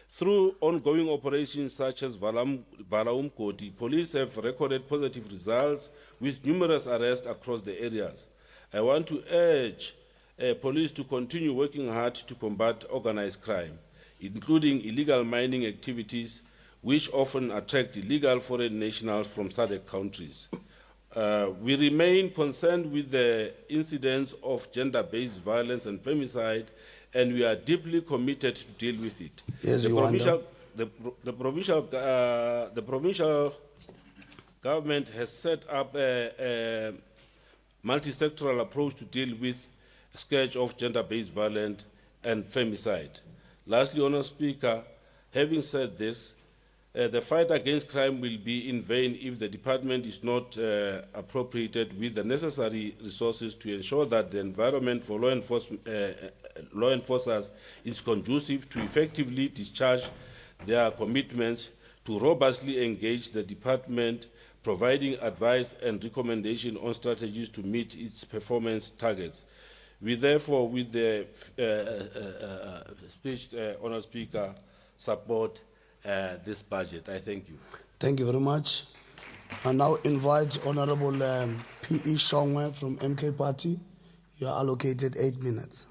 Through ongoing operations such as Valaumkoti, police have recorded positive results with numerous arrests across the areas. I want to urge police to continue working hard to combat organized crime, including illegal mining activities, which often attract illegal foreign nationals from SADC countries. We remain concerned with the incidents of gender-based violence and femicide, and we are deeply committed to deal with it. Yes, The provincial government has set up a multi-sectoral approach to deal with a scourge of gender-based violence and femicide. Lastly, Honourable Speaker, having said this, the fight against crime will be in vain if the department is not appropriated with the necessary resources to ensure that the environment for law enforcers is conducive to effectively discharge their commitments to robustly engage the department, providing advice and recommendation on strategies to meet its performance targets. We therefore, with the speech, Honourable Speaker, support this budget. I thank you. Thank you very much. I now invite Honorable P.E. Shongwe from MK Party. You are allocated 8 minutes.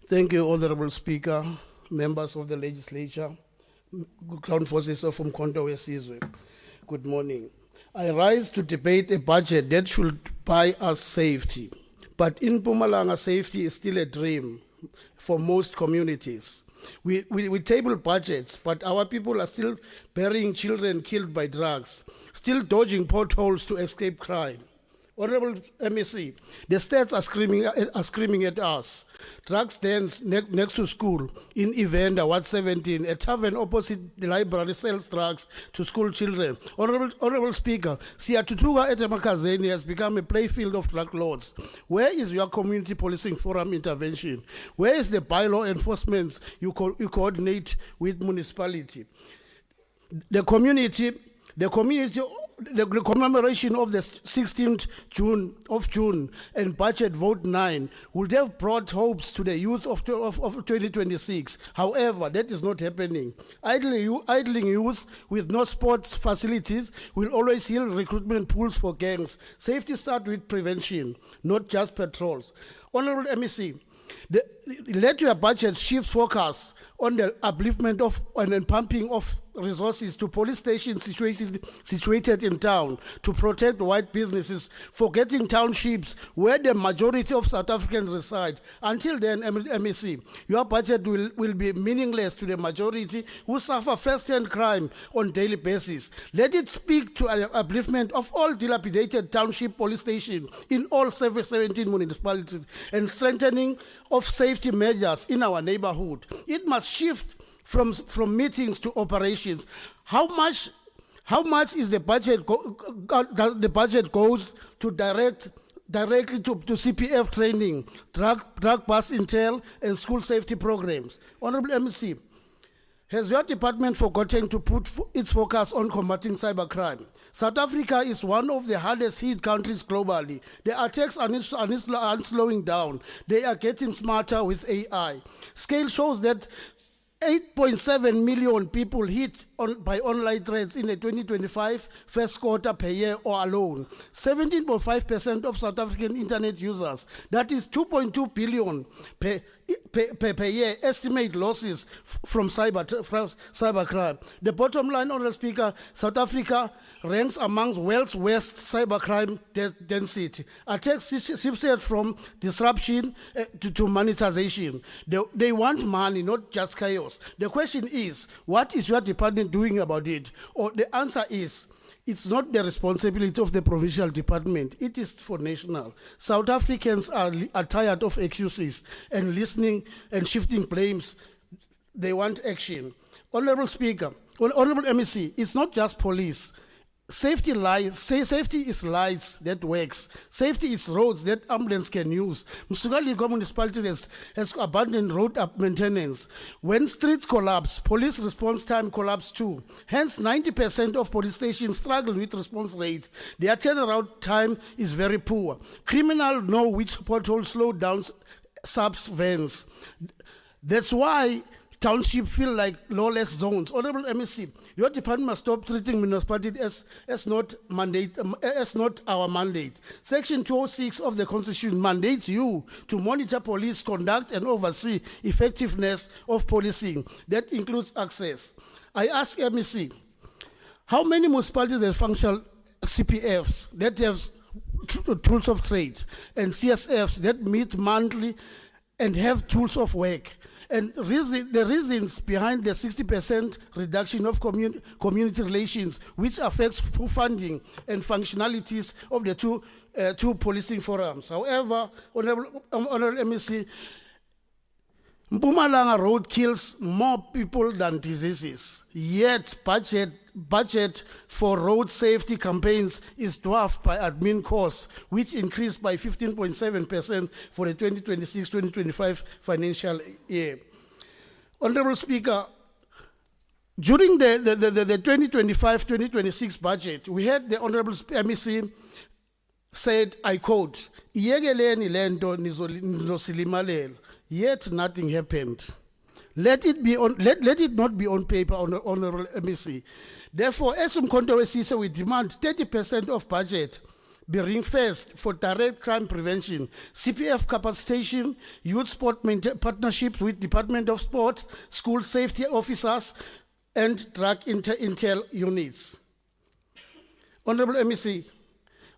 Thank you, Honorable Speaker, members of the legislature, ground forces from Konto Wesizwe. Good morning. I rise to debate a budget that should buy us safety. But in Mpumalanga, safety is still a dream for most communities. We table budgets, but our people are still burying children killed by drugs, still dodging potholes to escape crime. Honorable MEC, the stats are screaming at us. Drugs dens next to school in Evander, Ward 17, a tavern opposite the library sells drugs to school children. Honorable Speaker, Siatutuga Etemakazeni has become a playfield of drug lords. Where is your community policing forum intervention? Where is the bylaw enforcement you coordinate with municipality? The commemoration of the 16th June and budget vote 9 would have brought hopes to the youth of 2026. However, that is not happening. Idling youth with no sports facilities will always yield recruitment pools for gangs. Safety starts with prevention, not just patrols. Honorable MEC, let your budget shift focus on the upliftment of and pumping of resources to police stations situated in town to protect white businesses, forgetting townships where the majority of South Africans reside. Until then, MEC, your budget will be meaningless to the majority who suffer first-hand crime on daily basis. Let it speak to an upliftment of all dilapidated township police stations in all 17 municipalities and strengthening of safety measures in our neighborhood. It must shift from meetings to operations. How much is the budget the budget goes to directly to CPF training, drug bust intel, and school safety programs? Honorable MEC, has your department forgotten to put its focus on combating cybercrime? South Africa is one of the hardest hit countries globally. The attacks aren't slowing down. They are getting smarter with AI. Scale shows that 8.7 million people hit by online threats in the 2025 first quarter per year or alone. 17.5% of South African internet users, that is 2.2 billion per year, estimate losses from cybercrime. The bottom line, Honourable Speaker, South Africa ranks amongst world's worst cybercrime density. Attacks shifted from disruption to monetization. They want money, not just chaos. The question is, what is your department doing about it? Or the answer is, it's not the responsibility of the provincial department. It is for national. South Africans are tired of excuses and listening and shifting blames. They want action. Honourable Speaker, Honourable MEC, it's not just police. Safety is lights that works. Safety is roads that ambulance can use. Msugali municipality has abandoned road maintenance. When streets collapse, police response time collapse too. Hence, 90% of police stations struggle with response rate. Their turnaround time is very poor. Criminals know which potholes slow down subs vans. That's why townships feel like lawless zones. Honorable MEC, your department must stop treating municipality as not our mandate. Section 206 of the Constitution mandates you to monitor police conduct and oversee effectiveness of policing. That includes access. I ask MEC, how many municipalities have functional CPFs that have tools of trade and CSFs that meet monthly and have tools of work? And the reasons behind the 60% reduction of community relations, which affects funding and functionalities of the two policing forums. However, Honorable MEC, Mpumalanga Road kills more people than diseases. Yet budget for road safety campaigns is dwarfed by admin costs, which increased by 15.7% for the 2026-2025 financial year. Honorable Speaker, during the 2025-2026 budget, we had the Honorable MEC said, I quote, "Iyekeleni lento nizosilimalela." Yet nothing happened. Let it not be on paper, Honorable MEC. Therefore, as Umkhonto weSizwe, we demand 30% of budget be ring-fenced for direct crime prevention, CPF capacitation, youth sport partnerships with Department of Sport, school safety officers, and drug intel units. Honorable MEC,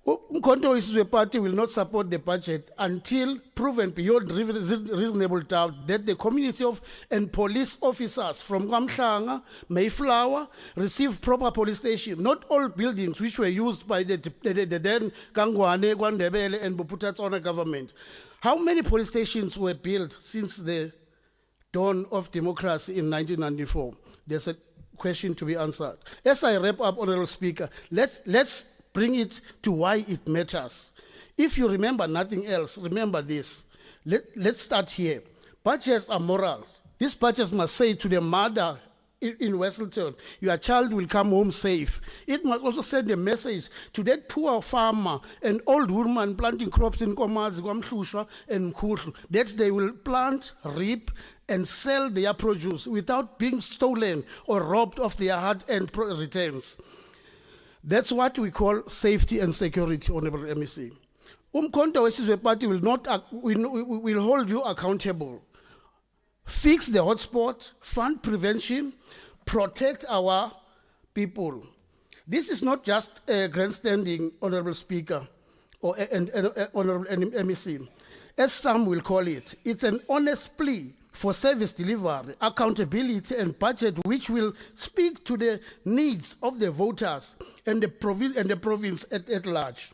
Umkhonto weSizwe Party will not support the budget until proven beyond reasonable doubt that the community and police officers from Kamhlanga, Mayflower receive proper police station. Not all buildings which were used by the then Kangwane, Kwandebele, and Boputatswana government. How many police stations were built since the dawn of democracy in 1994? There's a question to be answered. As I wrap up, Honorable Speaker, let's bring it to why it matters. If you remember nothing else, remember this. Let's start here. Budgets are morals. These budgets must say to the mother in Westleton, your child will come home safe. It must also send a message to that poor farmer and old woman planting crops in Komazi, Kwamhlushwa, and Mkhutlu, that they will plant, reap, and sell their produce without being stolen or robbed of their hard-earned returns. That's what we call safety and security, Honorable MEC. Umkhonto weSizwe Party will hold you accountable. Fix the hotspot, fund prevention, protect our people. This is not just grandstanding, Honorable Speaker, or Honorable MEC. As some will call it, it's an honest plea for service delivery, accountability, and budget which will speak to the needs of the voters and the province at large.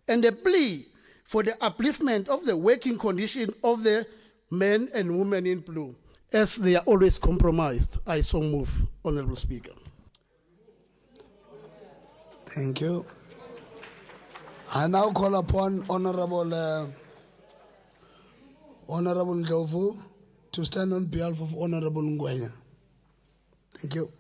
And a plea for the upliftment of the working condition of the men and women in blue, as they are always compromised. I so move, Honorable Speaker. Thank you. I now call upon Honorable Ndlovu to stand on behalf of Honorable Ngwenya. Thank you.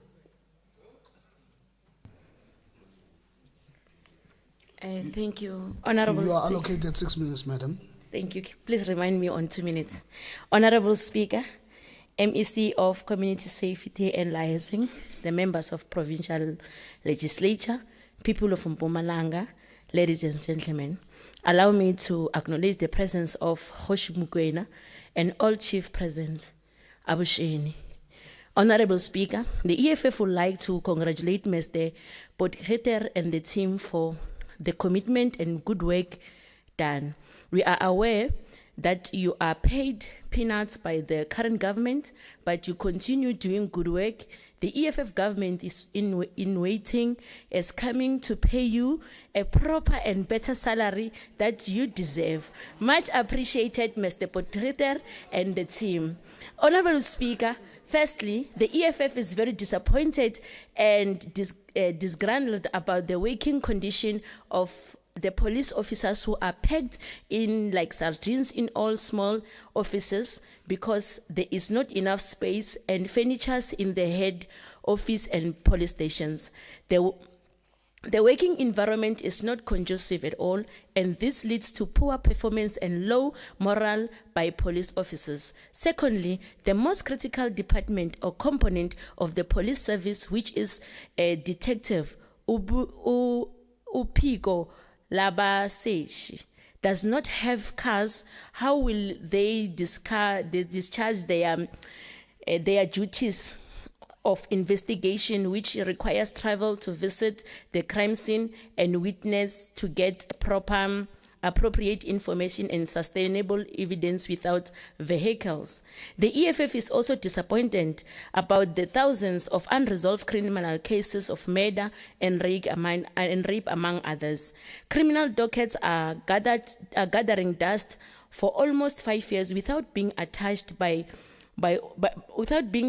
Thank you, Honorable You are Speaker. allocated 6 minutes, Madam. Thank you. Please remind me on 2 minutes. Honorable Speaker, MEC of Community Safety and Liaising, the members of Provincial Legislature, people of Mpumalanga, ladies and gentlemen, allow me to acknowledge the presence of Kgoshi Mokoena and all chief present, Abusheni. Honorable Speaker, the EFF would like to congratulate Mr. Potgieter and the team for the commitment and good work done. We are aware that you are paid peanuts by the current government, but you continue doing good work. The EFF government is in waiting, is coming to pay you a proper and better salary that you deserve. Much appreciated, Mr. Potgieter and the team. Honorable Speaker, Firstly, the EFF is very disappointed and disgruntled about the working condition of the police officers who are packed in like sardines in all small offices because there is not enough space and furniture in the head office and police stations. The working environment is not conducive at all, and this leads to poor performance and low morale by police officers. Secondly, the most critical department or component of the police service, which is a detective, Upiko Labaseshi, does not have cars. How will they discharge their duties of investigation, which requires travel to visit the crime scene and witness to get appropriate information and sustainable evidence without vehicles? The EFF is also disappointed about the thousands of unresolved criminal cases of murder and rape among others. Criminal dockets are gathering dust for almost 5 years without being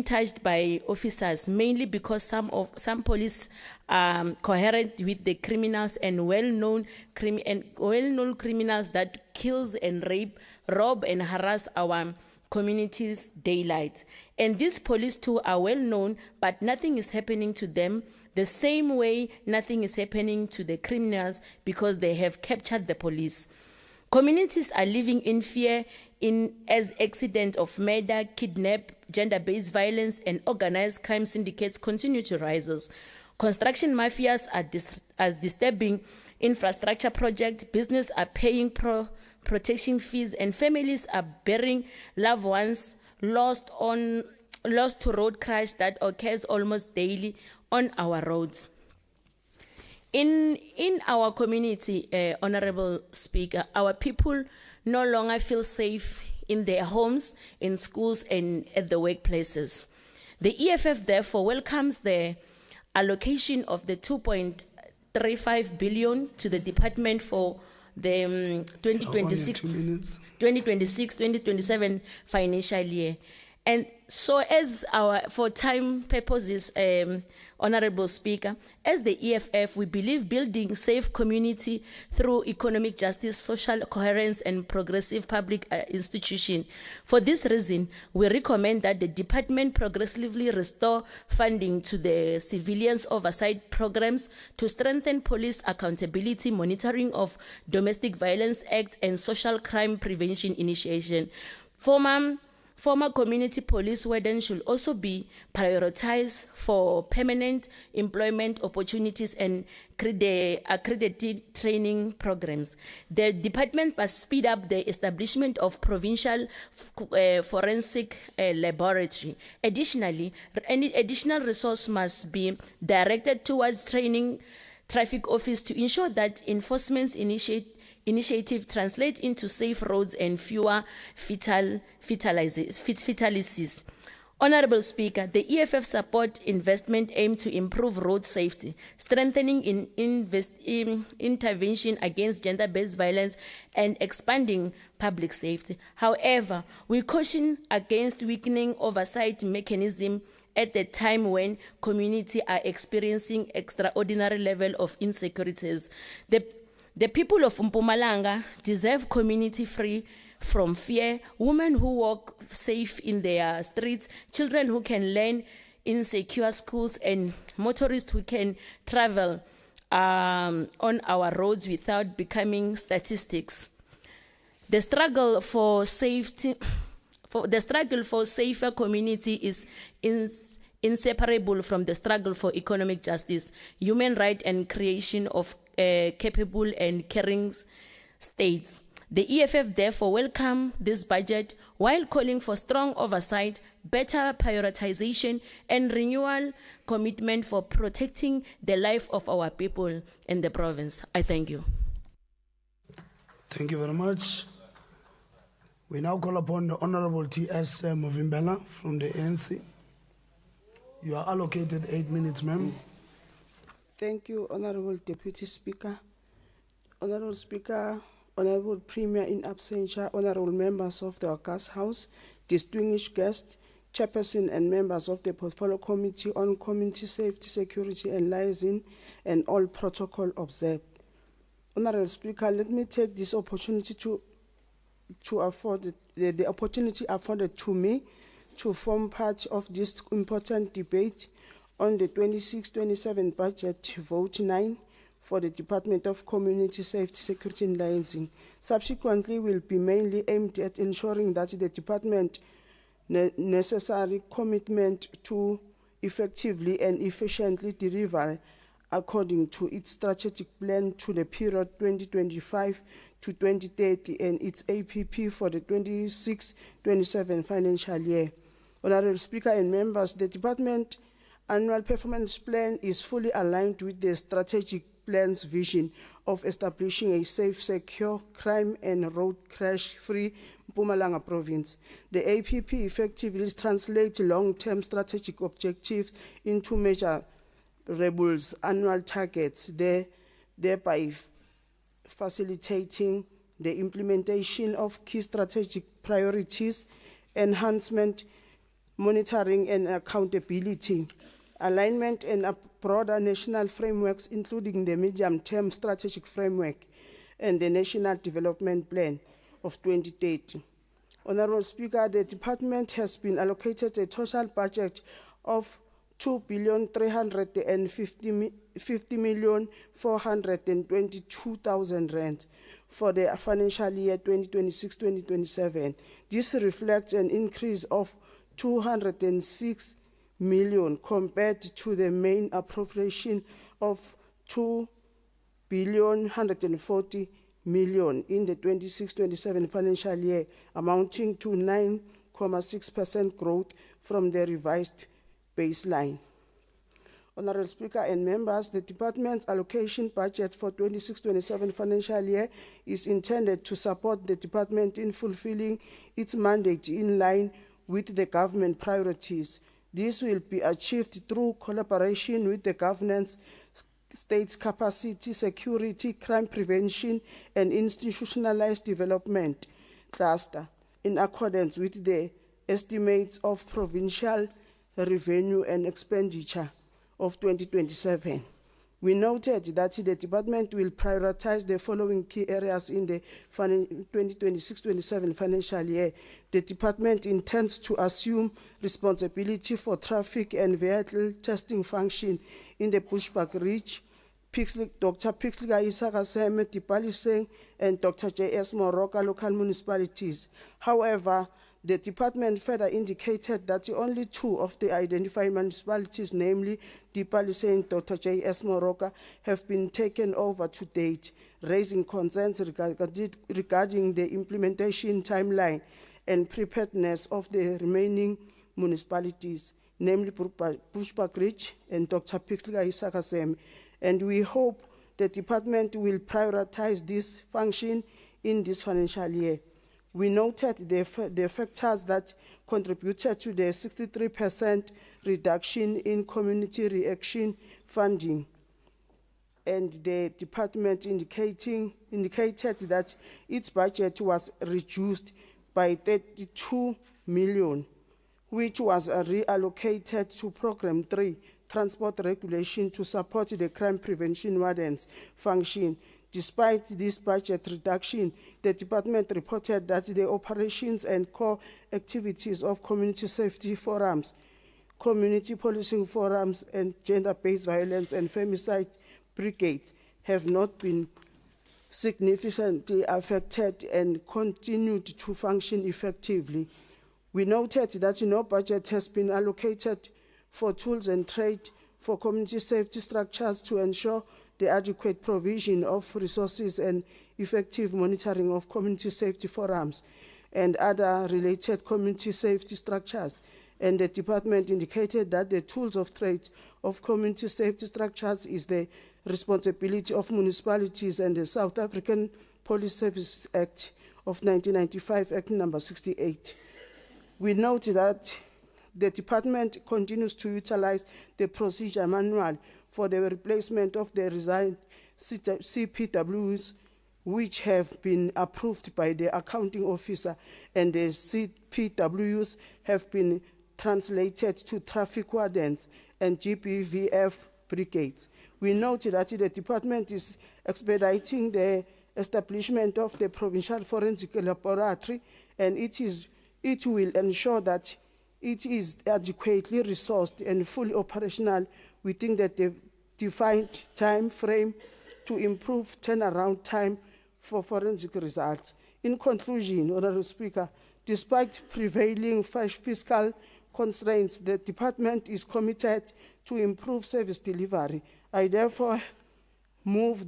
touched by officers, mainly because some police are coherent with the criminals and well-known criminals that kills and rape, rob and harass our communities daylight. And these police too are well known, but nothing is happening to them the same way nothing is happening to the criminals because they have captured the police. Communities are living in fear as accidents of murder, kidnap, gender-based violence, and organized crime syndicates continue to rise. Construction mafias are disturbing infrastructure projects, business are paying protection fees, and families are burying loved ones lost to road crash that occurs almost daily on our roads. In our community, Honorable Speaker, our people no longer feel safe in their homes, in schools, and at the workplaces. The EFF therefore welcomes the allocation of the 2.35 billion to the department for the 2026-2027 financial year. And so for time purposes, Honorable Speaker, as the EFF, we believe building safe community through economic justice, social coherence, and progressive public institution. For this reason, we recommend that the department progressively restore funding to the civilians oversight programs to strengthen police accountability, monitoring of Domestic Violence Act, and social crime prevention initiation. Former community police wardens should also be prioritized for permanent employment opportunities and accredited training programs. The department must speed up the establishment of provincial forensic laboratory. Additionally, any additional resource must be directed towards training traffic office to ensure that enforcement initiative translate into safe roads and fewer fatalities. Honorable Speaker, the EFF support investment aimed to improve road safety, strengthening intervention against gender-based violence, and expanding public safety. However, we caution against weakening oversight mechanism at the time when communities are experiencing extraordinary level of insecurities. The people of Mpumalanga deserve community free from fear, women who walk safe in their streets, children who can learn in secure schools, and motorists who can travel on our roads without becoming statistics. The struggle for safety, for safer community is inseparable from the struggle for economic justice, human rights, and creation of capable and caring states. The EFF therefore welcome this budget while calling for strong oversight, better prioritization, and renewal commitment for protecting the life of our people in the province. I thank you. Thank you very much. We now call upon the Honorable T.S. Movimbela from the ANC. You are allocated 8 minutes, ma'am. Thank you, Honorable Deputy Speaker. Honorable Speaker, Honorable Premier in absentia, honorable members of the August House, distinguished guests, Chairperson and members of the Portfolio Committee on Community Safety, Security and Liaison, and all protocol observed. Honorable Speaker, let me take this opportunity to afford the opportunity afforded to me to form part of this important debate on the 26-27 budget vote 9 for the Department of Community Safety, Security and Liaison. Subsequently, will be mainly aimed at ensuring that the department necessary commitment to effectively and efficiently deliver according to its strategic plan to the period 2025 to 2030 and its APP for the 26-27 financial year. Honorable Speaker and members, the department annual performance plan is fully aligned with the strategic plan's vision of establishing a safe, secure, crime and road crash-free Mpumalanga province. The APP effectively translates long-term strategic objectives into measurable annual targets, thereby facilitating the implementation of key strategic priorities, enhancement, monitoring and accountability, alignment and broader national frameworks, including the medium-term strategic framework and the National Development Plan of 2030. Honorable Speaker, the department has been allocated a total budget of 2,350,422,000 rand for the financial year 2026-2027. This reflects an increase of 206 million compared to the main appropriation of 2,140 million in the 26-27 financial year, amounting to 9.6% growth from the revised baseline. Honorable Speaker and members, the department's allocation budget for 26-27 financial year is intended to support the department in fulfilling its mandate in line with the government priorities. This will be achieved through collaboration with the governance, state's capacity, security, crime prevention, and institutionalized development cluster in accordance with the estimates of provincial revenue and expenditure of 2027. We noted that the department will prioritize the following key areas in the 2026-27 financial year. The department intends to assume responsibility for traffic and vehicle testing function in the Bushbuck Ridge, Dr. Pixley Isakaseme, Dipaliseng, and Dr. J.S. Moroka local municipalities. However, the department further indicated that only 2 of the identified municipalities, namely Dipaliseng and Dr. J.S. Moroka, have been taken over to date, raising concerns regarding the implementation timeline and preparedness of the remaining municipalities, namely Bushbuck Ridge and Dr. Pixley Isakaseme. And we hope the department will prioritize this function in this financial year. We noted the factors that contributed to the 63% reduction in community reaction funding, and the department indicated that its budget was reduced by 32 million, which was reallocated to Program 3, Transport Regulation, to support the crime prevention wardens function. Despite this budget reduction, the department reported that the operations and core activities of community safety forums, community policing forums, and gender-based violence and femicide brigades have not been significantly affected and continued to function effectively. We noted that no budget has been allocated for tools and trade for community safety structures to ensure the adequate provision of resources and effective monitoring of community safety forums and other related community safety structures. And the department indicated that the tools of trade of community safety structures is the responsibility of municipalities and the South African Police Service Act of 1995, Act number 68. We note that the department continues to utilize the procedure manual for the replacement of the resigned CPWs, which have been approved by the accounting officer, and the CPWs have been translated to traffic wardens and GBVF brigades. We note that the department is expediting the establishment of the provincial forensic laboratory, and it will ensure that it is adequately resourced and fully operational within the defined time frame to improve turnaround time for forensic results. In conclusion, Honourable Speaker, despite prevailing fiscal constraints, the department is committed to improve service delivery. I therefore move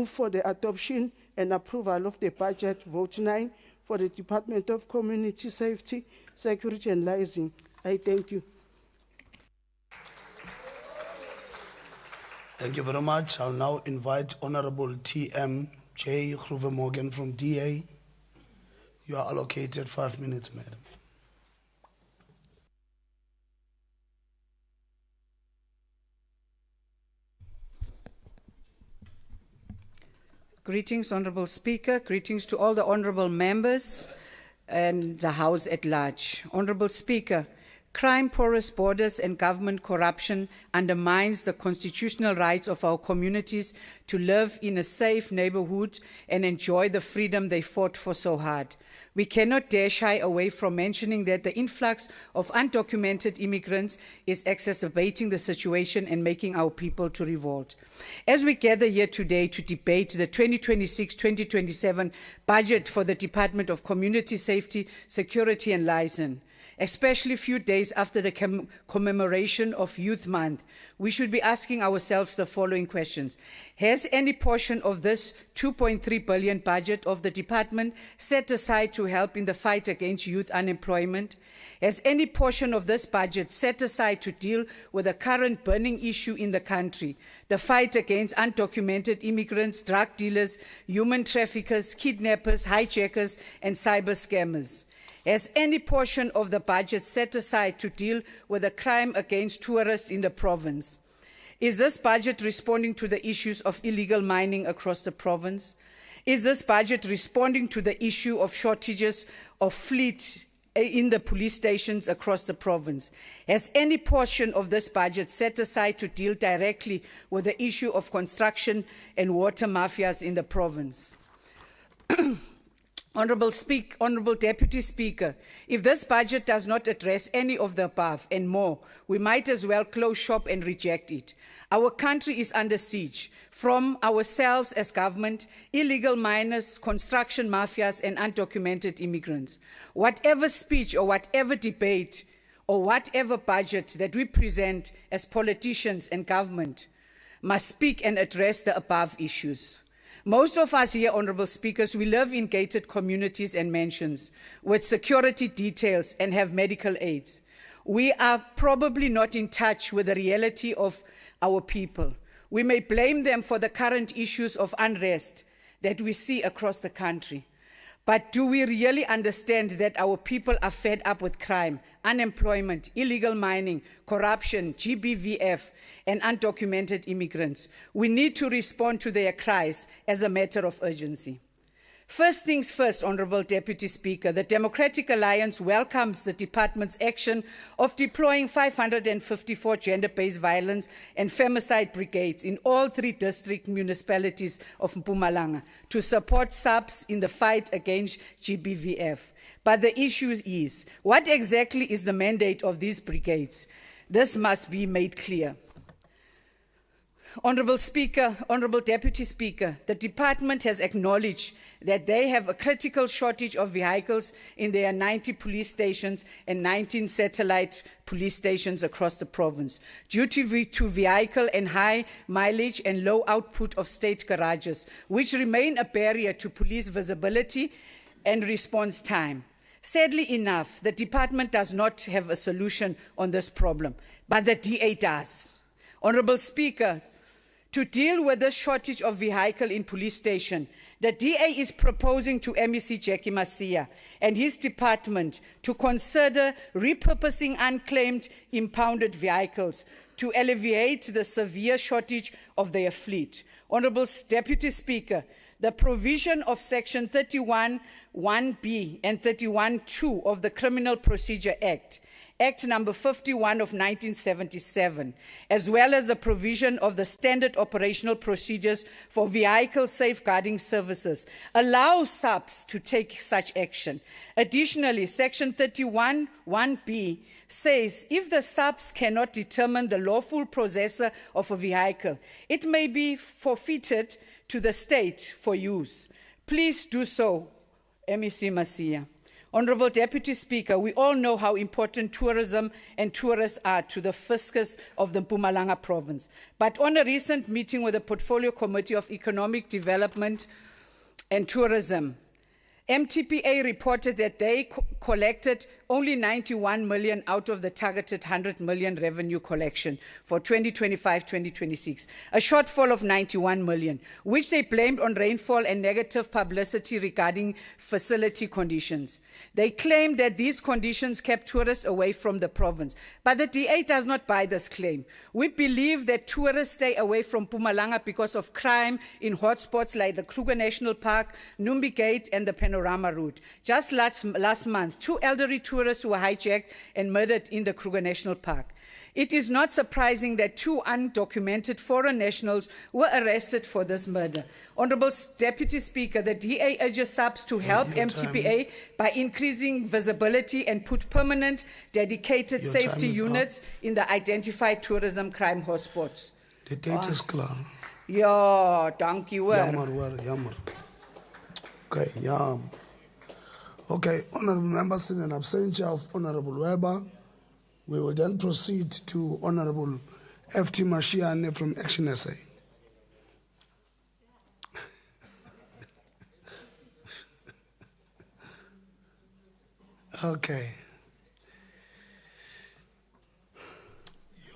for the adoption and approval of the budget, vote 9, for the Department of Community Safety, Security and Liaison. I thank you. Thank you very much. I'll now invite Honorable T.M. J. Groove Morgan from DA. You are allocated 5 minutes, madam. Greetings, Honourable Speaker. Greetings to all the honourable members and the House at large. Honourable Speaker, crime, porous borders and government corruption undermines the constitutional rights of our communities to live in a safe neighbourhood and enjoy the freedom they fought for so hard. We cannot dare shy away from mentioning that the influx of undocumented immigrants is exacerbating the situation and making our people to revolt. As we gather here today to debate the 2026-2027 budget for the Department of Community Safety, Security and Liaison, especially a few days after the commemoration of Youth Month, we should be asking ourselves the following questions. Has any portion of this 2.3 billion budget of the department set aside to help in the fight against youth unemployment? Has any portion of this budget set aside to deal with the current burning issue in the country, the fight against undocumented immigrants, drug dealers, human traffickers, kidnappers, hijackers, and cyber scammers? Has any portion of the budget set aside to deal with the crime against tourists in the province? Is this budget responding to the issues of illegal mining across the province? Is this budget responding to the issue of shortages of fleet in the police stations across the province? Has any portion of this budget set aside to deal directly with the issue of construction and water mafias in the province? Honourable Deputy Speaker, if this budget does not address any of the above and more, we might as well close shop and reject it. Our country is under siege from ourselves as government, illegal miners, construction mafias, and undocumented immigrants. Whatever speech or whatever debate or whatever budget that we present as politicians and government must speak and address the above issues. Most of us here, honourable speakers, we live in gated communities and mansions with security details and have medical aids. We are probably not in touch with the reality of our people. We may blame them for the current issues of unrest that we see across the country. But do we really understand that our people are fed up with crime, unemployment, illegal mining, corruption, GBVF, and undocumented immigrants? We need to respond to their cries as a matter of urgency. First things first, Honourable Deputy Speaker, the Democratic Alliance welcomes the Department's action of deploying 554 gender-based violence and femicide brigades in all 3 district municipalities of Mpumalanga to support subs in the fight against GBVF. But the issue is, what exactly is the mandate of these brigades? This must be made clear. Honourable Speaker, Honourable Deputy Speaker, the Department has acknowledged that they have a critical shortage of vehicles in their 90 police stations and 19 satellite police stations across the province, due to vehicle and high mileage and low output of state garages, which remain a barrier to police visibility and response time. Sadly enough, the department does not have a solution on this problem, but the DA does. Honourable Speaker, to deal with the shortage of vehicle in police station, the DA is proposing to MEC Jackie Masia and his department to consider repurposing unclaimed impounded vehicles to alleviate the severe shortage of their fleet. Honourable Deputy Speaker, the provision of Section 31(1)(b) and 31(2) of the Criminal Procedure Act Act number 51 of 1977, as well as the provision of the standard operational procedures for vehicle safeguarding services, allow SAPS to take such action. Additionally, Section 31(1)(b) says if the SAPS cannot determine the lawful possessor of a vehicle, it may be forfeited to the state for use. Please do so, MEC Masia. Honourable Deputy Speaker, we all know how important tourism and tourists are to the fiscus of the Mpumalanga province. But on a recent meeting with the Portfolio Committee of Economic Development and Tourism, MTPA reported that they collected only 91 million out of the targeted 100 million revenue collection for 2025-2026, a shortfall of 91 million, which they blamed on rainfall and negative publicity regarding facility conditions. They claimed that these conditions kept tourists away from the province, but the DA does not buy this claim. We believe that tourists stay away from Mpumalanga because of crime in hotspots like the Kruger National Park, Numbi Gate, and the Panorama Route. Just last month, 2 elderly tourists were hijacked and murdered in the Kruger National Park. It is not surprising that 2 undocumented foreign nationals were arrested for this murder. Honourable Deputy Speaker, the DA urges SAPS to help MTPA by increasing visibility and put permanent, dedicated safety units in the identified tourism crime hotspots. The date is clear. Ja, dankie hoor. Jammer. Okay, yeah. Okay, honourable members, in an absentia of Honourable Weber, we will then proceed to Honourable F.T. Mashiane from Action SA. Okay.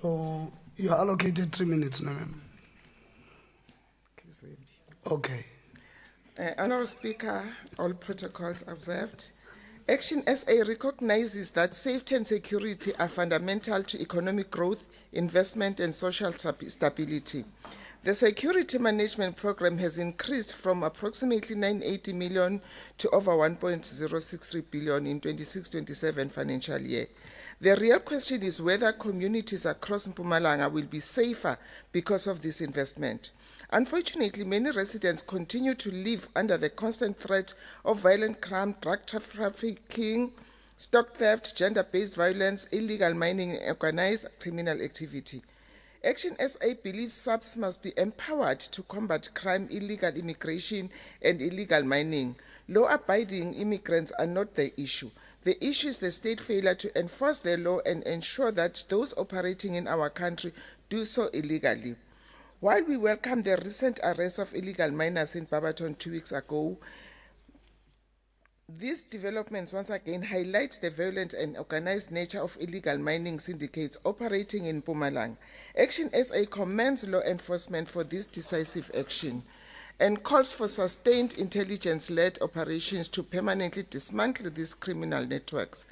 You're allocated 3 minutes now, ma'am. Okay. Honourable Speaker, all protocols observed. Action SA recognizes that safety and security are fundamental to economic growth, investment, and social stability. The security management program has increased from approximately 980 million to over 1.063 billion in 26-27 financial year. The real question is whether communities across Mpumalanga will be safer because of this investment. Unfortunately, many residents continue to live under the constant threat of violent crime, drug trafficking, stock theft, gender-based violence, illegal mining, and organized criminal activity. Action SA believes SAPS must be empowered to combat crime, illegal immigration, and illegal mining. Law-abiding immigrants are not the issue. The issue is the state failure to enforce the law and ensure that those operating in our country do so illegally. While we welcome the recent arrest of illegal miners in Barberton 2 weeks ago, these developments once again highlight the violent and organized nature of illegal mining syndicates operating in Mpumalanga. Action SA commends law enforcement for this decisive action and calls for sustained intelligence-led operations to permanently dismantle these criminal networks.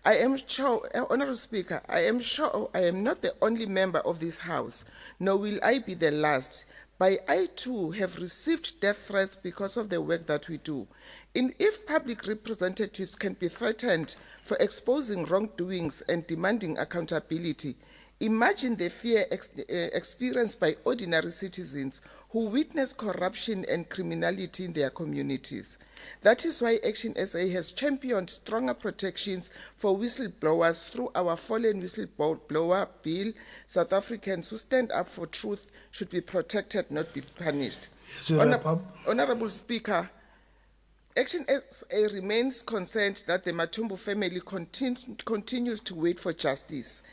I am sure, Honourable Speaker, I am sure I am not the only member of this House, nor will I be the last, but I too have received death threats because of the work that we do. If public representatives can be threatened for exposing wrongdoings and demanding accountability, imagine the fear experienced by ordinary citizens who witness corruption and criminality in their communities. That is why Action SA has championed stronger protections for whistleblowers through our Fallen Whistleblower Bill. South Africans who stand up for truth should be protected, not be punished. Honourable Speaker, Action SA remains concerned that the Matumbu family continues to wait for justice.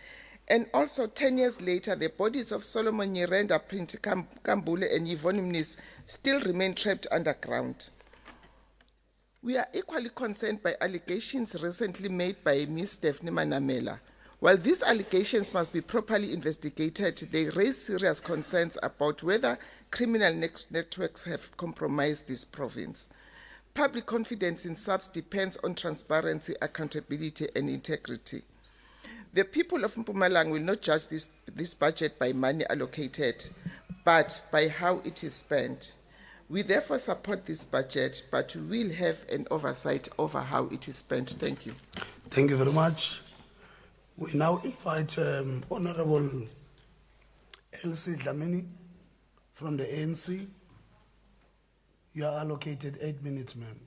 And also 10 years later, the bodies of Solomon Nyirenda, Prince Kambule, and Yvonne Mnis still remain trapped underground. We are equally concerned by allegations recently made by Ms. Stephanie Manamela. While these allegations must be properly investigated, they raise serious concerns about whether criminal networks have compromised this province. Public confidence in SAPS depends on transparency, accountability, and integrity. The people of Mpumalanga will not judge this budget by money allocated, but by how it is spent. We therefore support this budget, but we will have an oversight over how it is spent. Thank you. Thank you very much. We now invite Honorable Elsie Dlamini from the ANC. You are allocated 8 minutes, ma'am.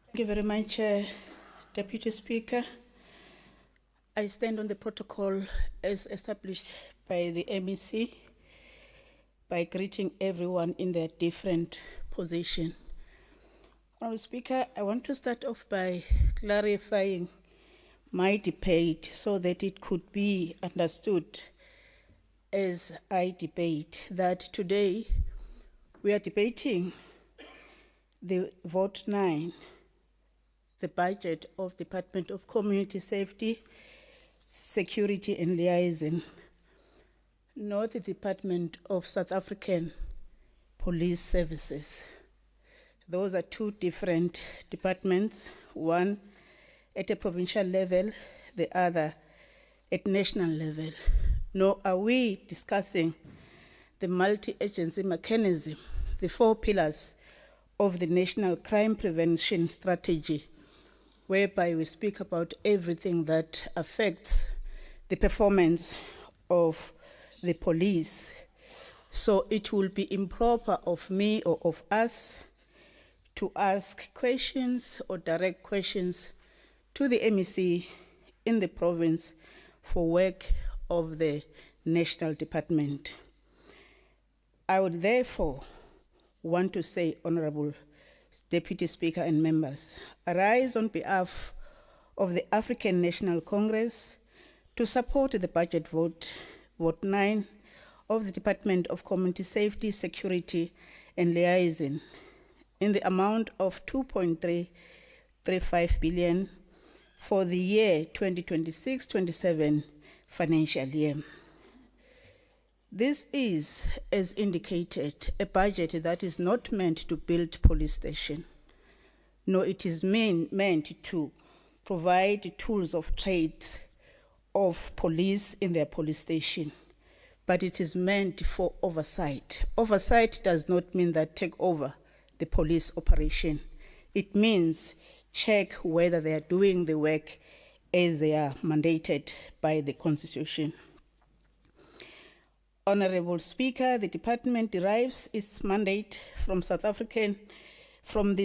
Thank you very much, Deputy Speaker. I stand on the protocol as established by the MEC by greeting everyone in their different position. Honourable Speaker, I want to start off by clarifying my debate so that it could be understood as I debate that today we are debating the vote 9, the budget of Department of Community Safety, Security and Liaison, not the Department of South African Police Services. Those are two different departments, one at a provincial level, the other at national level. Nor are we discussing the multi-agency mechanism, the 4 pillars of the National Crime Prevention Strategy, whereby we speak about everything that affects the performance of the police. So it will be improper of me or of us to ask questions or direct questions to the MEC in the province for work of the national department. I would therefore want to say, Honourable Deputy Speaker and members, I rise on behalf of the African National Congress to support the budget vote 9 of the Department of Community Safety, Security and Liaison in the amount of 2.335 billion for the year 2026-27 financial year. This is, as indicated, a budget that is not meant to build police station, nor it is meant to provide tools of trade of police in their police station, but it is meant for oversight. Oversight does not mean that take over the police operation. It means check whether they are doing the work as they are mandated by the Constitution. Honourable Speaker, the department derives its mandate from South African, from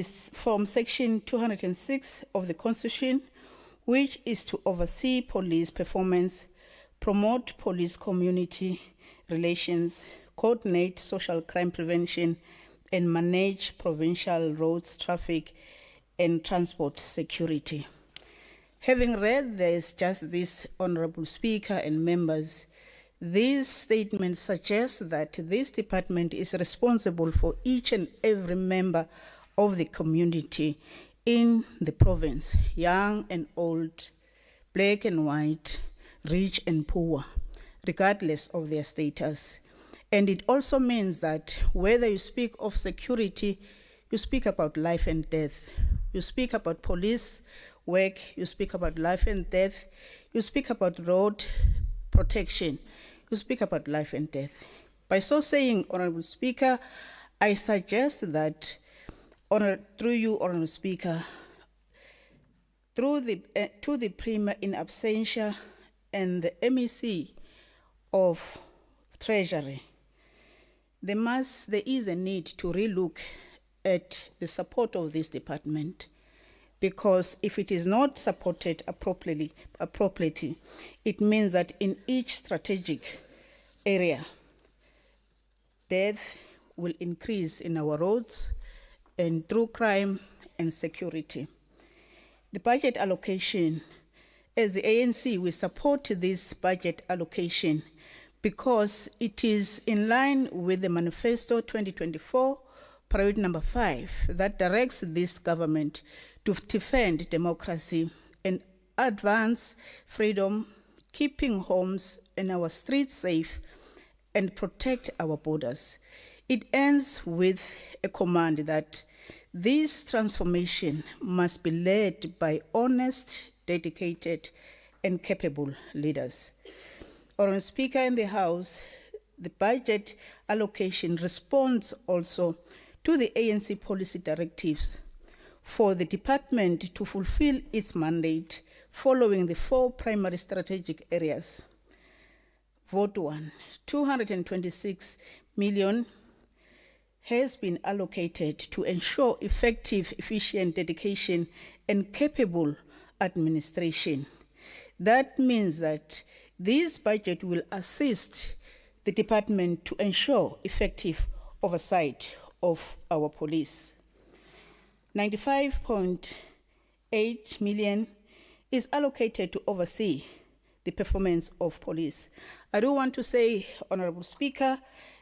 Section 206 of the Constitution, which is to oversee police performance, promote police community relations, coordinate social crime prevention, and manage provincial roads, traffic, and transport security. Having read this, just this, Honourable Speaker and members, this statement suggests that this department is responsible for each and every member of the community in the province, young and old, black and white, rich and poor, regardless of their status. And it also means that whether you speak of security, you speak about life and death. You speak about police work, you speak about life and death. You speak about road protection, you speak about life and death. By so saying, Honourable Speaker, I suggest that, through you, Honourable Speaker, to the Premier in absentia and the MEC of Treasury, there is a need to relook at the support of this department, because if it is not supported appropriately, it means that in each strategic area, death will increase in our roads and through crime and security. The budget allocation, as the ANC, we support this budget allocation because it is in line with the Manifesto 2024, priority number 5, that directs this government to defend democracy and advance freedom, keeping homes and our streets safe, and protect our borders. It ends with a command that this transformation must be led by honest, dedicated, and capable leaders. Honourable Speaker, in the House, the budget allocation responds also to the ANC policy directives for the department to fulfill its mandate following the 4 primary strategic areas. Vote 1, 226 million has been allocated to ensure effective, efficient, dedication, and capable administration. That means that this budget will assist the department to ensure effective oversight of our police. 95.8 million is allocated to oversee the performance of police. I do want to say, Honourable Speaker,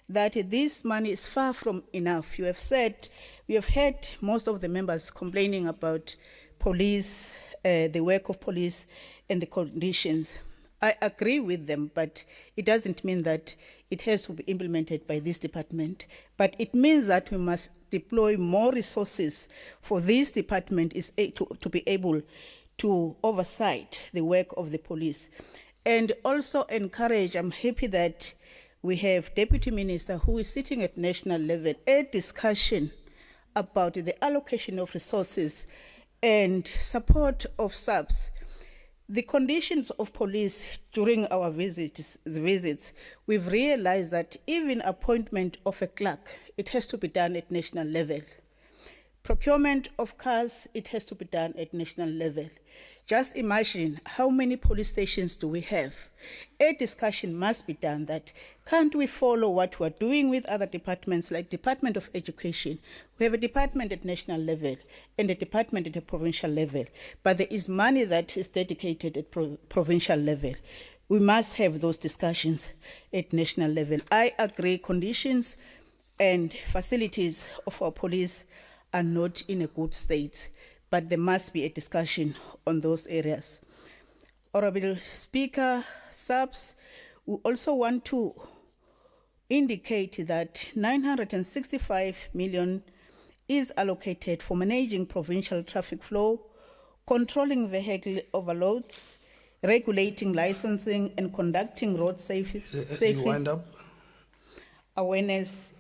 that this money is far from enough. You have said, we have heard most of the members complaining about police, the work of police and the conditions. I agree with them, but it doesn't mean that it has to be implemented by this department. But it means that we must deploy more resources for this department to be able to oversight the work of the police. And also encourage, I'm happy that we have Deputy Minister who is sitting at national level, a discussion about the allocation of resources and support of subs. The conditions of police during our visits, we've realized that even appointment of a clerk, it has to be done at national level. Procurement of cars, it has to be done at national level. Just imagine how many police stations do we have? A discussion must be done that can't we follow what we're doing with other departments like Department of Education? We have a department at national level and a department at a provincial level, but there is money that is dedicated at provincial level. We must have those discussions at national level. I agree conditions and facilities of our police are not in a good state, but there must be a discussion on those areas. Honourable Speaker, subs, we also want to indicate that 965 million is allocated for managing provincial traffic flow, controlling vehicle overloads, regulating licensing and conducting road safety awareness.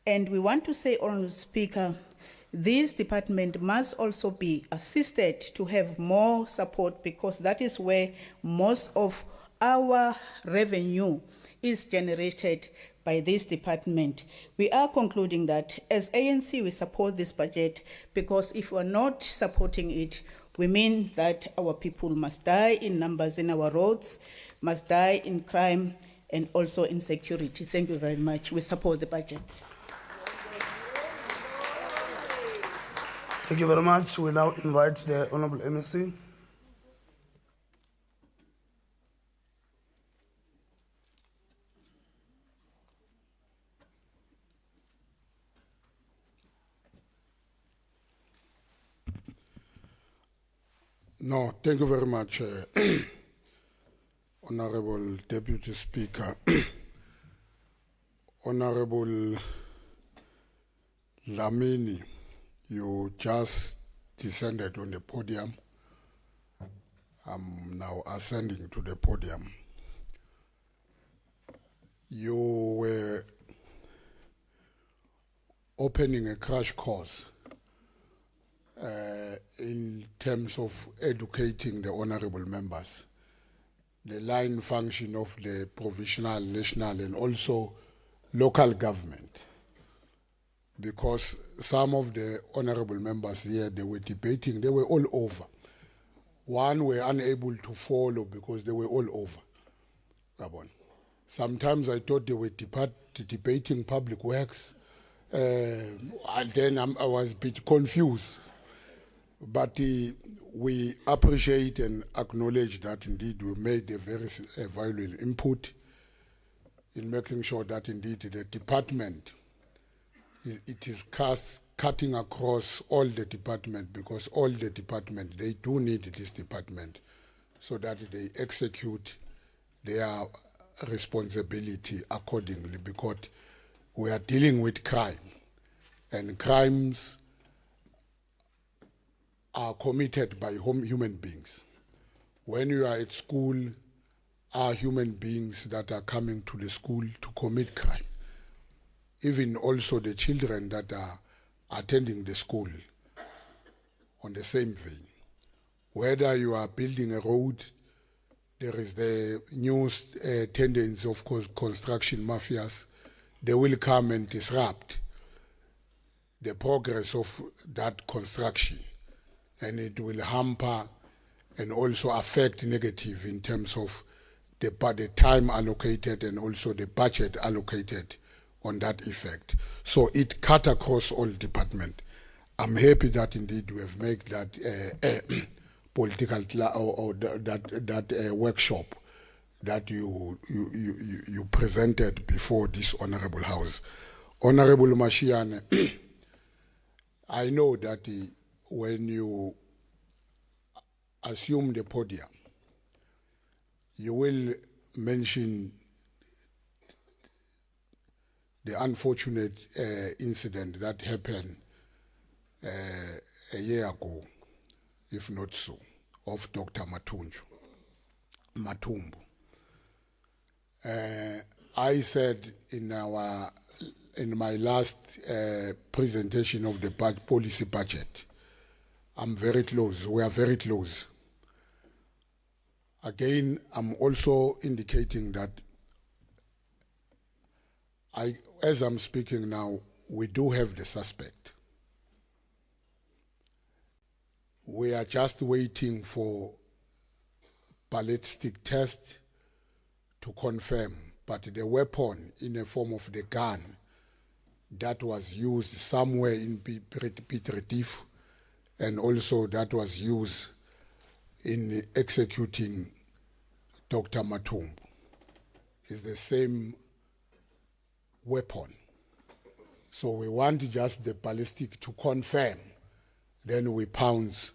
And we want to say, Honourable Speaker, this department must also be assisted to have more support because that is where most of our revenue is generated by this department. We are concluding that as ANC we support this budget because if we're not supporting it, we mean that our people must die in numbers in our roads, must die in crime and also in security. Thank you very much. We support the budget. Thank you very much. We now invite the Honourable MEC. No, thank you very much, Honourable Deputy Speaker. Honourable Lamini, you just descended on the podium. I'm now ascending to the podium. You were opening a crash course in terms of educating the honourable members, the line function of the provincial, national, and also local government. Because some of the honourable members here, they were debating, they were all over. One were unable to follow because they were all over. Sometimes I thought they were debating public works, and then I was a bit confused. But we appreciate and acknowledge that indeed we made a very valuable input in making sure that indeed the department, it is cutting across all the department, because all the department, they do need this department so that they execute their responsibility accordingly, because we are dealing with crime, and crimes are committed by human beings. When you are at school, are human beings that are coming to the school to commit crime. Even also the children that are attending the school on the same vein. Whether you are building a road, there is the new tendency of course construction mafias. They will come and disrupt the progress of that construction, and it will hamper and also affect negative in terms of the time allocated and also the budget allocated on that effect. So it cut across all departments. I'm happy that indeed we have made that political or that workshop that you presented before this honorable house. Honorable Mashiane, I know that when you assume the podium, you will mention the unfortunate incident that happened a year ago, if not so, of Dr. Matumbu. I said in my last presentation of the policy budget, I'm very close, we are very close. Again, I'm also indicating that as I'm speaking now, we do have the suspect. We are just waiting for ballistic test to confirm, but the weapon in the form of the gun that was used somewhere in Piet Retief, and also that was used in executing Dr. Matumbu is the same weapon. So we want just the ballistic to confirm, then we pounce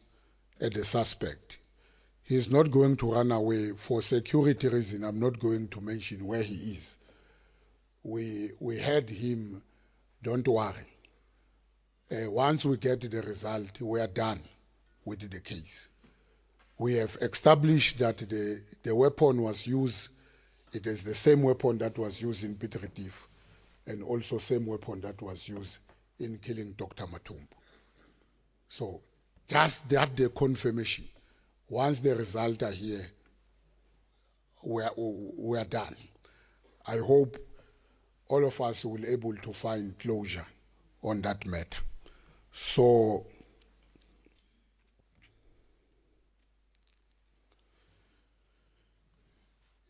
at the suspect. He's not going to run away for security reasons. I'm not going to mention where he is. We had him, don't worry. Once we get the result, we are done with the case. We have established that the weapon was used, it is the same weapon that was used in Piet Retief, and also same weapon that was used in killing Dr. Matumbu. So just that the confirmation. Once the results are here, we are done. I hope all of us will be able to find closure on that matter. So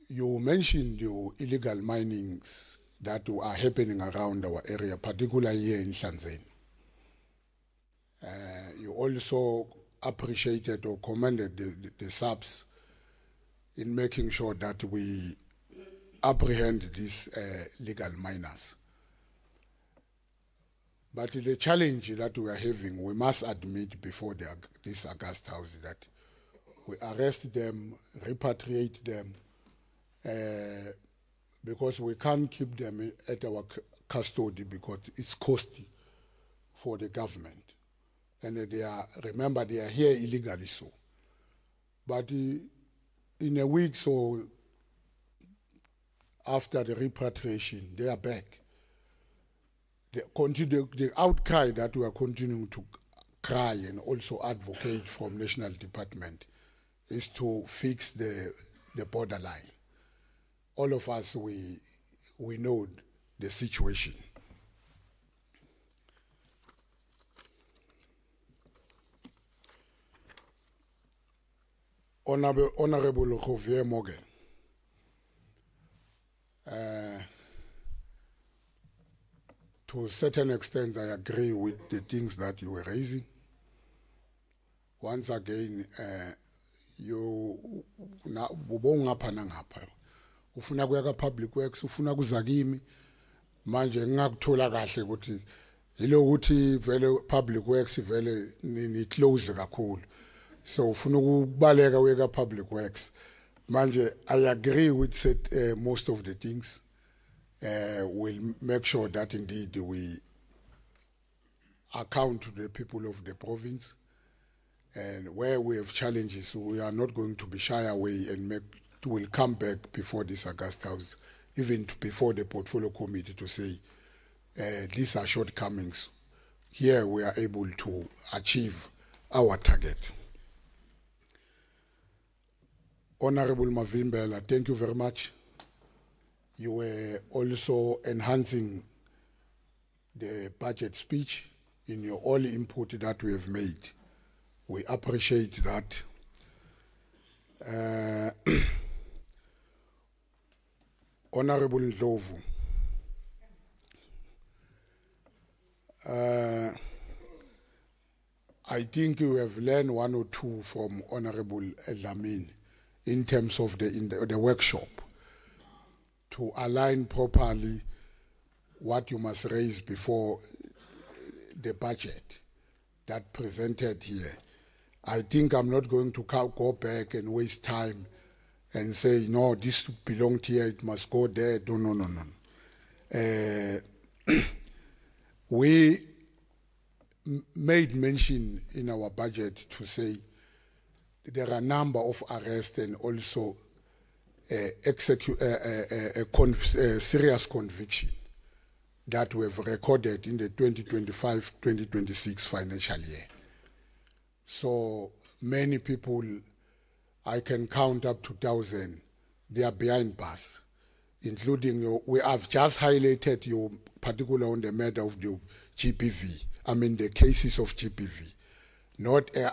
you mentioned your illegal minings that are happening around our area, particularly here in Shanzeni. You also appreciated or commended the subs in making sure that we apprehend these legal miners. But the challenge that we are having, we must admit before this August House that we arrest them, repatriate them, because we can't keep them at our custody because it's costly for the government. And remember, they are here illegally so. But in a week so after the repatriation, they are back. The outcry that we are continuing to cry and also advocate from National Department is to fix the borderline. All of us, we know the situation. Honorable Javier Morgan, to a certain extent I agree with the things that you were raising. Once again, ubongapha nangapha. Ufuna kuya public works, ufuna kuza kimi, manje ngakuthola kahle ukuthi yilo ukuthi vele public works vele ni close kakhulu. So ufuna ukubaleka weka public works. Manje I agree with most of the things. We'll make sure that indeed we account to the people of the province, and where we have challenges, we are not going to be shy away and make will come back before this August House, even before the portfolio committee, to say these are shortcomings. Here we are able to achieve our target. Honorable Mavimbela, thank you very much. You were also enhancing the budget speech in your all input that we have made. We appreciate that. Honorable Ndlovu, I think you have learned one or two from Honorable Dlamini in terms of the workshop to align properly what you must raise before the budget that presented here. I think I'm not going to go back and waste time and say, no, this belonged here, it must go there. No. We made mention in our budget to say there are a number of arrests and also serious conviction that we have recorded in the 2025-2026 financial year. So many people, I can count up to 1,000, they are behind bars, including we have just highlighted you, particularly on the matter of the GPV, the cases of GPV.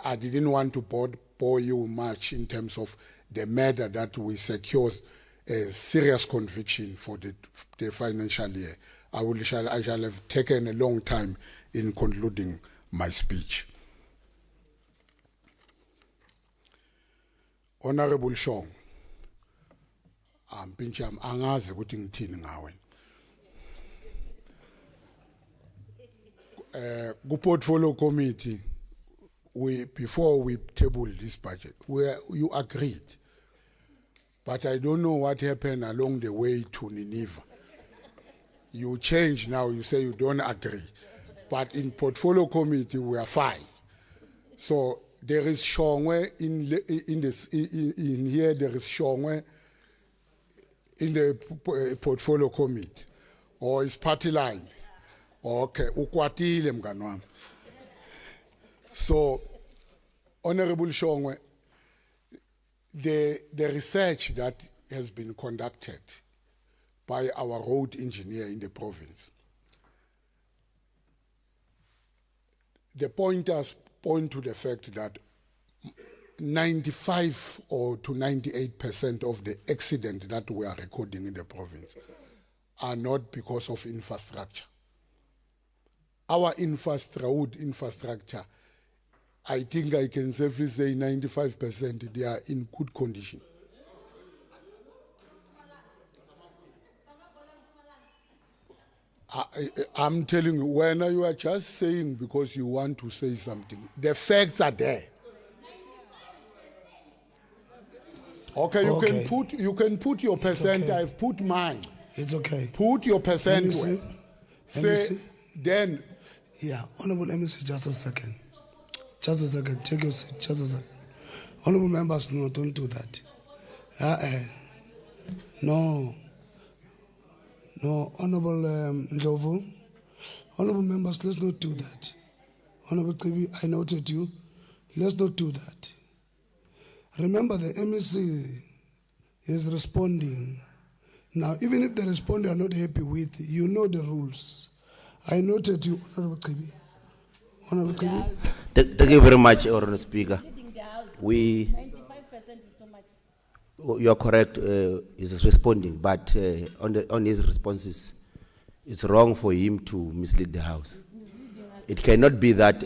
I didn't want to bore you much in terms of the matter that we secure a serious conviction for the financial year. I shall have taken a long time in concluding my speech. Honorable Shong, angazi ukuthi ngithini ngawe. Portfolio committee, before we tabled this budget, you agreed. But I don't know what happened along the way to Nineveh. You change now, you say you don't agree. But in portfolio committee, we are fine. So there is Shongwe in here, there is Shongwe in the portfolio committee. Or is party line. Okay, ukwatile mngani wami. So, Honorable Shongwe, the research that has been conducted by our road engineer in the province, the pointers point to the fact that 95 or to 98% of the accidents that we are recording in the province are not because of infrastructure. Our road infrastructure, I think I can safely say 95% they are in good condition. I'm telling you, when you are just saying because you want to say something, the facts are there. Okay, you can put your percent. Okay. I've put mine. It's okay. Put your percent. Say then. Yeah, Honorable MEC, just a second. Just a second. Take your seat. Just a second. Honorable members, no, don't do that. No. No, Honorable Ndlovu. Honorable members, let's not do that. Honorable Kibi, I noted you. Let's not do that. Remember, the MEC is responding. Now, even if the respondent are not happy with, you know the rules. I noted you, Honorable Kibi. Honorable Kibi. Thank you very much, Honorable Speaker. 95% is too much. You are correct. He's responding, but on his responses, it's wrong for him to mislead the House. It cannot be that.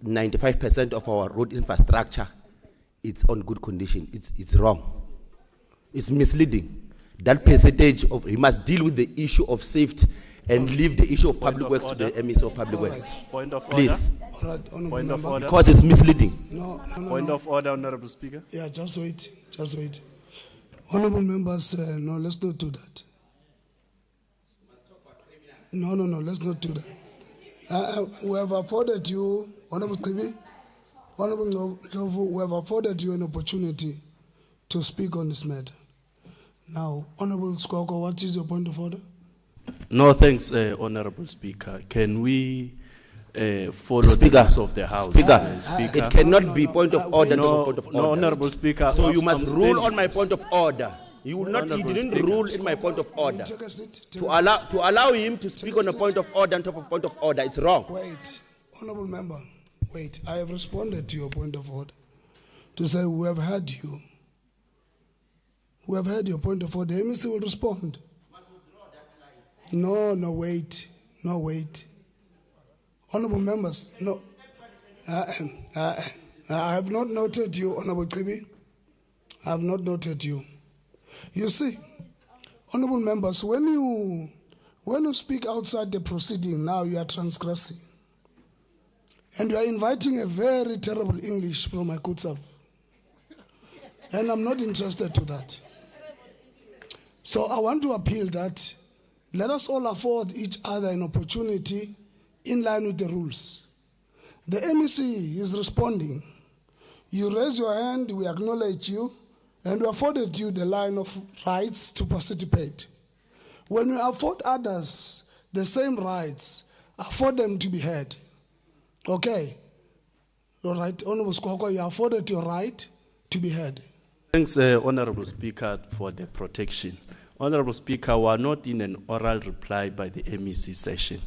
95% of our road infrastructure, it's on good condition. It's wrong. It's misleading. That percentage of he must deal with the issue of safety and leave the issue of public works to the MEC of public works. Point of please. Order. Point of order. Because it's misleading. No. Point of order, Honorable Speaker. Yeah, just wait. Honorable members, no, let's not do that. No, let's not do that. We have afforded you, Honorable Kibi. Honorable Ndlovu, we have afforded you an opportunity to speak on this matter. Now, Honorable Skoko, what is your point of order? No, thanks, Honorable Speaker. Can we follow Speaker, the rules of the House? Speaker, it cannot be point of order to point of order. No, Honorable Speaker. So you must I'm rule standing. on my point of order. You will not. He didn't rule in my point of order. To allow him to speak on a point of order on top of point of order, it's wrong. Wait, Honorable Member, wait. I have responded to your point of order to say we have heard you. We have heard your point of order. The MEC will respond. No, wait. No, wait. Honorable members, no. I have not noted you, Honorable Kibi. I have not noted you. You see, honorable members, when you speak outside the proceeding, now you are transgressing. And you are inviting a very terrible English from my good self. And I'm not interested to that. So I want to appeal that let us all afford each other an opportunity in line with the rules. The MEC is responding. You raise your hand, we acknowledge you, and we afforded you the line of rights to participate. When we afford others the same rights, afford them to be heard. Okay? All right, Honorable Skoko, you afforded your right to be heard. Thanks, Honorable Speaker, for the protection. Honorable Speaker, we are not in an oral reply by the MEC session.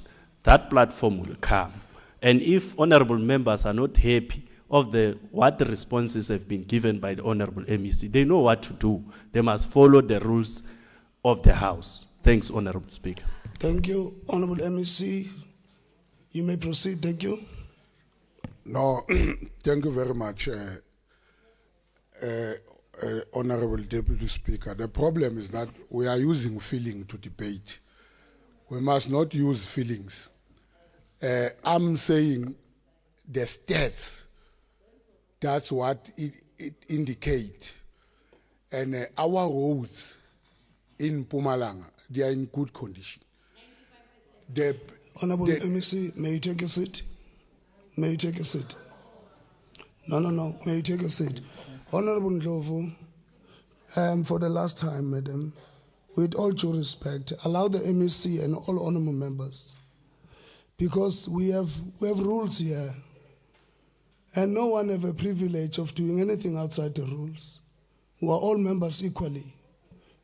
That platform will come. And if honorable members are not happy of what the responses have been given by the honorable MEC, they know what to do. They must follow the rules of the House. Thanks, Honorable Speaker. Thank you, Honorable MEC. You may proceed. Thank you. No, thank you very much, Honorable Deputy Speaker. The problem is that we are using feeling to debate. We must not use feelings. I'm saying the stats, that's what it indicates. And our roads in Mpumalanga, they are in good condition. Honorable MEC, may you take a seat? May you take a seat? No. May you take a seat? Honorable Ndlovu, for the last time, madam, with all due respect, allow the MEC and all honorable members, because we have rules here, and no one have a privilege of doing anything outside the rules. We are all members equally.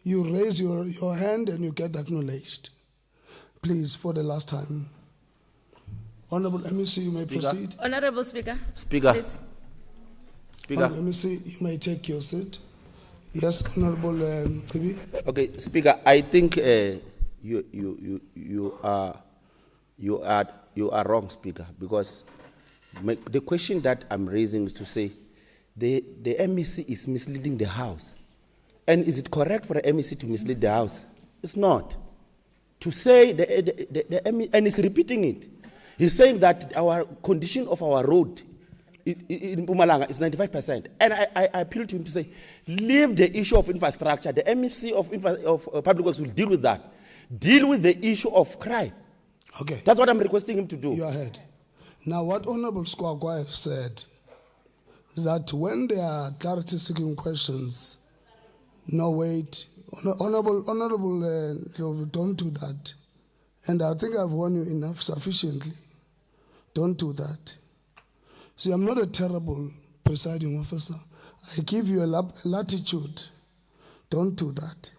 You raise your hand and you get acknowledged. Please, for the last time. Honorable MEC, you may proceed. Honorable Speaker. Speaker. Please. Speaker. Honorable MEC, you may take your seat. Yes, Honorable Kibi. Okay, Speaker, I think you are wrong, Speaker, because the question that I'm raising is to say the MEC is misleading the House. And is it correct for the MEC to mislead the House? It's not. To say the MEC, and he's repeating it. He's saying that our condition of our road in Mpumalanga is 95%. And I appeal to him to say, leave the issue of infrastructure. The MEC of Public Works will deal with that. Deal with the issue of crime. Okay. That's what I'm requesting him to do. You are ahead. Now, what Honorable Skwakwai said is that when there are clarity-seeking questions, no, wait. Honorable Ndlovu, don't do that. And I think I've warned you enough sufficiently. Don't do that. See, I'm not a terrible presiding officer. I give you a latitude. Don't do that,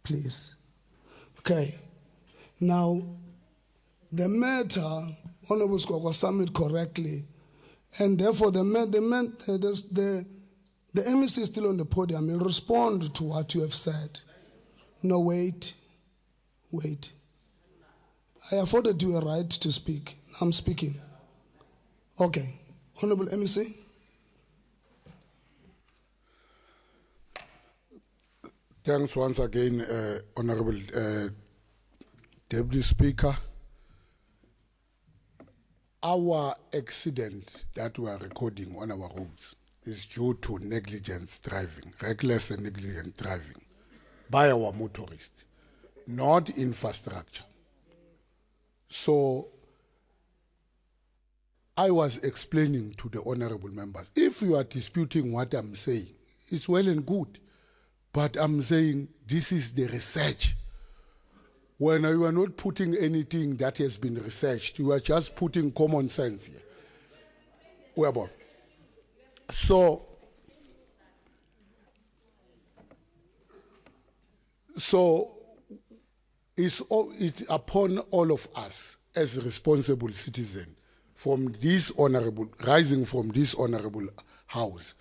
please. Okay. Now, the matter, Honorable Skwakwai summed it correctly, and therefore the MEC is still on the podium. He'll respond to what you have said. No, wait. I afforded you a right to speak. I'm speaking. Okay. Honorable MEC. Thanks once again, Honorable Deputy Speaker. Our accident that we are recording on our roads is due to negligence driving, reckless and negligent driving by our motorists, not infrastructure. So I was explaining to the honorable members, if you are disputing what I'm saying, it's well and good. But I'm saying this is the research. When you are not putting anything that has been researched, you are just putting common sense here. Whereby. So it's upon all of us as responsible citizens rising from this honorable house,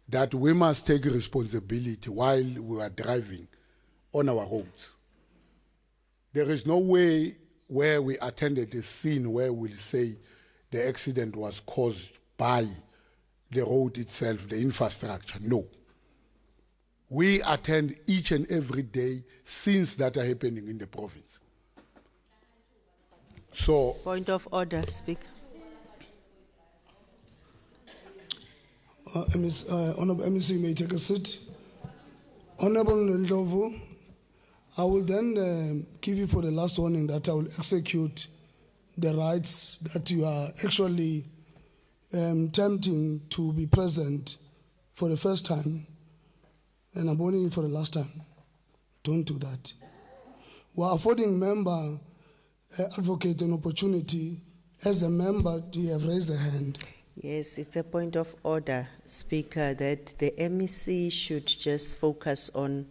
that we must take responsibility while we are driving on our roads. There is no way where we attended a scene where we'll say the accident was caused by the road itself, the infrastructure. No. We attend each and every day scenes that are happening in the province. So, Point of order, Speaker. Honorable MEC may take a seat. Honorable Ndlovu, I will then give you for the last warning that I will execute the rights that you are actually tempting to be present for the first time, and I'm warning you for the last time. Don't do that. We're affording member advocate an opportunity. As a member, do you have raised a hand? Yes, it's a point of order, Speaker, that the MEC should just focus on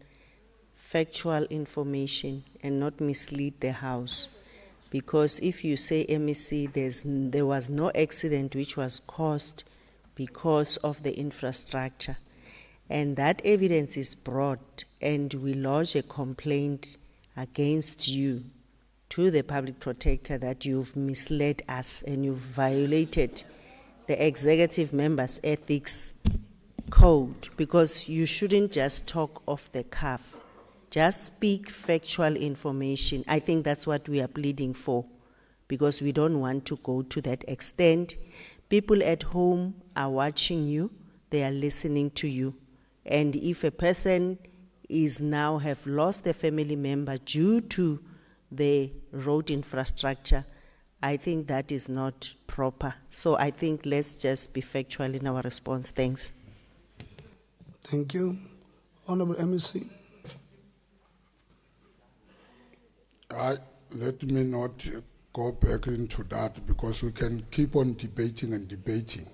factual information and not mislead the House. Because if you say MEC, there was no accident which was caused because of the infrastructure. And that evidence is brought, and we lodge a complaint against you to the public protector that you've misled us and you've violated the executive members' ethics code, because you shouldn't just talk off the cuff. Just speak factual information. I think that's what we are pleading for, because we don't want to go to that extent. People at home are watching you, they are listening to you. And if a person is now have lost a family member due to the road infrastructure, I think that is not proper. So I think let's just be factual in our response. Thanks. Thank you. Honorable MEC. Let me not go back into that, because we can keep on debating and debating.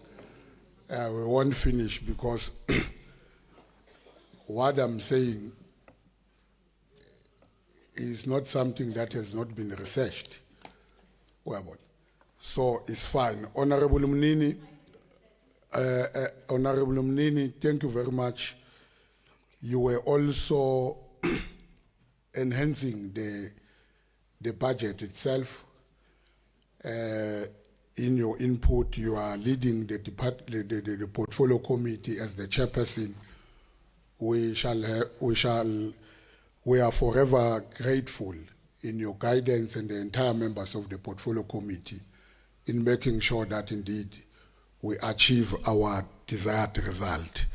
We won't finish, because what I'm saying is not something that has not been researched. So it's fine. Honorable Mnini, thank you very much. You were also enhancing the budget itself. In your input, you are leading the portfolio committee as the chairperson. We are forever grateful in your guidance and the entire members of the portfolio committee in making sure that indeed we achieve our desired result.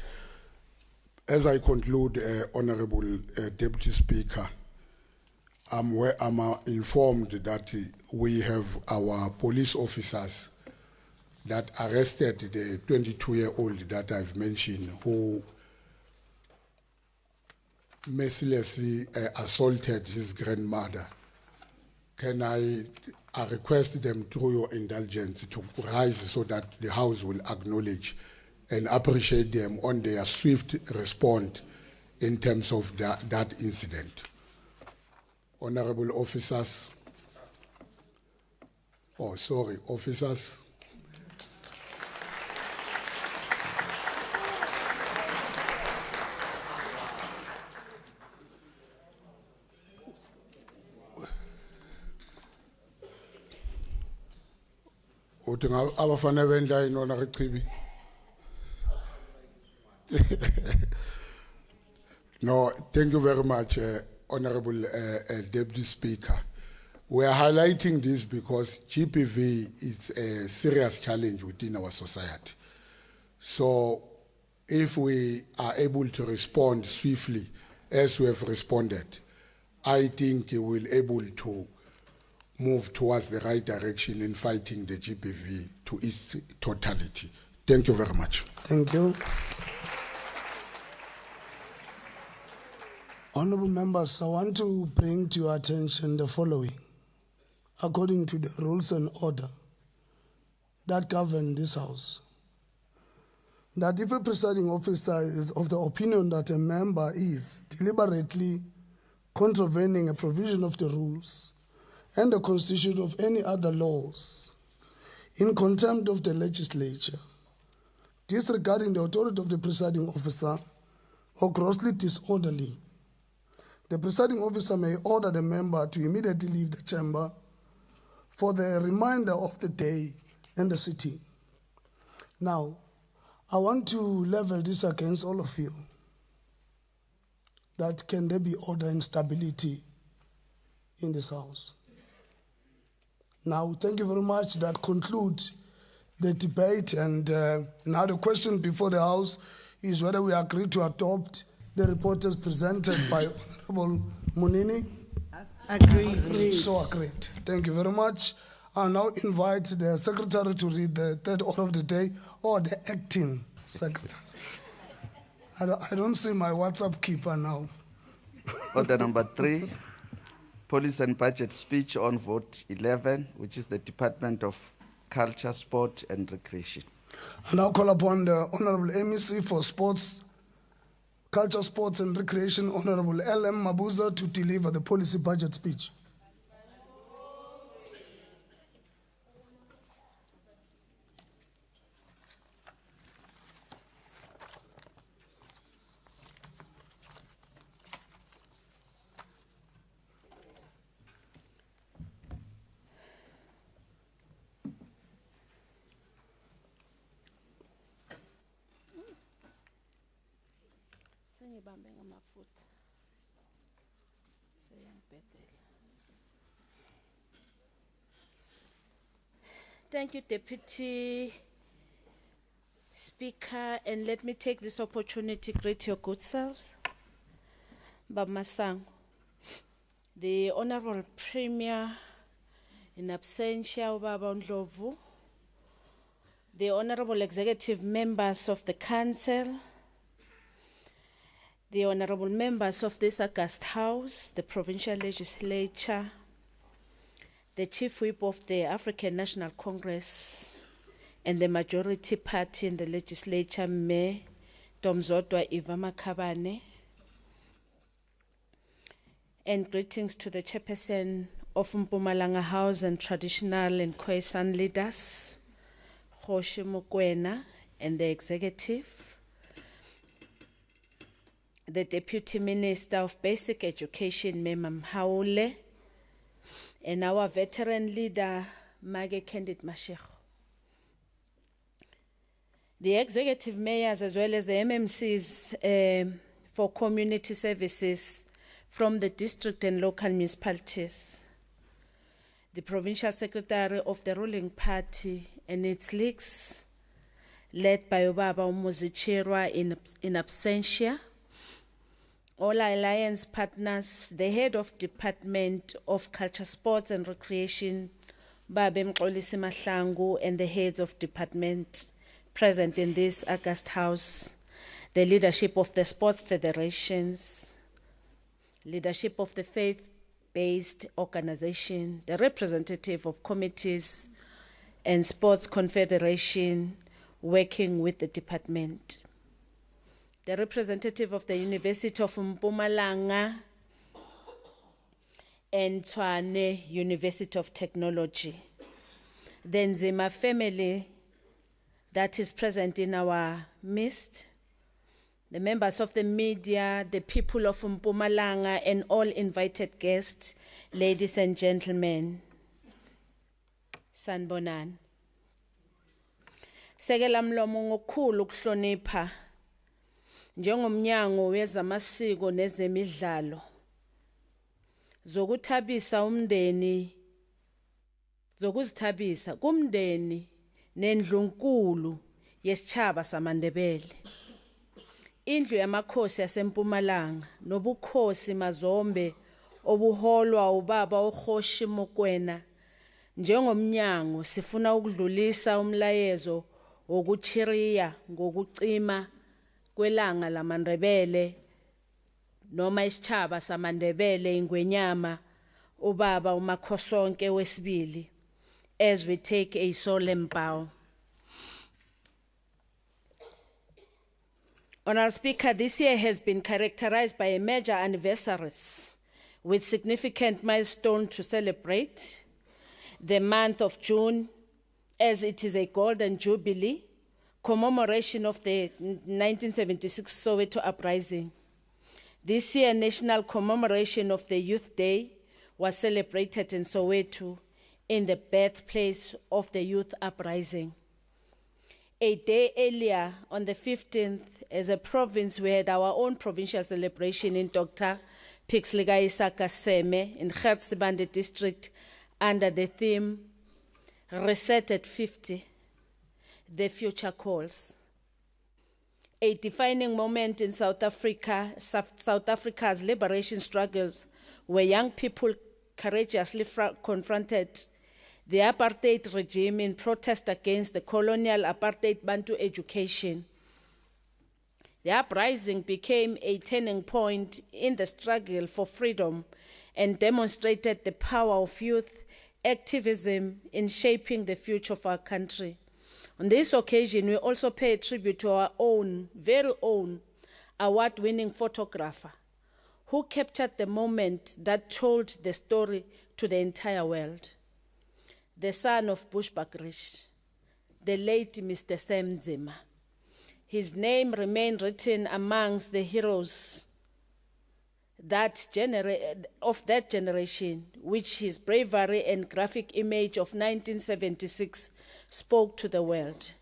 As I conclude, Honorable Deputy Speaker, I'm informed that we have our police officers that arrested the 22-year-old that I've mentioned, who mercilessly assaulted his grandmother. Can I request them, through your indulgence, to rise so that the House will acknowledge and appreciate them on their swift response in terms of that incident. Honorable officers, officers. No, thank you very much, Honorable Deputy Speaker. We are highlighting this because GBV is a serious challenge within our society. So if we are able to respond swiftly as we have responded, I think we will be able to move towards the right direction in fighting the GBV to its totality. Thank you very much. Thank you. Honorable members, I want to bring to your attention the following. According to the rules and order that govern this House, that if a presiding officer is of the opinion that a member is deliberately contravening a provision of the rules and the Constitution of any other laws, in contempt of the legislature, disregarding the authority of the presiding officer, or grossly disorderly, the presiding officer may order the member to immediately leave the chamber for the remainder of the day and the sitting. Now, I want to level this against all of you. That can there be order and stability in this House? Now, thank you very much. That concludes the debate. And now the question before the House is whether we agree to adopt the report as presented by Honorable Munini. Agreed. So agreed. Thank you very much. I now invite the Secretary to read the third order of the day, or the acting Secretary. I don't see my WhatsApp keeper now. Order number 3, Policy and Budget Speech on Vote 11, which is the Department of Culture, Sport and Recreation. I now call upon the Honorable MEC for Sports, Culture, Sports and Recreation, Honorable L.M. Mabuza, to deliver the policy budget speech. Thank you, Deputy Speaker, and let me take this opportunity to greet your good selves. Bamasang, the Honorable Premier in absentia, Ubaba Ndlovu, the Honorable Executive Members of the Council, the Honorable Members of this august House, the Provincial Legislature, the Chief Whip of the African National Congress, and the majority party in the legislature, Me Domzodwa Eva Makabane, and greetings to the chairperson of Mpumalanga House and traditional and Khoisan leaders, Kgoshi Mokoena, and the executive, the Deputy Minister of Basic Education, Memam Haule, and our veteran leader, Mage Candid Mashego. The executive mayors as well as the MMCs for community services from the district and local municipalities, the provincial secretary of the ruling party and its leagues, led by Ubaba Umuzichirwa in absentia, all alliance partners, the head of Department of Culture, Sports and Recreation, Babe Mxolisi Mahlangu, and the heads of department present in this august House, the leadership of the sports federations, leadership of the faith-based organization, the representative of committees and sports confederation working with the department, the representative of the University of Mpumalanga and Tshwane University of Technology, the Nzima family that is present in our midst, the members of the media, the people of Mpumalanga, and all invited guests, ladies and gentlemen. Sanbonan. Sekela mlomo ngokukhulu ukuhlonipha njengomnyango wezamasiko nezemidlalo zokuthabisa umndeni zokuzithabisa kumndeni nendlunkulu yesitshaba samaNdebele, indlu yamakhosi yaseMpumalanga nobukhosi mazombe obuholwa ubaba uKgoshi Mokoena Njengomnyango sifuna ukudlulisa umlayezo wokuchiriya ngokucima kwelanga lamaNdebele noma isitshaba samaNdebele ingwenyama ubaba uMakhosonke wesibili as we take a solemn bow. Honourable Speaker, this year has been characterized by major anniversaries with significant milestones to celebrate. The month of June, as it is a golden jubilee, commemoration of the 1976 Soweto uprising. This year, national commemoration of the Youth Day was celebrated in Soweto in the birthplace of the youth uprising. A day earlier, on the 15th, as a province, we had our own provincial celebration in Dr. Pixlika Isaka Seme in Gertsebande district under the theme, Reset at 50, the future calls. A defining moment in South Africa's liberation struggles, where young people courageously confronted the apartheid regime in protest against the colonial apartheid Bantu education. The uprising became a turning point in the struggle for freedom and demonstrated the power of youth activism in shaping the future of our country. On this occasion, we also pay tribute to our own, very own, award-winning photographer who captured the moment that told the story to the entire world. The son of Bushbuckridge, the late Mr. Sam Nzima. His name remained written amongst the heroes of that generation, which his bravery and graphic image of 1976 spoke to the world.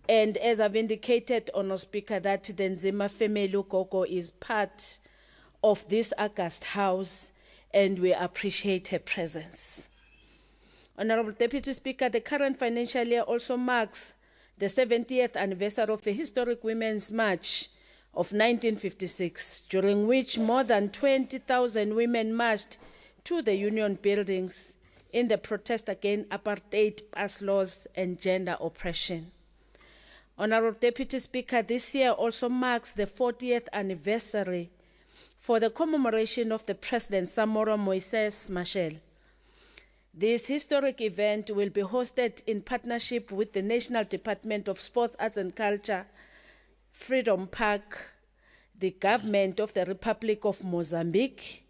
And as I've indicated, Honourable Speaker, that the Nzima family Gogo is part of this august house, and we appreciate her presence. Honourable Deputy Speaker, the current financial year also marks the 70th anniversary of the historic Women's March of 1956, during which more than 20,000 women marched to the union buildings in the protest against apartheid, pass laws, and gender oppression. Honourable Deputy Speaker, this year also marks the 40th anniversary for the commemoration of the President Samora Moises Machel. This historic event will be hosted in partnership with the National Department of Sports, Arts and Culture, Freedom Park, the Government of the Republic of Mozambique,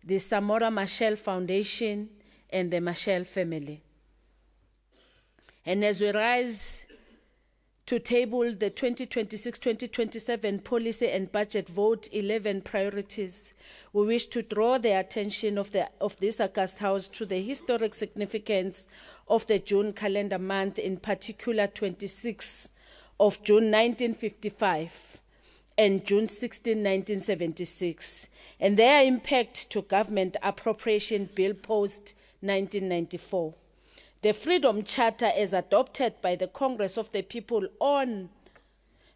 the Samora Machel Foundation, and the Machel family. And as we rise to table the 2026-2027 policy and budget vote 11 priorities, we wish to draw the attention of this august house to the historic significance of the June calendar month, in particular 26 of June 1955 and June 16, 1976, and their impact to government appropriation bill post 1994. The Freedom Charter, as adopted by the Congress of the People on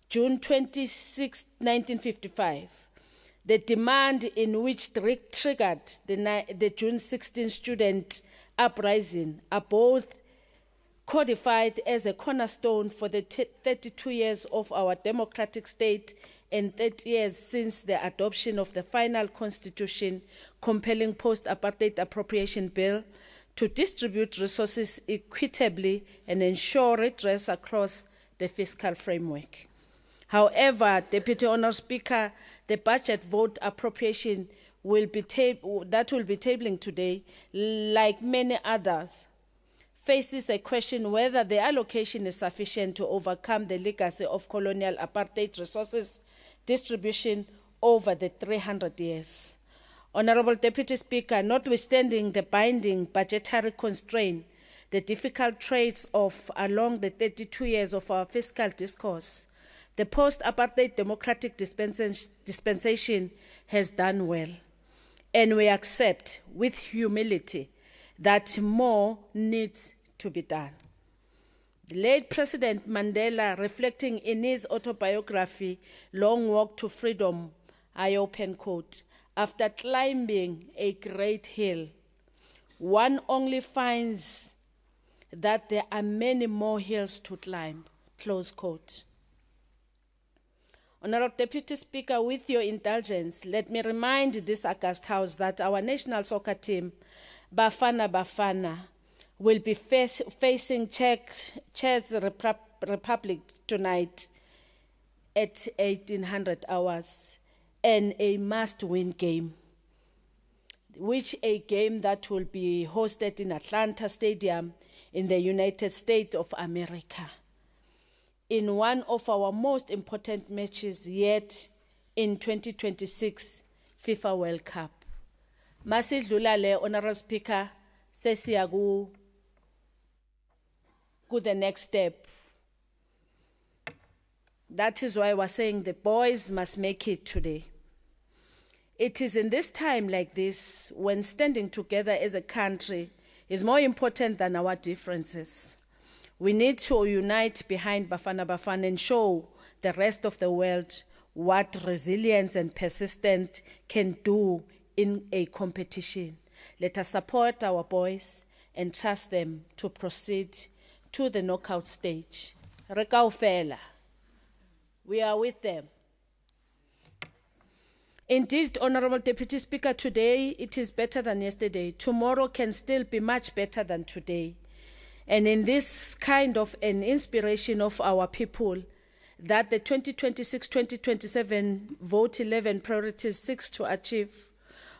June 26, 1955, the demand in which triggered the June 16 student uprising, are both codified as a cornerstone for the 32 years of our democratic state and 30 years since the adoption of the final constitution compelling post-apartheid appropriation bill to distribute resources equitably and ensure redress across the fiscal framework. However, Deputy Honourable Speaker, the budget vote appropriation will be tabling today, like many others, faces a question whether the allocation is sufficient to overcome the legacy of colonial apartheid resources distribution over the 300 years. Honourable Deputy Speaker, notwithstanding the binding budgetary constraint, the difficult trades-off along the 32 years of our fiscal discourse, the post-apartheid democratic dispensation has done well, and we accept with humility that more needs to be done. The late President Mandela, reflecting in his autobiography, Long Walk to Freedom, I open quote, after climbing a great hill, one only finds that there are many more hills to climb, close quote. Honorable Deputy Speaker, with your indulgence, let me remind this august House that our national soccer team, Bafana Bafana, will be facing Czech Republic tonight at 1800 hours, and a must-win game, which a game that will be hosted in Atlanta Stadium in the United States of America, in one of our most important matches yet in 2026 FIFA World Cup. Masidlula le, Honorable Speaker, sesiyaku the next step. That is why we're saying the boys must make it today. It is in this time like this when standing together as a country is more important than our differences. We need to unite behind Bafana Bafana and show the rest of the world what resilience and persistence can do in a competition. Let us support our boys and trust them to proceed to the knockout stage. Re kaofela, we are with them. Indeed, Honorable Deputy Speaker, today it is better than yesterday. Tomorrow can still be much better than today. And in this kind of an inspiration of our people, that the 2026-2027 Vote 11 priorities seeks to achieve,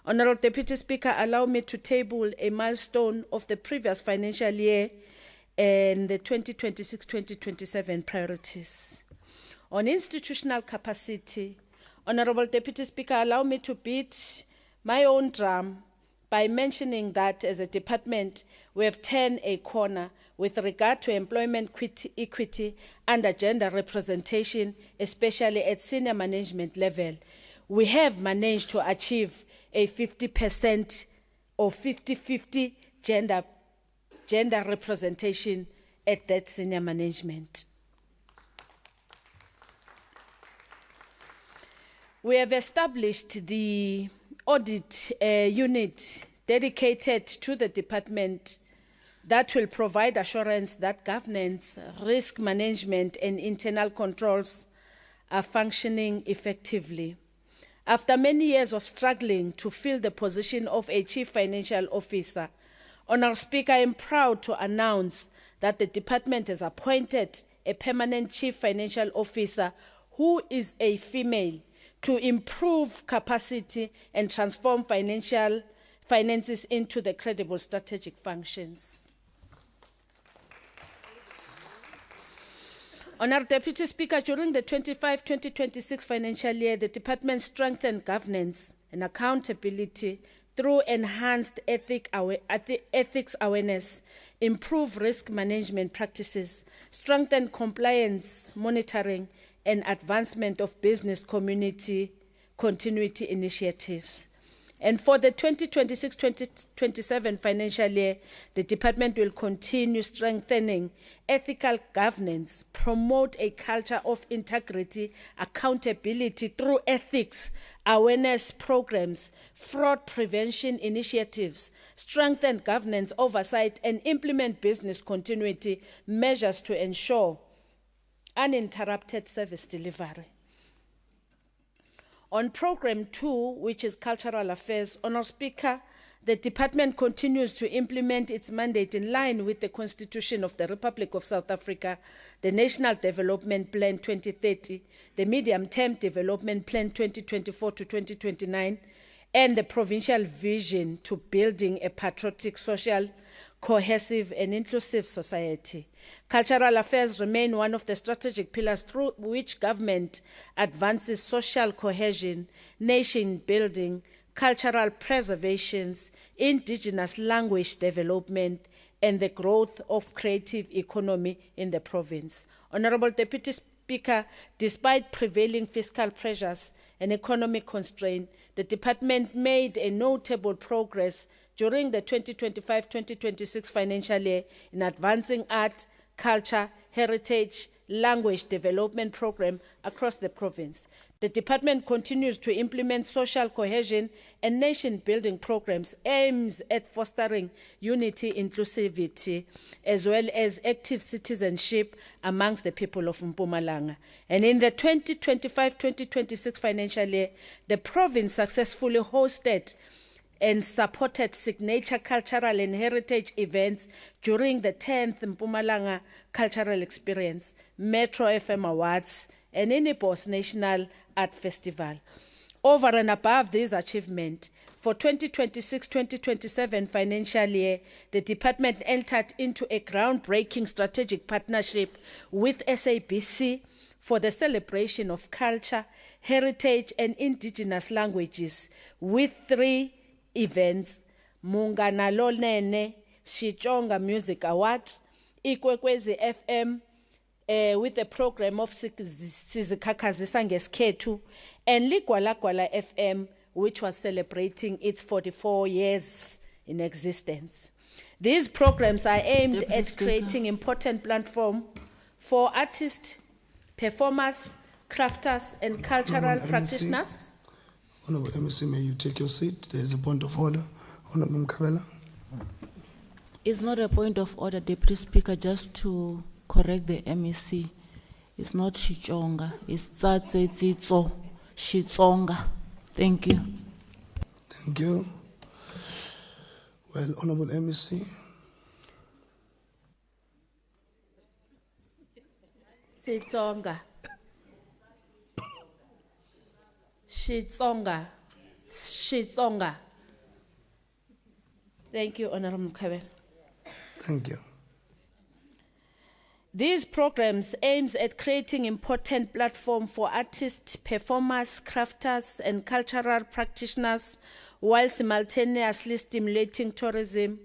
Honorable Deputy Speaker, allow me to table a milestone of the previous financial year and the 2026-2027 priorities. On institutional capacity, Honorable Deputy Speaker, allow me to beat my own drum by mentioning that as a department, we have turned a corner with regard to employment equity and gender representation, especially at senior management level. We have managed to achieve a 50% or 50-50 gender representation at that senior management. We have established the audit unit dedicated to the department that will provide assurance that governance, risk management, and internal controls are functioning effectively. After many years of struggling to fill the position of a Chief Financial Officer, Honourable Speaker, I am proud to announce that the department has appointed a permanent Chief Financial Officer who is a female to improve capacity and transform finances into the credible strategic functions. Honourable Deputy Speaker, during the 25-2026 financial year, the department strengthened governance and accountability through enhanced ethics awareness, improved risk management practices, strengthened compliance monitoring, and advancement of business community continuity initiatives. And for the 2026-2027 financial year, the department will continue strengthening ethical governance, promote a culture of integrity, accountability through ethics, awareness programs, fraud prevention initiatives, strengthen governance oversight, and implement business continuity measures to ensure uninterrupted service delivery. On Program 2, which is Cultural Affairs, Honourable Speaker, the department continues to implement its mandate in line with the Constitution of the Republic of South Africa, the National Development Plan 2030, the Medium-Term Development Plan 2024 to 2029, and the Provincial Vision to building a patriotic, social, cohesive, and inclusive society. Cultural affairs remain one of the strategic pillars through which government advances social cohesion, nation building, cultural preservations, indigenous language development, and the growth of creative economy in the province. Honourable Deputy Speaker, despite prevailing fiscal pressures and economic constraints, the department made a notable progress during the 2025-2026 financial year in advancing art, culture, heritage language development program across the province. The department continues to implement social cohesion and nation-building programs aimed at fostering unity, inclusivity, as well as active citizenship amongst the people of Mpumalanga. And in the 2025-2026 financial year, the province successfully hosted and supported signature cultural and heritage events during the 10th Mpumalanga Cultural Experience, Metro FM Awards, and Inipos National Art Festival. Over and above these achievements, for 2026-2027 financial year, the department entered into a groundbreaking strategic partnership with SABC for the celebration of culture, heritage, and indigenous languages with 3 events: Mungana Lolene Shichonga Music Awards, Ikwekwezi FM, with the program of Sizikhakhazisa Ngesikhethu, and Ligwalagwala FM, which was celebrating its 44 years in existence. These programs are aimed at creating important platform for artists, performers, crafters, and cultural practitioners. Honorable MEC, may you take your seat? There is a point of order. Honorable Mkabela. It's not a point of order, Deputy Speaker, just to correct the MEC. It's not Shichonga, it's Tsatsetsitso, Shitsonga. Thank you. Thank you. Well, Honorable MEC. Shitsonga. Shitsonga. Shitsonga. Thank you, Honorable Mkhabela. Thank you. These programs aims at creating important platform for artists, performers, crafters, and cultural practitioners, while simultaneously stimulating tourism,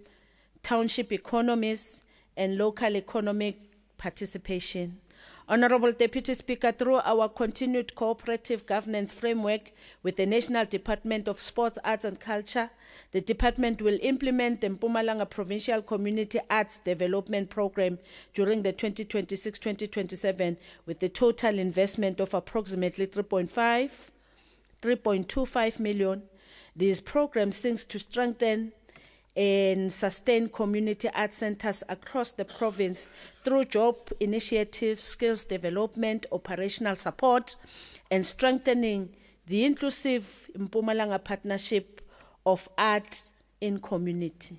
township economies, and local economic participation. Honorable Deputy Speaker, through our continued cooperative governance framework with the National Department of Sports, Arts and Culture, the department will implement the Mpumalanga Provincial Community Arts Development Program during the 2026-2027 with a total investment of approximately 3.25 million. These programs seek to strengthen and sustain community art centers across the province through job initiatives, skills development, operational support, and strengthening the inclusive Mpumalanga partnership of art in community.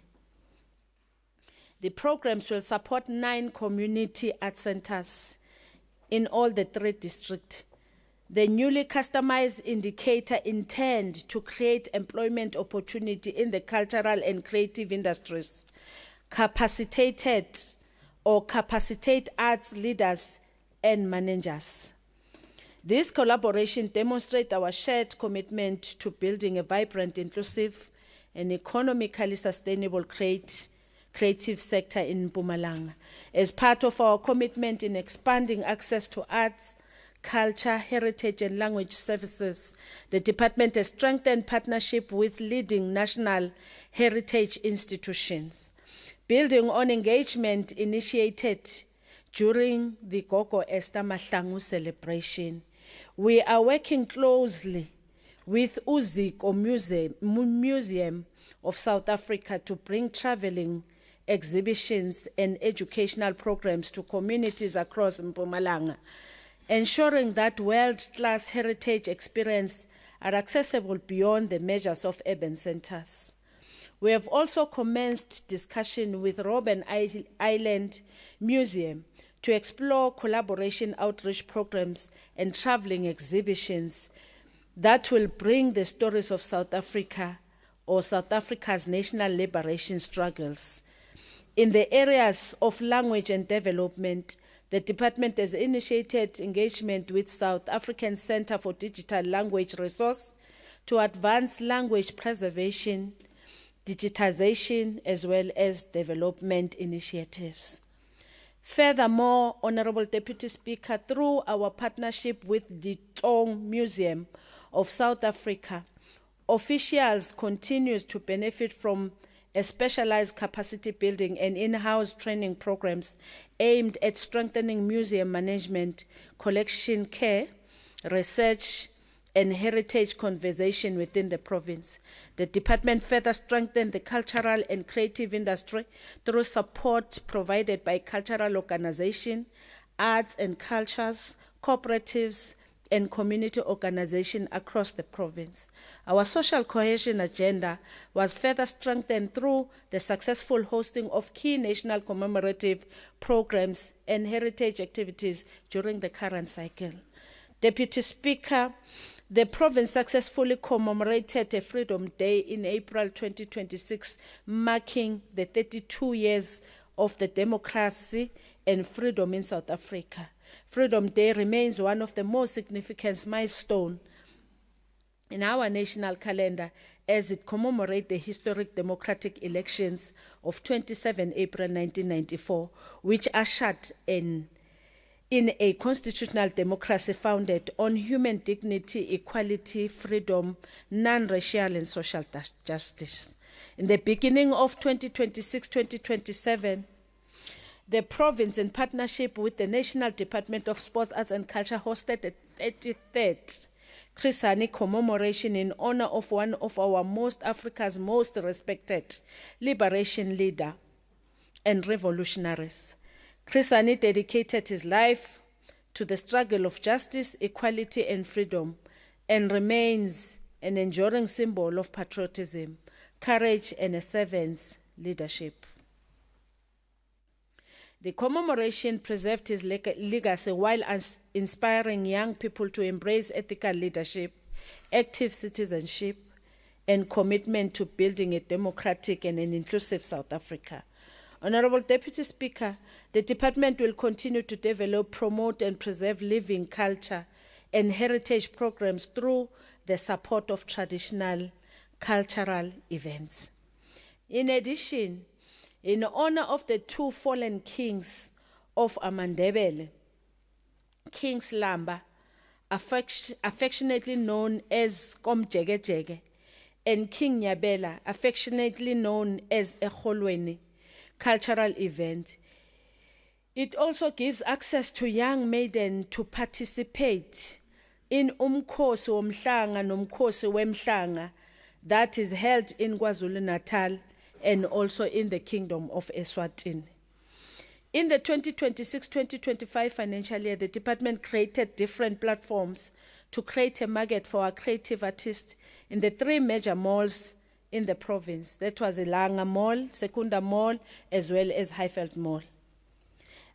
The programs will support 9 community art centers in all the 3 districts. The newly customized indicator intend to create employment opportunity in the cultural and creative industries, capacitate arts leaders and managers. This collaboration demonstrates our shared commitment to building a vibrant, inclusive, and economically sustainable creative sector in Mpumalanga. As part of our commitment in expanding access to arts, culture, heritage, and language services, the department has strengthened partnership with leading national heritage institutions. Building on engagement initiated during the Gogo Esther Mahlangu celebration, we are working closely with Uziko Museum of South Africa to bring traveling exhibitions and educational programs to communities across Mpumalanga, ensuring that world-class heritage experiences are accessible beyond the measures of urban centers. We have also commenced discussion with Robben Island Museum to explore collaboration outreach programs and traveling exhibitions that will bring the stories of South Africa or South Africa's national liberation struggles. In the areas of language and development, the department has initiated engagement with South African Center for Digital Language Resource to advance language preservation, digitization, as well as development initiatives. Furthermore, Honorable Deputy Speaker, through our partnership with the Tong Museum of South Africa, officials continue to benefit from specialized capacity building and in-house training programs aimed at strengthening museum management, collection care, research, and heritage conservation within the province. The department further strengthened the cultural and creative industry through support provided by cultural organizations, arts and cultures, cooperatives, and community organizations across the province. Our social cohesion agenda was further strengthened through the successful hosting of key national commemorative programs and heritage activities during the current cycle. Deputy Speaker, the province successfully commemorated a Freedom Day in April 2026, marking the 32 years of the democracy and freedom in South Africa. Freedom Day remains one of the most significant milestones in our national calendar as it commemorates the historic democratic elections of 27 April 1994, which ushered in a constitutional democracy founded on human dignity, equality, freedom, non-racial and social justice. In the beginning of 2026-2027, the province, in partnership with the National Department of Sports, Arts and Culture, hosted the 33rd Chris Hani commemoration in honor of one of Africa's most respected liberation leader and revolutionaries. Chris Hani dedicated his life to the struggle of justice, equality, and freedom, and remains an enduring symbol of patriotism, courage, and a servant's leadership. The commemoration preserved his legacy while inspiring young people to embrace ethical leadership, active citizenship, and commitment to building a democratic and an inclusive South Africa. Honorable Deputy Speaker, the department will continue to develop, promote, and preserve living culture and heritage programs through the support of traditional cultural events. In addition, in honor of the two fallen kings of Amandebele, King Slamba, affectionately known as Komjegejege, and King Nyabela, affectionately known as Ekholweni, cultural event. It also gives access to young maidens to participate in Umkhosi Womhlanga noMkhosi Wemhlanga that is held in KwaZulu-Natal and also in the Kingdom of Eswatini. In the 2026-2025 financial year, the department created different platforms to create a market for our creative artists in the three major malls in the province. That was Ilanga Mall, Secunda Mall, as well as Highveld Mall.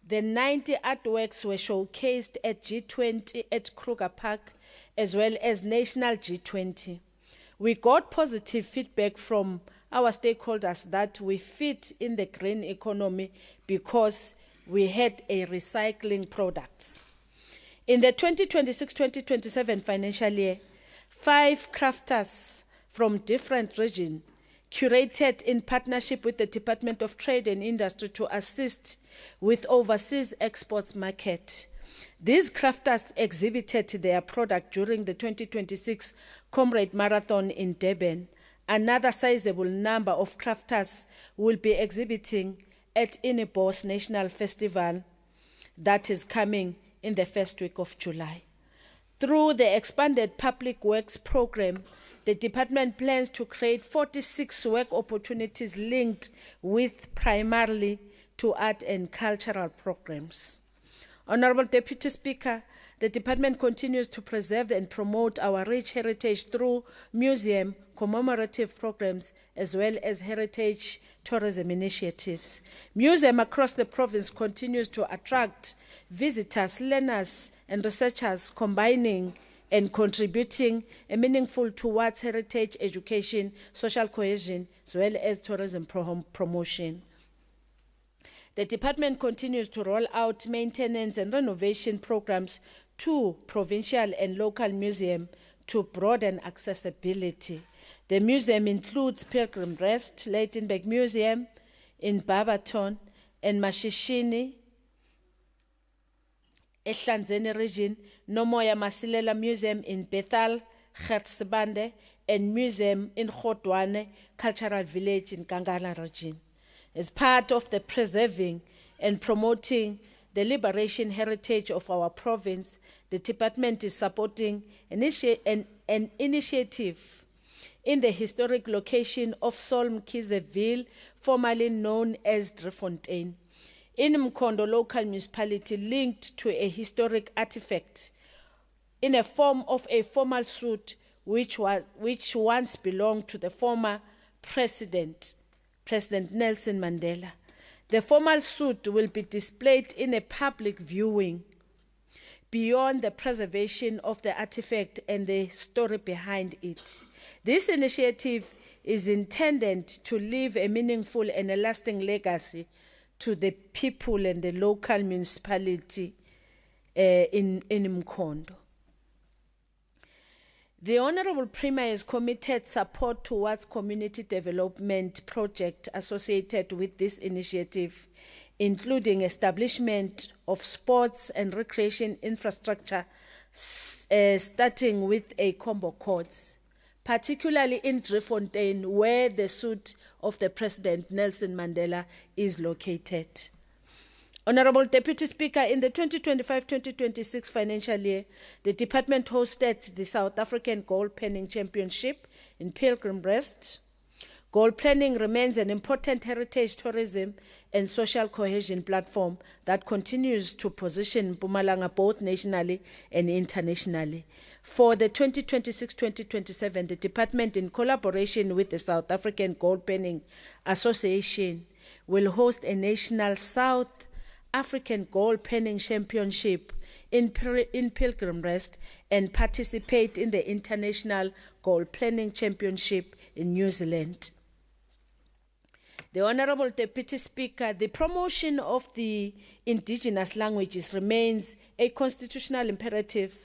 The 90 artworks were showcased at G20 at Kruger Park, as well as National G20. We got positive feedback from our stakeholders that we fit in the green economy because we had a recycling products. In the 2026-2027 financial year, 5 crafters from different regions curated in partnership with the Department of Trade and Industry to assist with overseas exports market. These crafters exhibited their product during the 2026 Comrade Marathon in Durban. Another sizable number of crafters will be exhibiting at Inebos National Festival that is coming in the first week of July. Through the expanded public works program, the department plans to create 46 work opportunities linked with primarily to art and cultural programs. Honorable Deputy Speaker, the department continues to preserve and promote our rich heritage through museum, commemorative programs, as well as heritage tourism initiatives. Museum across the province continues to attract visitors, learners, and researchers, combining and contributing a meaningful towards heritage education, social cohesion, as well as tourism promotion. The department continues to roll out maintenance and renovation programs to provincial and local museums to broaden accessibility. The museum includes Pilgrim Rest, Leitenberg Museum in Barberton, and Mashishini, Ehlanzeni region, Nomoya Masilela Museum in Bethal, Gertsbande, and Museum in Khotwane Cultural Village in Kangala region. As part of the preserving and promoting the liberation heritage of our province, the department is supporting an initiative in the historic location of Solmkizeville, formerly known as Driefontein, in Mkondo local municipality, linked to a historic artifact in a form of a formal suit which once belonged to the former President Nelson Mandela. The formal suit will be displayed in a public viewing beyond the preservation of the artifact and the story behind it. This initiative is intended to leave a meaningful and a lasting legacy to the people and the local municipality in Mkondo. The Honorable Premier has committed support towards community development projects associated with this initiative, including establishment of sports and recreation infrastructure, starting with a combo courts, particularly in Driefontein, where the suit of the President Nelson Mandela is located. Honorable Deputy Speaker, in the 2025-2026 financial year, the department hosted the South African Gold Penning Championship in Pilgrim Rest. Gold planning remains an important heritage tourism and social cohesion platform that continues to position Mpumalanga both nationally and internationally. For the 2026-2027, the department, in collaboration with the South African Gold Penning Association, will host a national South African Gold Penning Championship in Pilgrim Rest and participate in the International Gold Penning Championship in New Zealand. The Honorable Deputy Speaker, the promotion of the indigenous languages remains a constitutional imperative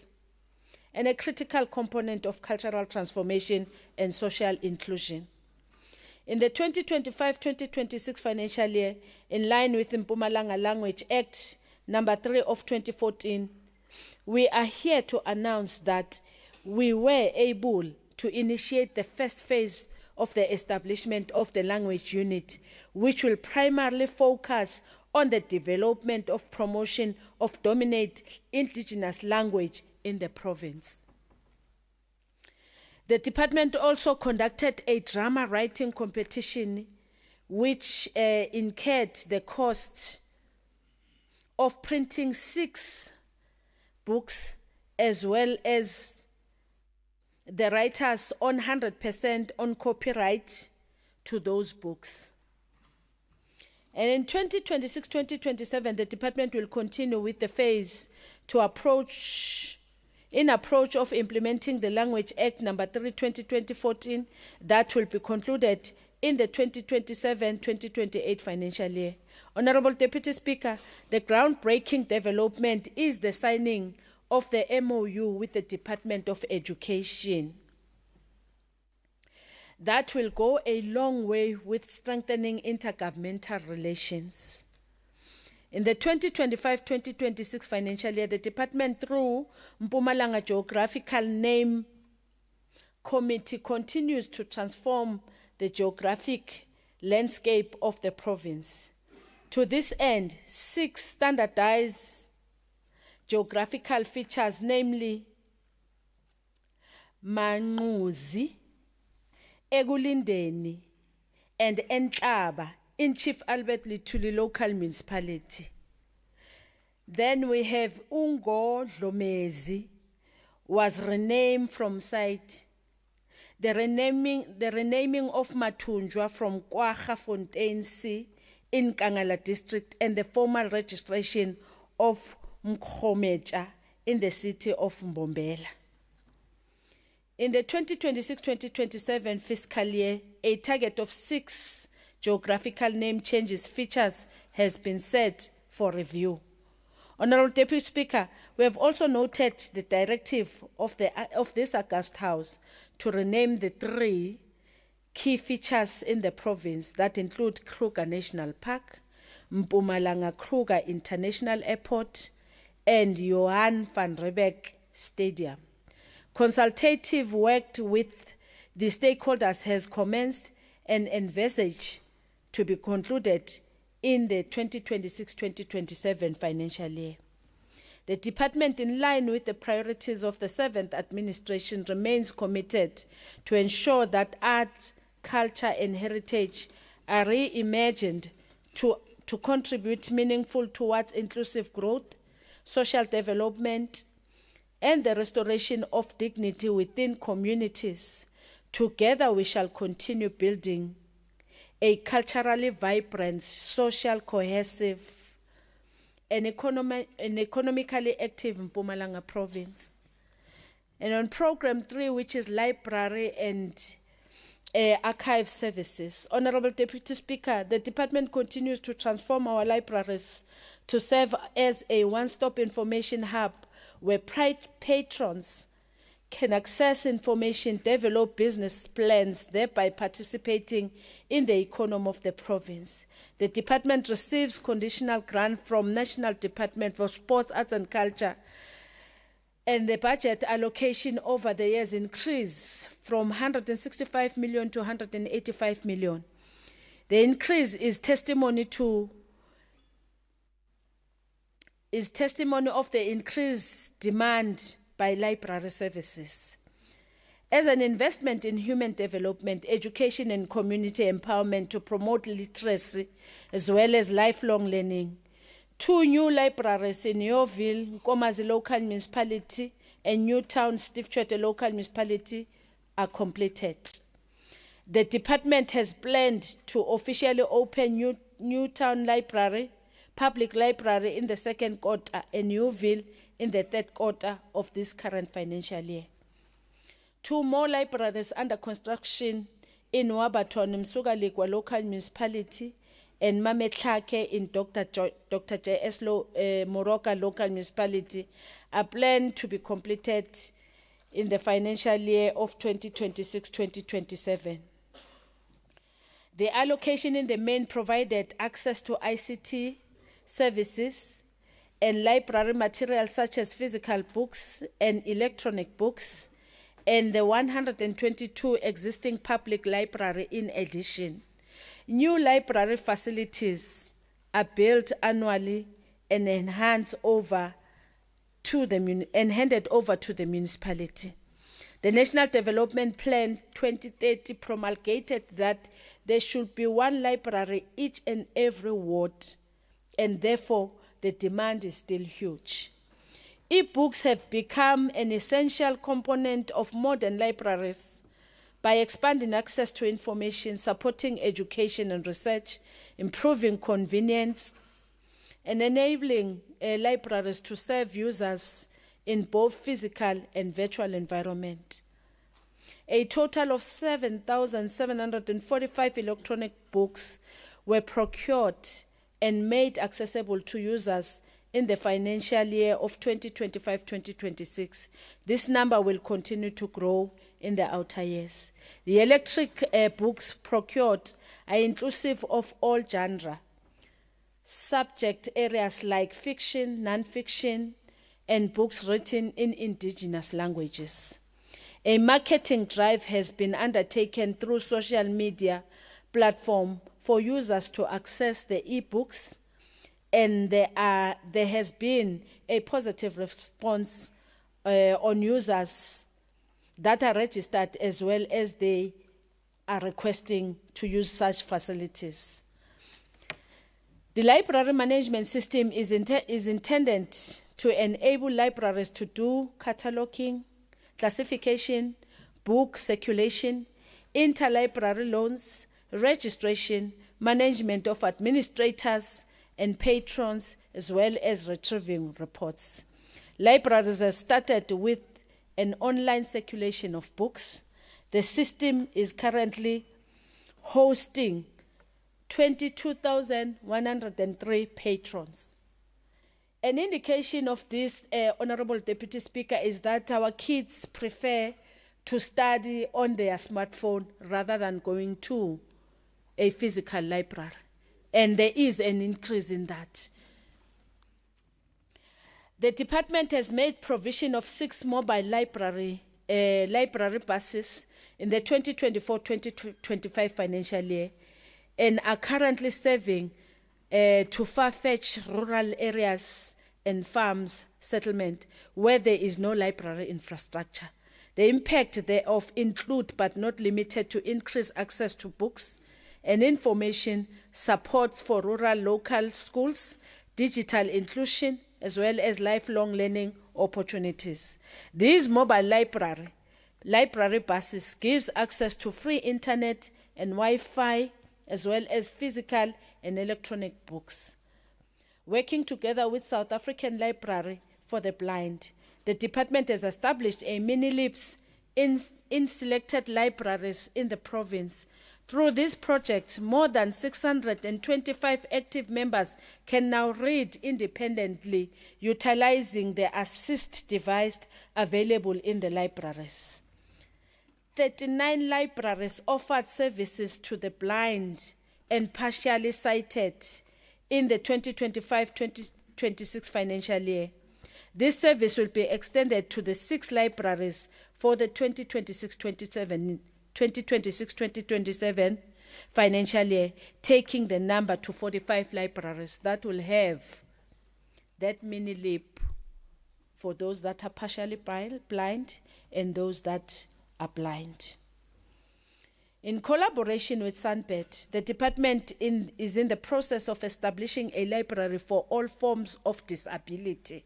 and a critical component of cultural transformation and social inclusion. In the 2025-2026 financial year, in line with the Mpumalanga Language Act number 3 of 2014, we are here to announce that we were able to initiate the first phase of the establishment of the language unit, which will primarily focus on the development of promotion of dominant indigenous language in the province. The department also conducted a drama writing competition which incurred the cost of printing 6 books, as well as the writers on 100% on copyright to those books. And in 2026-2027, the department will continue with the phase to approach of implementing the Language Act number 3, 2014, that will be concluded in the 2027-2028 financial year. Honorable Deputy Speaker, the groundbreaking development is the signing of the MOU with the Department of Education. That will go a long way with strengthening intergovernmental relations. In the 2025-2026 financial year, the department, through Mpumalanga Geographical Name Committee, continues to transform the geographic landscape of the province. To this end, 6 standardized geographical features, namely Manquzi, Egulindeni, and Entlaba, in Chief Albert Lituli local municipality. Then we have Ungo Dlomezi, was renamed from site. The renaming of Matunjwa from Kwaga Fontaine C in Kangala district, and the formal registration of Mkhomecha in the city of Mbombela. In the 2026-2027 fiscal year, a target of 6 geographical name changes features has been set for review. Honorable Deputy Speaker, we have also noted the directive of this August House to rename the 3 key features in the province that include Kruger National Park, Mpumalanga Kruger International Airport, and Johan van Riebeeck Stadium. Consultative work with the stakeholders has commenced and envisaged to be concluded in the 2026-2027 financial year. The department, in line with the priorities of the 7th administration, remains committed to ensure that art, culture and heritage are reimagined to contribute meaningful towards inclusive growth, social development, and the restoration of dignity within communities. Together we shall continue building a culturally vibrant, social cohesive, and economically active Mpumalanga province. And on program 3, which is library and archive services, Honorable Deputy Speaker, the department continues to transform our libraries to serve as a one-stop information hub where patrons can access information, develop business plans, thereby participating in the economy of the province. The department receives conditional grant from National Department for Sports, Arts and Culture, and the budget allocation over the years increased from 165 million to 185 million. The increase is testimony of the increased demand by library services. As an investment in human development, education and community empowerment to promote literacy as well as lifelong learning, 2 new libraries in Yeoville, Nkomazi local municipality, and Newtown, Stiefchete local municipality are completed. The department has planned to officially open Newtown Library, public library in the 2nd quarter, and Yeoville in the 3rd quarter of this current financial year. 2 more libraries under construction in Wabaton, Msugalikwa local municipality, and Mametlake in Dr. J.S. Moroka local municipality are planned to be completed in the financial year of 2026-2027. The allocation in the main provided access to ICT services and library materials such as physical books and electronic books, and the 122 existing public library in addition. New library facilities are built annually and handed over to the municipality. The National Development Plan 2030 promulgated that there should be 1 library each and every ward, and therefore the demand is still huge. E-books have become an essential component of modern libraries by expanding access to information, supporting education and research, improving convenience, and enabling libraries to serve users in both physical and virtual environment. A total of 7,745 electronic books were procured and made accessible to users in the financial year of 2025-2026. This number will continue to grow in the outer years. The electric books procured are inclusive of all genre, subject areas like fiction, non-fiction, and books written in indigenous languages. A marketing drive has been undertaken through social media platform for users to access the e-books, and there has been a positive response on users that are registered as well as they are requesting to use such facilities. The library management system is intended to enable libraries to do cataloging, classification, book circulation, interlibrary loans, registration, management of administrators and patrons, as well as retrieving reports. Libraries have started with an online circulation of books. The system is currently hosting 22,103 patrons. An indication of this, Honorable Deputy Speaker, is that our kids prefer to study on their smartphone rather than going to a physical library. And there is an increase in that. The department has made provision of 6 mobile library library buses in the 2024-2025 financial year and are currently serving to far-fetched rural areas and farms settlement where there is no library infrastructure. The impact thereof include but not limited to increased access to books and information, supports for rural local schools, digital inclusion, as well as lifelong learning opportunities. These mobile library buses gives access to free internet and Wi-Fi, as well as physical and electronic books. Working together with South African Library for the Blind, the department has established a mini-LIBS in selected libraries in the province. Through this project, more than 625 active members can now read independently, utilizing the assist device available in the libraries. 39 libraries offered services to the blind and partially sighted in the 2025-2026 financial year. This service will be extended to the 6 libraries for the 2026-2027 financial year, taking the number to 45 libraries that will have that mini leap for those that are partially blind and those that are blind. In collaboration with Sunbed, the department is in the process of establishing a library for all forms of disability,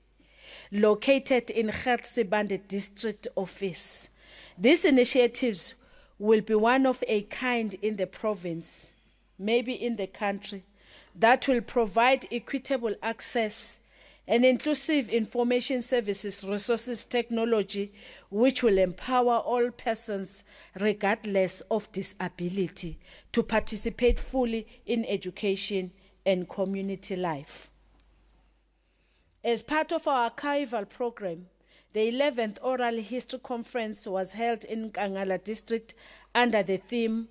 located in Gertsebande District Office. These initiatives will be one of a kind in the province, maybe in the country, that will provide equitable access and inclusive information services, resources, technology, which will empower all persons, regardless of disability, to participate fully in education and community life. As part of our archival program, the 11th Oral History Conference was held in Nkangala District under the theme,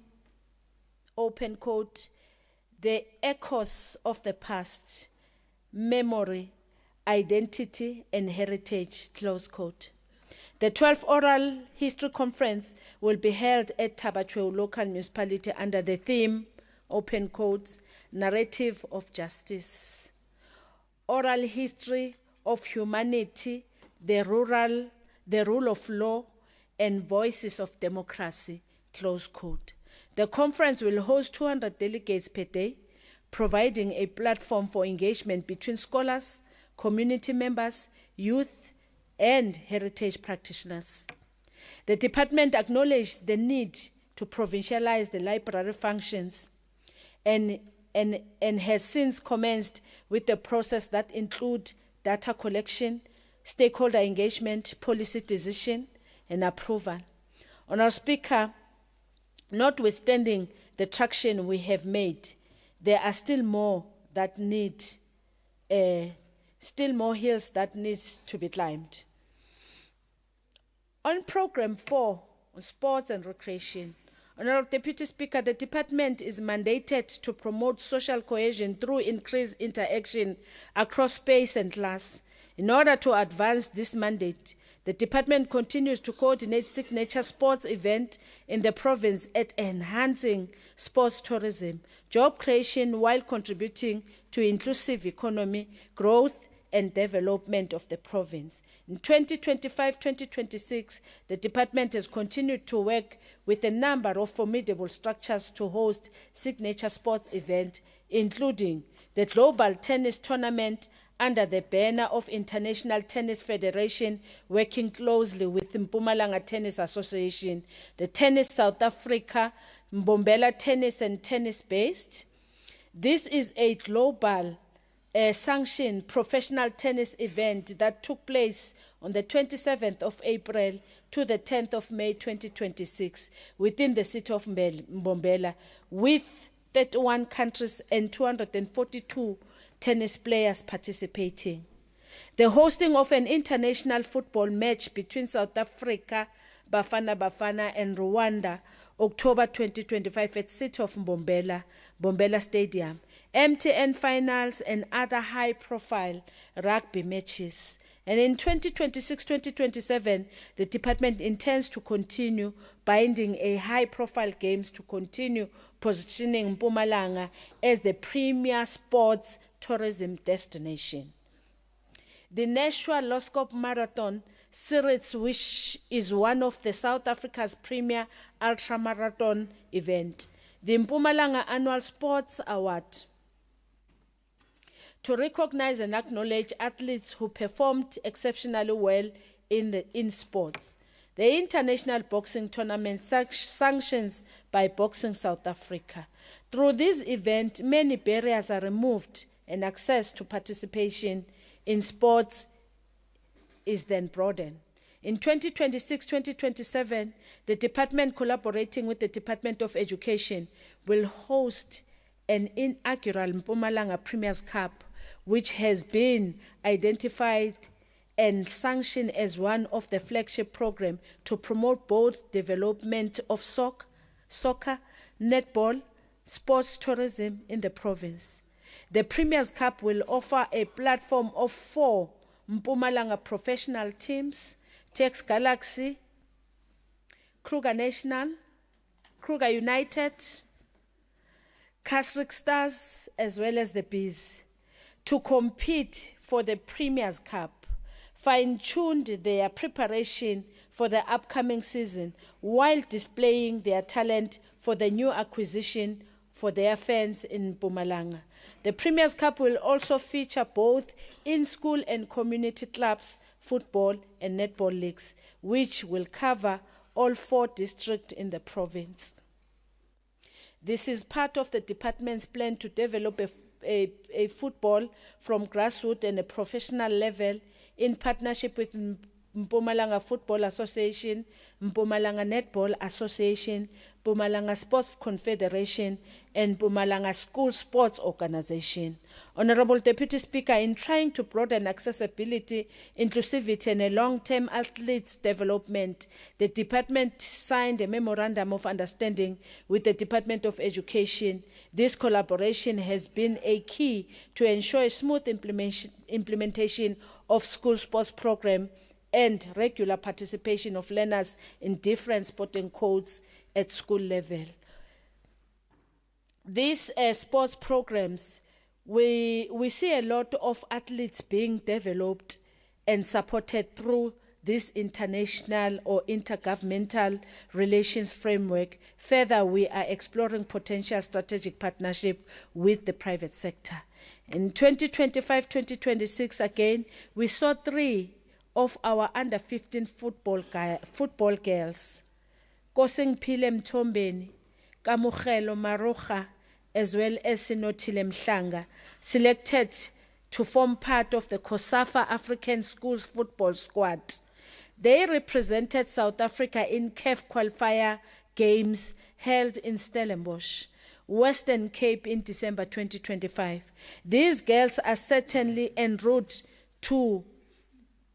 open quote, "The Echoes of the Past, Memory, Identity and Heritage," close quote. The 12th Oral History Conference will be held at Tabachweu local municipality under the theme, open quotes, "Narrative of Justice, Oral History of Humanity, the Rule of Law, and Voices of Democracy," close quote. The conference will host 200 delegates per day, providing a platform for engagement between scholars, community members, youth, and heritage practitioners. The department acknowledged the need to provincialize the library functions and has since commenced with the process that include data collection, stakeholder engagement, policy decision, and approval. Honourable Speaker, notwithstanding the traction we have made, there are still more hills that needs to be climbed. On Programme 4, on Sports and Recreation, Honourable Deputy Speaker, the department is mandated to promote social cohesion through increased interaction across space and class. In order to advance this mandate, the department continues to coordinate signature sports events in the province at enhancing sports tourism, job creation, while contributing to inclusive economy, growth, and development of the province. In 2025-2026, the department has continued to work with a number of formidable structures to host signature sports events, including the Global Tennis Tournament under the banner of International Tennis Federation, working closely with the Mpumalanga Tennis Association, the Tennis South Africa, Mbombela Tennis and Tennis Based. This is a global sanctioned professional tennis event that took place on the 27th of April to the 10th of May 2026 within the city of Mbombela, with 31 countries and 242 tennis players participating. The hosting of an international football match between South Africa, Bafana and Rwanda, October 2025 at City of Mbombela Stadium, MTN finals and other high-profile rugby matches, And in 2026-2027, the department intends to continue binding a high-profile games to continue positioning Mpumalanga as the premier sports tourism destination. The Nashua Loskop Marathon series, which is one of the South Africa's premier ultra-marathon event. The Mpumalanga Annual Sports Award, to recognize and acknowledge athletes who performed exceptionally well in sports. The International Boxing Tournament sanctions by Boxing South Africa. Through this event, many barriers are removed and access to participation in sports is then broadened. In 2026-2027, the department, collaborating with the Department of Education, will host an inaugural Mpumalanga Premiers Cup, which has been identified and sanctioned as one of the flagship programs to promote both development of soccer, netball, sports tourism in the province. The Premiers Cup will offer a platform of 4 Mpumalanga professional teams: Tex Galaxy, Kruger National, Kruger United, Kasrik Stars, as well as the Bees, to compete for the Premiers Cup, fine-tuned their preparation for the upcoming season while displaying their talent for the new acquisition for their fans in Mpumalanga. The Premiers Cup will also feature both in-school and community clubs, football and netball leagues, which will cover all 4 districts in the province. This is part of the department's plan to develop a football from grassroots and a professional level in partnership with Mpumalanga Football Association, Mpumalanga Netball Association, Mpumalanga Sports Confederation, and Mpumalanga School Sports Organization. Honorable Deputy Speaker, in trying to broaden accessibility, inclusivity, and a long-term athletes development, the department signed a memorandum of understanding with the Department of Education. This collaboration has been a key to ensure a smooth implementation of school sports program and regular participation of learners in different sporting codes at school level. These sports programs, we see a lot of athletes being developed and supported through this international or intergovernmental relations framework. Further, we are exploring potential strategic partnership with the private sector. In 2025-2026, again, we saw 3 of our under-15 football girls, Kosing Pile Mtombeni, Kamukhelo Marucha, as well as Sinotile Mhlanga, selected to form part of the COSAFA African Schools football squad. They represented South Africa in CAF qualifier games held in Stellenbosch, Western Cape in December 2025. These girls are certainly en route to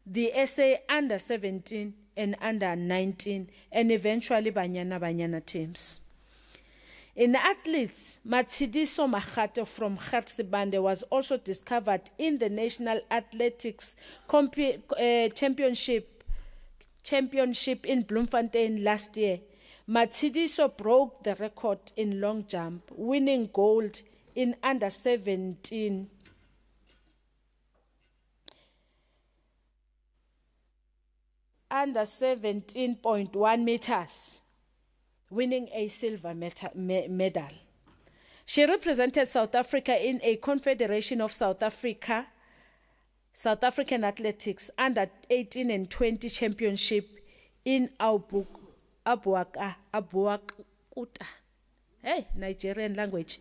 the SA under-17 and under-19 and eventually Banyana teams. In athletes, Matsidiso Makhato from Khatsibande was also discovered in the National Athletics Championship in Bloemfontein last year. Matsidiso broke the record in long jump, winning gold in under-17 17.1 meters, winning a silver medal. She represented South Africa in a Confederation of South African Athletics under 18 and 20 championship in Abuakuta. Hey, Nigerian language.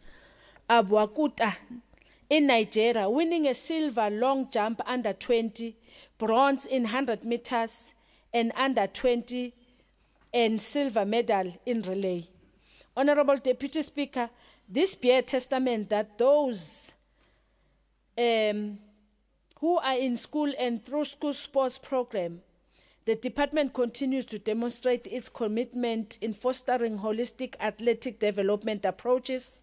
Abuakuta in Nigeria, winning a silver long jump under 20, bronze in 100 meters, and under 20 and silver medal in relay. Honorable Deputy Speaker, this bears testament that those who are in school and through school sports program, the department continues to demonstrate its commitment in fostering holistic athletic development approaches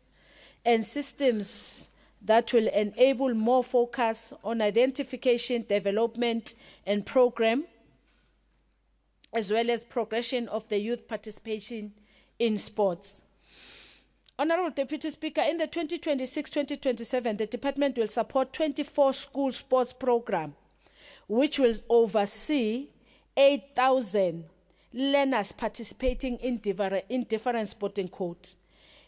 and systems that will enable more focus on identification, development, and program, as well as progression of the youth participation in sports. Honorable Deputy Speaker, in the 2026-2027, the department will support 24 school sports program, which will oversee 8,000 learners participating in different sporting codes.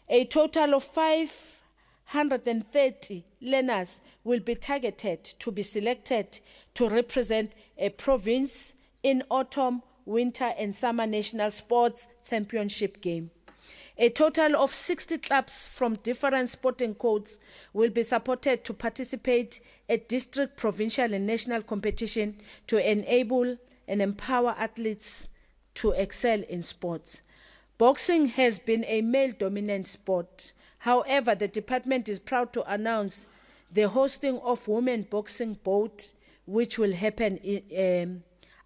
A total of 530 learners will be targeted to be selected to represent a province in autumn, winter, and summer national sports championship game. A total of 60 clubs from different sporting codes will be supported to participate at district, provincial, and national competition to enable and empower athletes to excel in sports. Boxing has been a male-dominant sport. However, the department is proud to announce the hosting of Women Boxing Bout, which will happen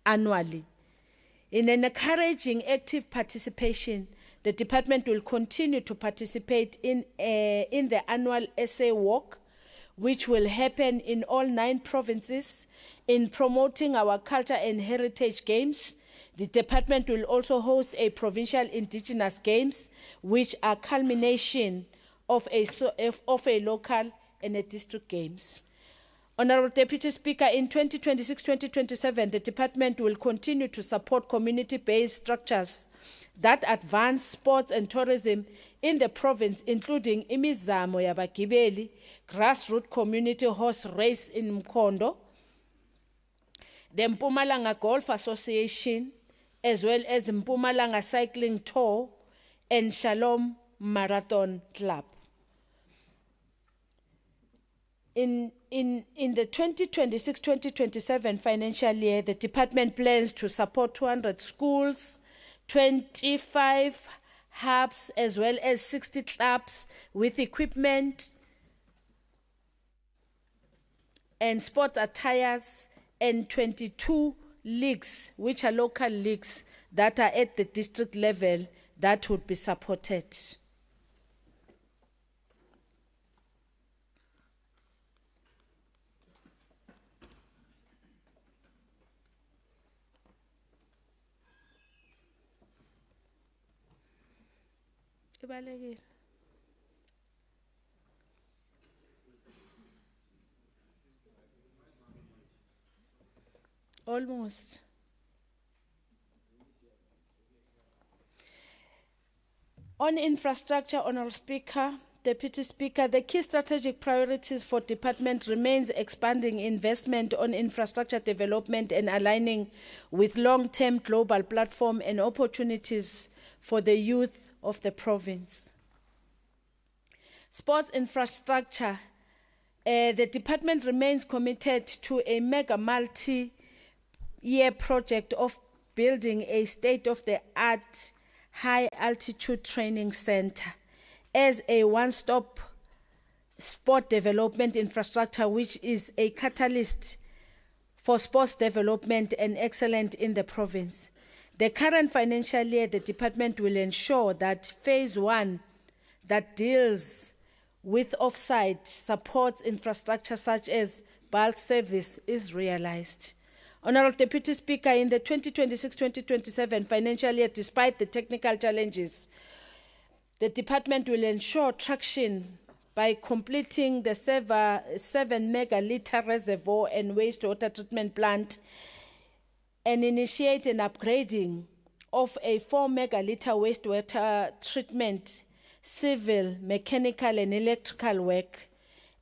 annually. In an encouraging active participation, the department will continue to participate in the annual essay walk, which will happen in all 9 provinces. In promoting our culture and heritage games, the department will also host a provincial indigenous games, which are culmination of a local and a district games. Honorable Deputy Speaker, in 2026-2027, the department will continue to support community-based structures that advance sports and tourism in the province, including imizamo yabagibeli, grassroots community horse race in Mkondo, the Mpumalanga Golf Association, as well as Mpumalanga Cycling Tour and Shalom Marathon Club. In the 2026-2027 financial year, the department plans to support 200 schools, 25 hubs, as well as 60 clubs with equipment and sport attires, and 22 leagues, which are local leagues that are at the district level that would be supported. Almost. On infrastructure, Honourable Speaker, Deputy Speaker, the key strategic priorities for department remains expanding investment on infrastructure development and aligning with long-term global platform and opportunities for the youth of the province. Sports infrastructure, the department remains committed to a mega multi-year project of building a state-of-the-art high-altitude training center as a one-stop sport development infrastructure, which is a catalyst for sports development and excellence in the province. The current financial year, the department will ensure that phase 1 that deals with off-site supports infrastructure such as bulk service is realized. Honourable Deputy Speaker, in the 2026-2027 financial year, despite the technical challenges, the department will ensure traction by completing the 7 megaliter reservoir and wastewater treatment plant and initiate an upgrading of a 4 megaliter wastewater treatment, civil, mechanical, and electrical work,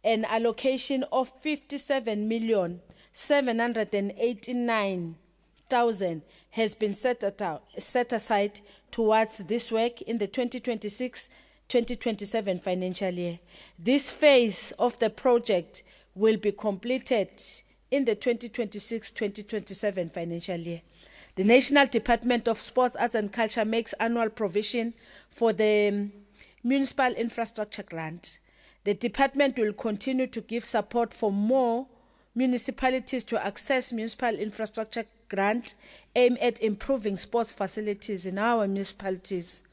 an allocation of 57,789,000 has been set aside towards this work in the 2026-2027 financial year. This phase of the project will be completed in the 2026-2027 financial year. The National Department of Sports, Arts and Culture makes annual provision for the Municipal Infrastructure Grant. The department will continue to give support for more municipalities to access municipal infrastructure grant aimed at improving sports facilities in our municipalities.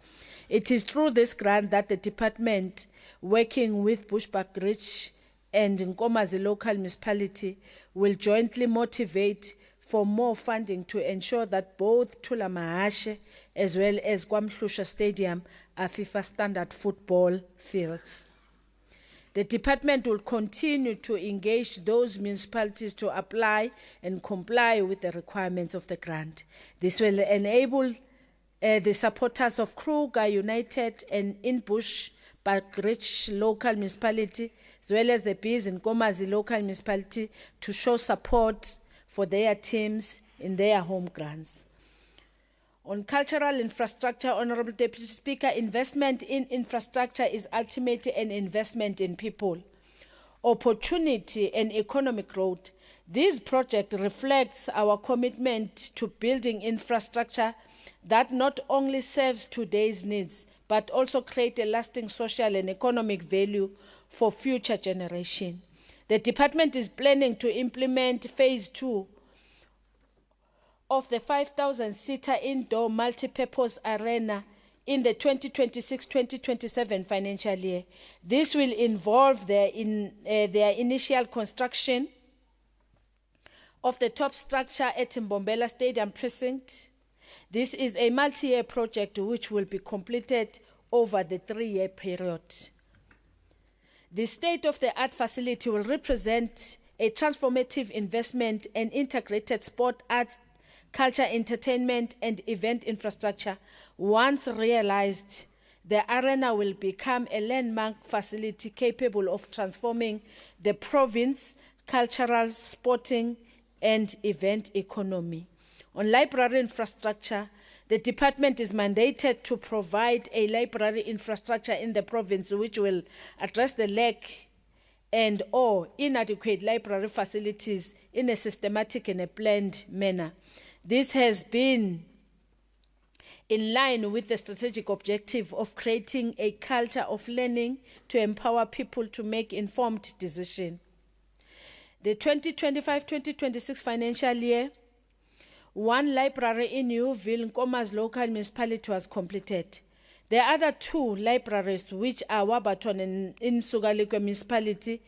It is through this grant that the department, working with Bushbuck Ridge and Nkomazi local municipality will jointly motivate for more funding to ensure that both Tula Mahashe as well as KwaMhlusha Stadium are FIFA standard football fields. The department will continue to engage those municipalities to apply and comply with the requirements of the grant. This will enable the supporters of Kruger United and Inbush Parkrich local municipality, as well as the Bees in Nkomazi local municipality, to show support for their teams in their home grants. On cultural infrastructure, Honorable Deputy Speaker, investment in infrastructure is ultimately an investment in people, opportunity and economic growth. This project reflects our commitment to building infrastructure that not only serves today's needs, but also create a lasting social and economic value for future generations. The department is planning to implement phase 2 of the 5,000-seater indoor multi-purpose arena in the 2026-2027 financial year. This will involve their initial construction of the top structure at Mbombela Stadium Precinct. This is a multi-year project which will be completed over the 3-year period. The state-of-the-art facility will represent a transformative investment and integrated sport, arts, culture, entertainment, and event infrastructure. Once realized, the arena will become a landmark facility capable of transforming the province's cultural, sporting, and event economy. On library infrastructure, the department is mandated to provide a library infrastructure in the province which will address the lack and/or inadequate library facilities in a systematic and a planned manner. This has been in line with the strategic objective of creating a culture of learning to empower people to make informed decisions. The 2025-2026 financial year, one library in Newville, Nkomazi local municipality, was completed. The other 2 libraries, which are Wabaton and Msugalikwe municipality,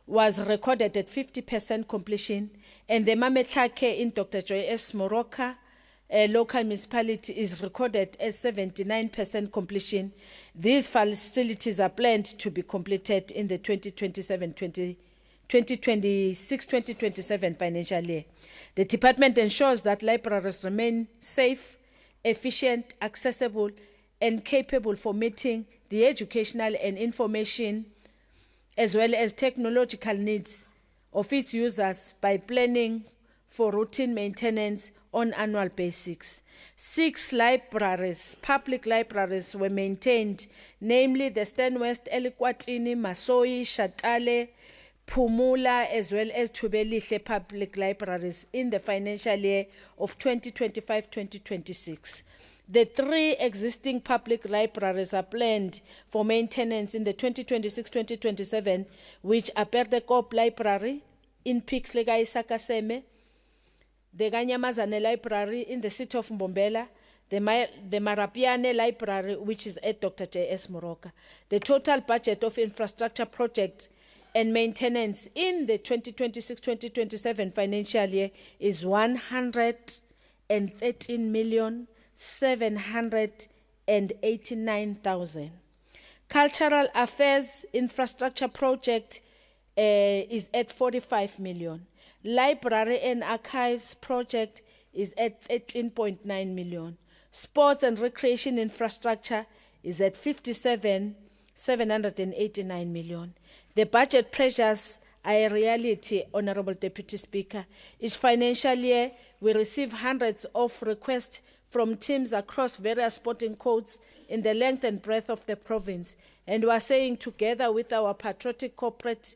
was recorded at 50% completion, and the Mametlake in Dr. Joy S. Moroka local municipality is recorded as 79% completion. These facilities are planned to be completed in the 2026-2027 financial year. The department ensures that libraries remain safe, efficient, accessible, and capable for meeting the educational and information as well as technological needs of its users by planning for routine maintenance on annual basis. 6 libraries, public libraries, were maintained, namely the Stanwest, Elikwatini, Masoi, Shatale, Pumula, as well as Tubelihle public libraries in the financial year of 2025-2026. The 3 existing public libraries are planned for maintenance in the 2026-2027, which are Perdekop Library in Pixlega Isakaseme, the Ganyamazane Library in the city of Mbombela, the Marapiane Library, which is at Dr. J.S. Moroka. The total budget of infrastructure project and maintenance in the 2026-2027 financial year is 113,789,000. Cultural affairs infrastructure project is at 45 million. Library and archives project is at 13.9 million. Sports and recreation infrastructure is at 57,789 million. The budget pressures are a reality, Honorable Deputy Speaker. Each financial year, we receive hundreds of requests from teams across various sporting codes in the length and breadth of the province, and we are saying together with our patriotic corporate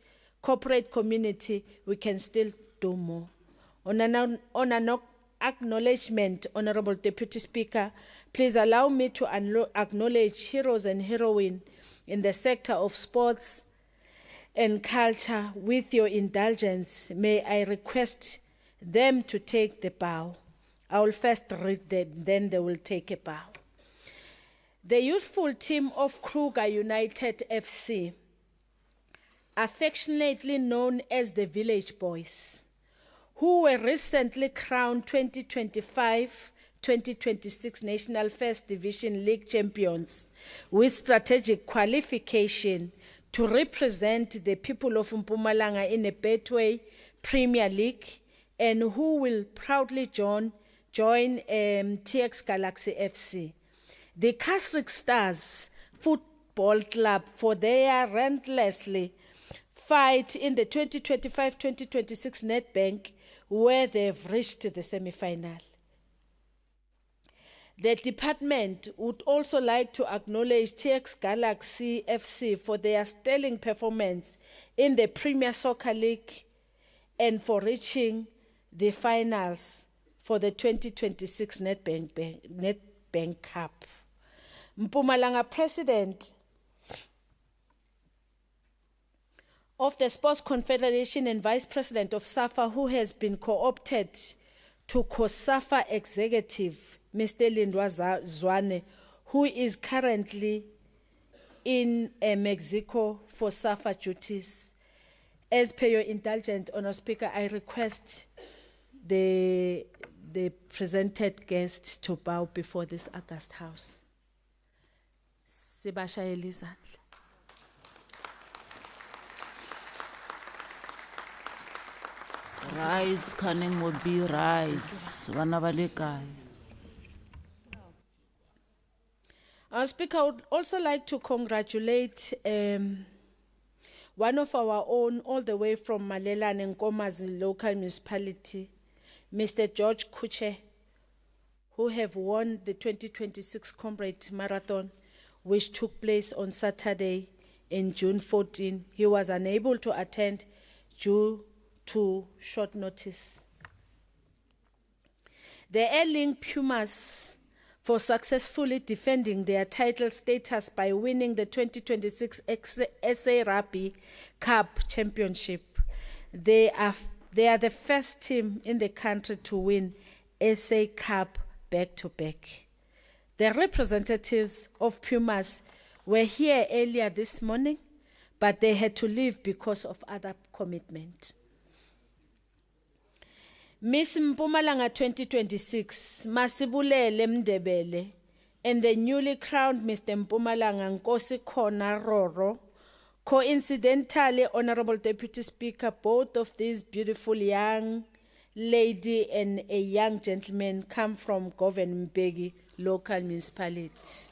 community, we can still do more. On an acknowledgement, Honorable Deputy Speaker, please allow me to acknowledge heroes and heroines in the sector of sports and culture. With your indulgence, may I request them to take the bow. I will first read them, then they will take a bow. The youthful team of Kruger United FC affectionately known as the Village Boys, who were recently crowned 2025-2026 National First Division League champions with strategic qualification to represent the people of Mpumalanga in a Betway Premier League, and who will proudly join TX Galaxy FC. The Casric Stars Football Club for their relentlessly fight in the 2025-2026 Nedbank, where they've reached the semi-final. The department would also like to acknowledge TX Galaxy FC for their sterling performance in the Premier Soccer League and for reaching the finals for the 2026 Nedbank Cup. Mpumalanga President of the Sports Confederation and Vice President of SAFA, who has been co-opted to COSAFA Executive, Mr. Lindwa Zwane, who is currently in Mexico for SAFA duties. As per your indulgence, Honour Speaker, I request the presented guests to bow before this august house. Sibashayela izandla. Rise, Canning would be rise. Vana va le kaya. Our Speaker, I would also like to congratulate one of our own, all the way from Malelane and Nkomazi local municipality, Mr. George Kuche, who have won the 2026 Comrade Marathon, which took place on Saturday in June 14. He was unable to attend due to short notice. The Air-Link Pumas for successfully defending their title status by winning the 2026 SA Rugby Cup Championship. They are the first team in the country to win SA Cup back-to-back. The representatives of Pumas were here earlier this morning, but they had to leave because of other commitment. Miss Mpumalanga 2026, Masibulele Mdebele, and the newly crowned Mr. Mpumalanga Nkosi Khona Roro, coincidentally, Honorable Deputy Speaker, both of these beautiful young lady and a young gentleman come from Govan Mbeki local municipality.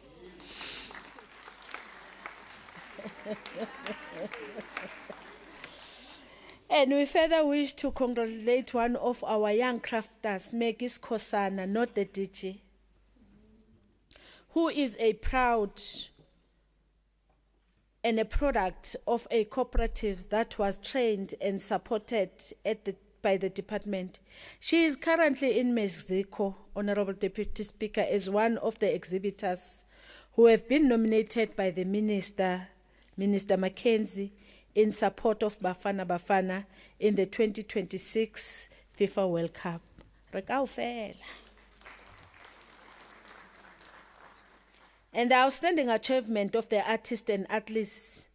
And we further wish to congratulate one of our young crafters, Megis Kosana, not the DJ, who is a proud and a product of a cooperative that was trained and supported by the department. She is currently in Mexico, Honorable Deputy Speaker, as one of the exhibitors who have been nominated by the Minister Mackenzie, in support of Bafana Bafana in the 2026 FIFA World Cup. And the outstanding achievement of the artists and athletes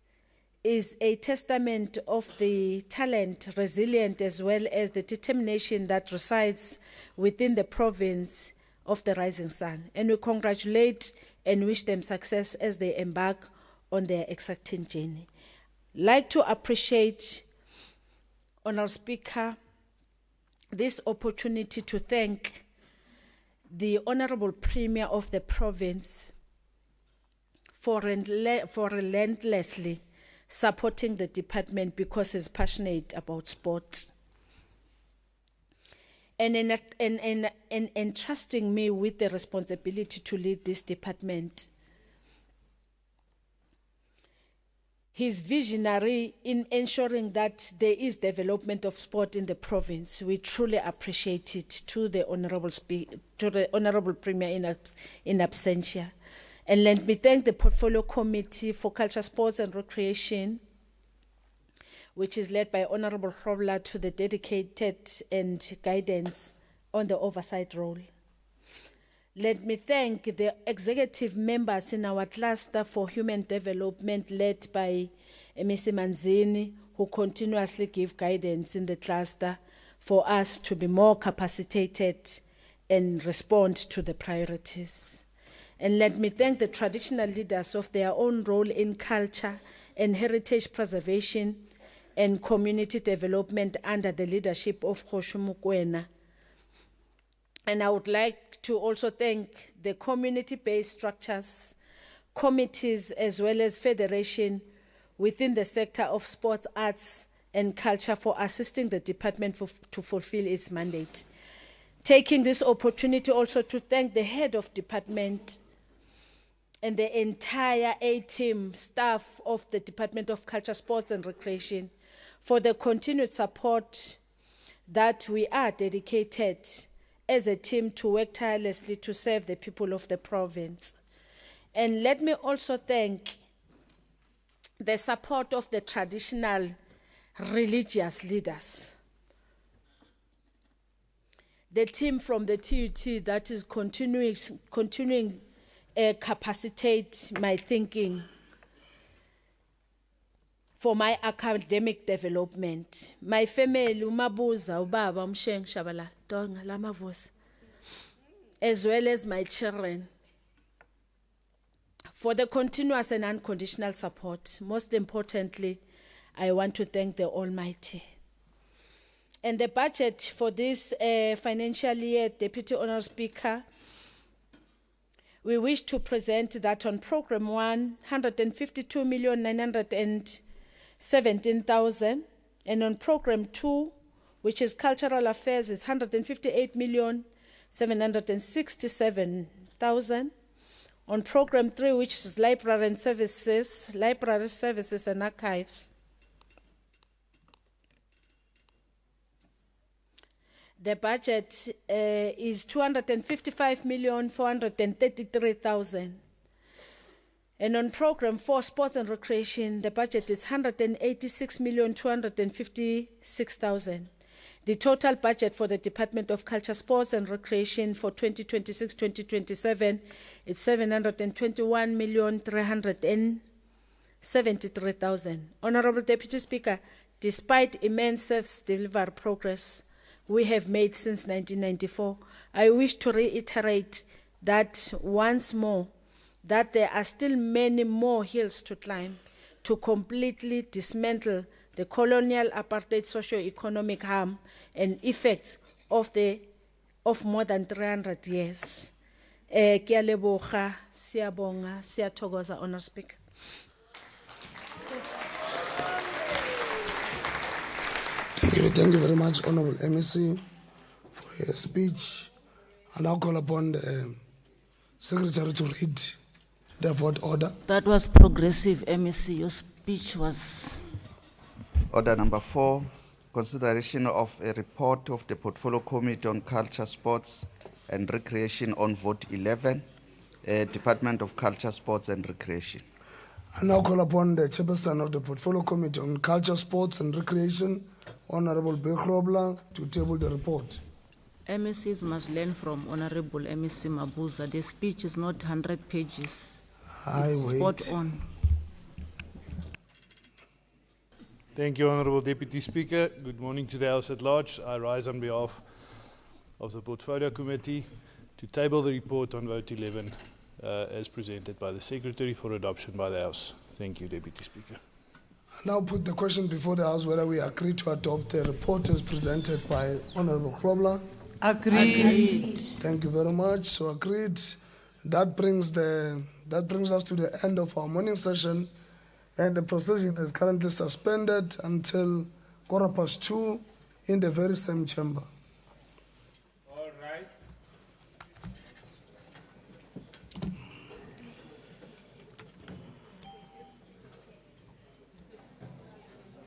is a testament of the talent, resilience, as well as the determination that resides within the province of the Rising Sun. And we congratulate and wish them success as they embark on their exciting journey. Like to appreciate, Honourable Speaker, this opportunity to thank the Honourable Premier of the province for relentlessly supporting the department because he's passionate about sports. And entrusting me with the responsibility to lead this department. His visionary in ensuring that there is development of sport in the province. We truly appreciate it, to the Honourable Premier in absentia. And let me thank the Portfolio Committee for Culture, Sports and Recreation, which is led by Honourable Hrobla, to the dedicated and guidance on the oversight role. Let me thank the executive members in our cluster for human development, led by Ms. Manzini, who continuously give guidance in the cluster for us to be more capacitated and respond to the priorities. And let me thank the traditional leaders of their own role in culture and heritage preservation and community development under the leadership of Khoshu Mokoena. And I would like to also thank the community-based structures, committees, as well as federation within the sector of sports, arts, and culture for assisting the department to fulfill its mandate. Taking this opportunity also to thank the head of department and the entire A-team staff of the Department of Culture, Sports and Recreation for the continued support that we are dedicated as a team to work tirelessly to serve the people of the province. And let me also thank the support of the traditional religious leaders. The team from the TUT that is continuing capacitate my thinking for my academic development. My family, umabuza, ubaba, umsheng, shabala, donga, lamavos, as well as my children, for the continuous and unconditional support. Most importantly, I want to thank the Almighty. And the budget for this financial year, Deputy Honour Speaker, we wish to present that on Program 1, 152,917,000, and on Program 2, which is Cultural Affairs, is 158,767,000. On Program 3, which is Library Services and Archives, the budget is 255,433,000. And on Program 4, Sports and Recreation, the budget is 186,256,000. The total budget for the Department of Culture, Sports and Recreation for 2026-2027 is 721,373,000. Honorable Deputy Speaker, despite immense self-delivered progress we have made since 1994, I wish to reiterate that once more, that there are still many more hills to climb to completely dismantle the colonial apartheid socio-economic harm and effects of more than 300 years. Ke a leboga, siyabonga, siyathokoza, Honour Speaker. Thank you very much, Honourable MEC, for your speech. And I'll call upon the Secretary to read the vote order. That was progressive, MEC. Your speech was... Order number 4, consideration of a report of the Portfolio Committee on Culture, Sports and Recreation on Vote 11, Department of Culture, Sports and Recreation. I now call upon the Chairperson of the Portfolio Committee on Culture, Sports and Recreation, Honorable Bekrobla, to table the report. MECs must learn from Honorable MEC Mabuza. The speech is not 100 pages. It's spot on. Thank you, Honourable Deputy Speaker. Good morning to the House at large. I rise on behalf of the Portfolio Committee to table the report on Vote 11 as presented by the Secretary for adoption by the House. Thank you, Deputy Speaker. I now put the question before the House whether we agree to adopt the report as presented by Honourable Krobla. Agreed. Thank you very much. So agreed. That brings us to the end of our morning session, and the proceeding is currently suspended until 2:15 in the very same chamber.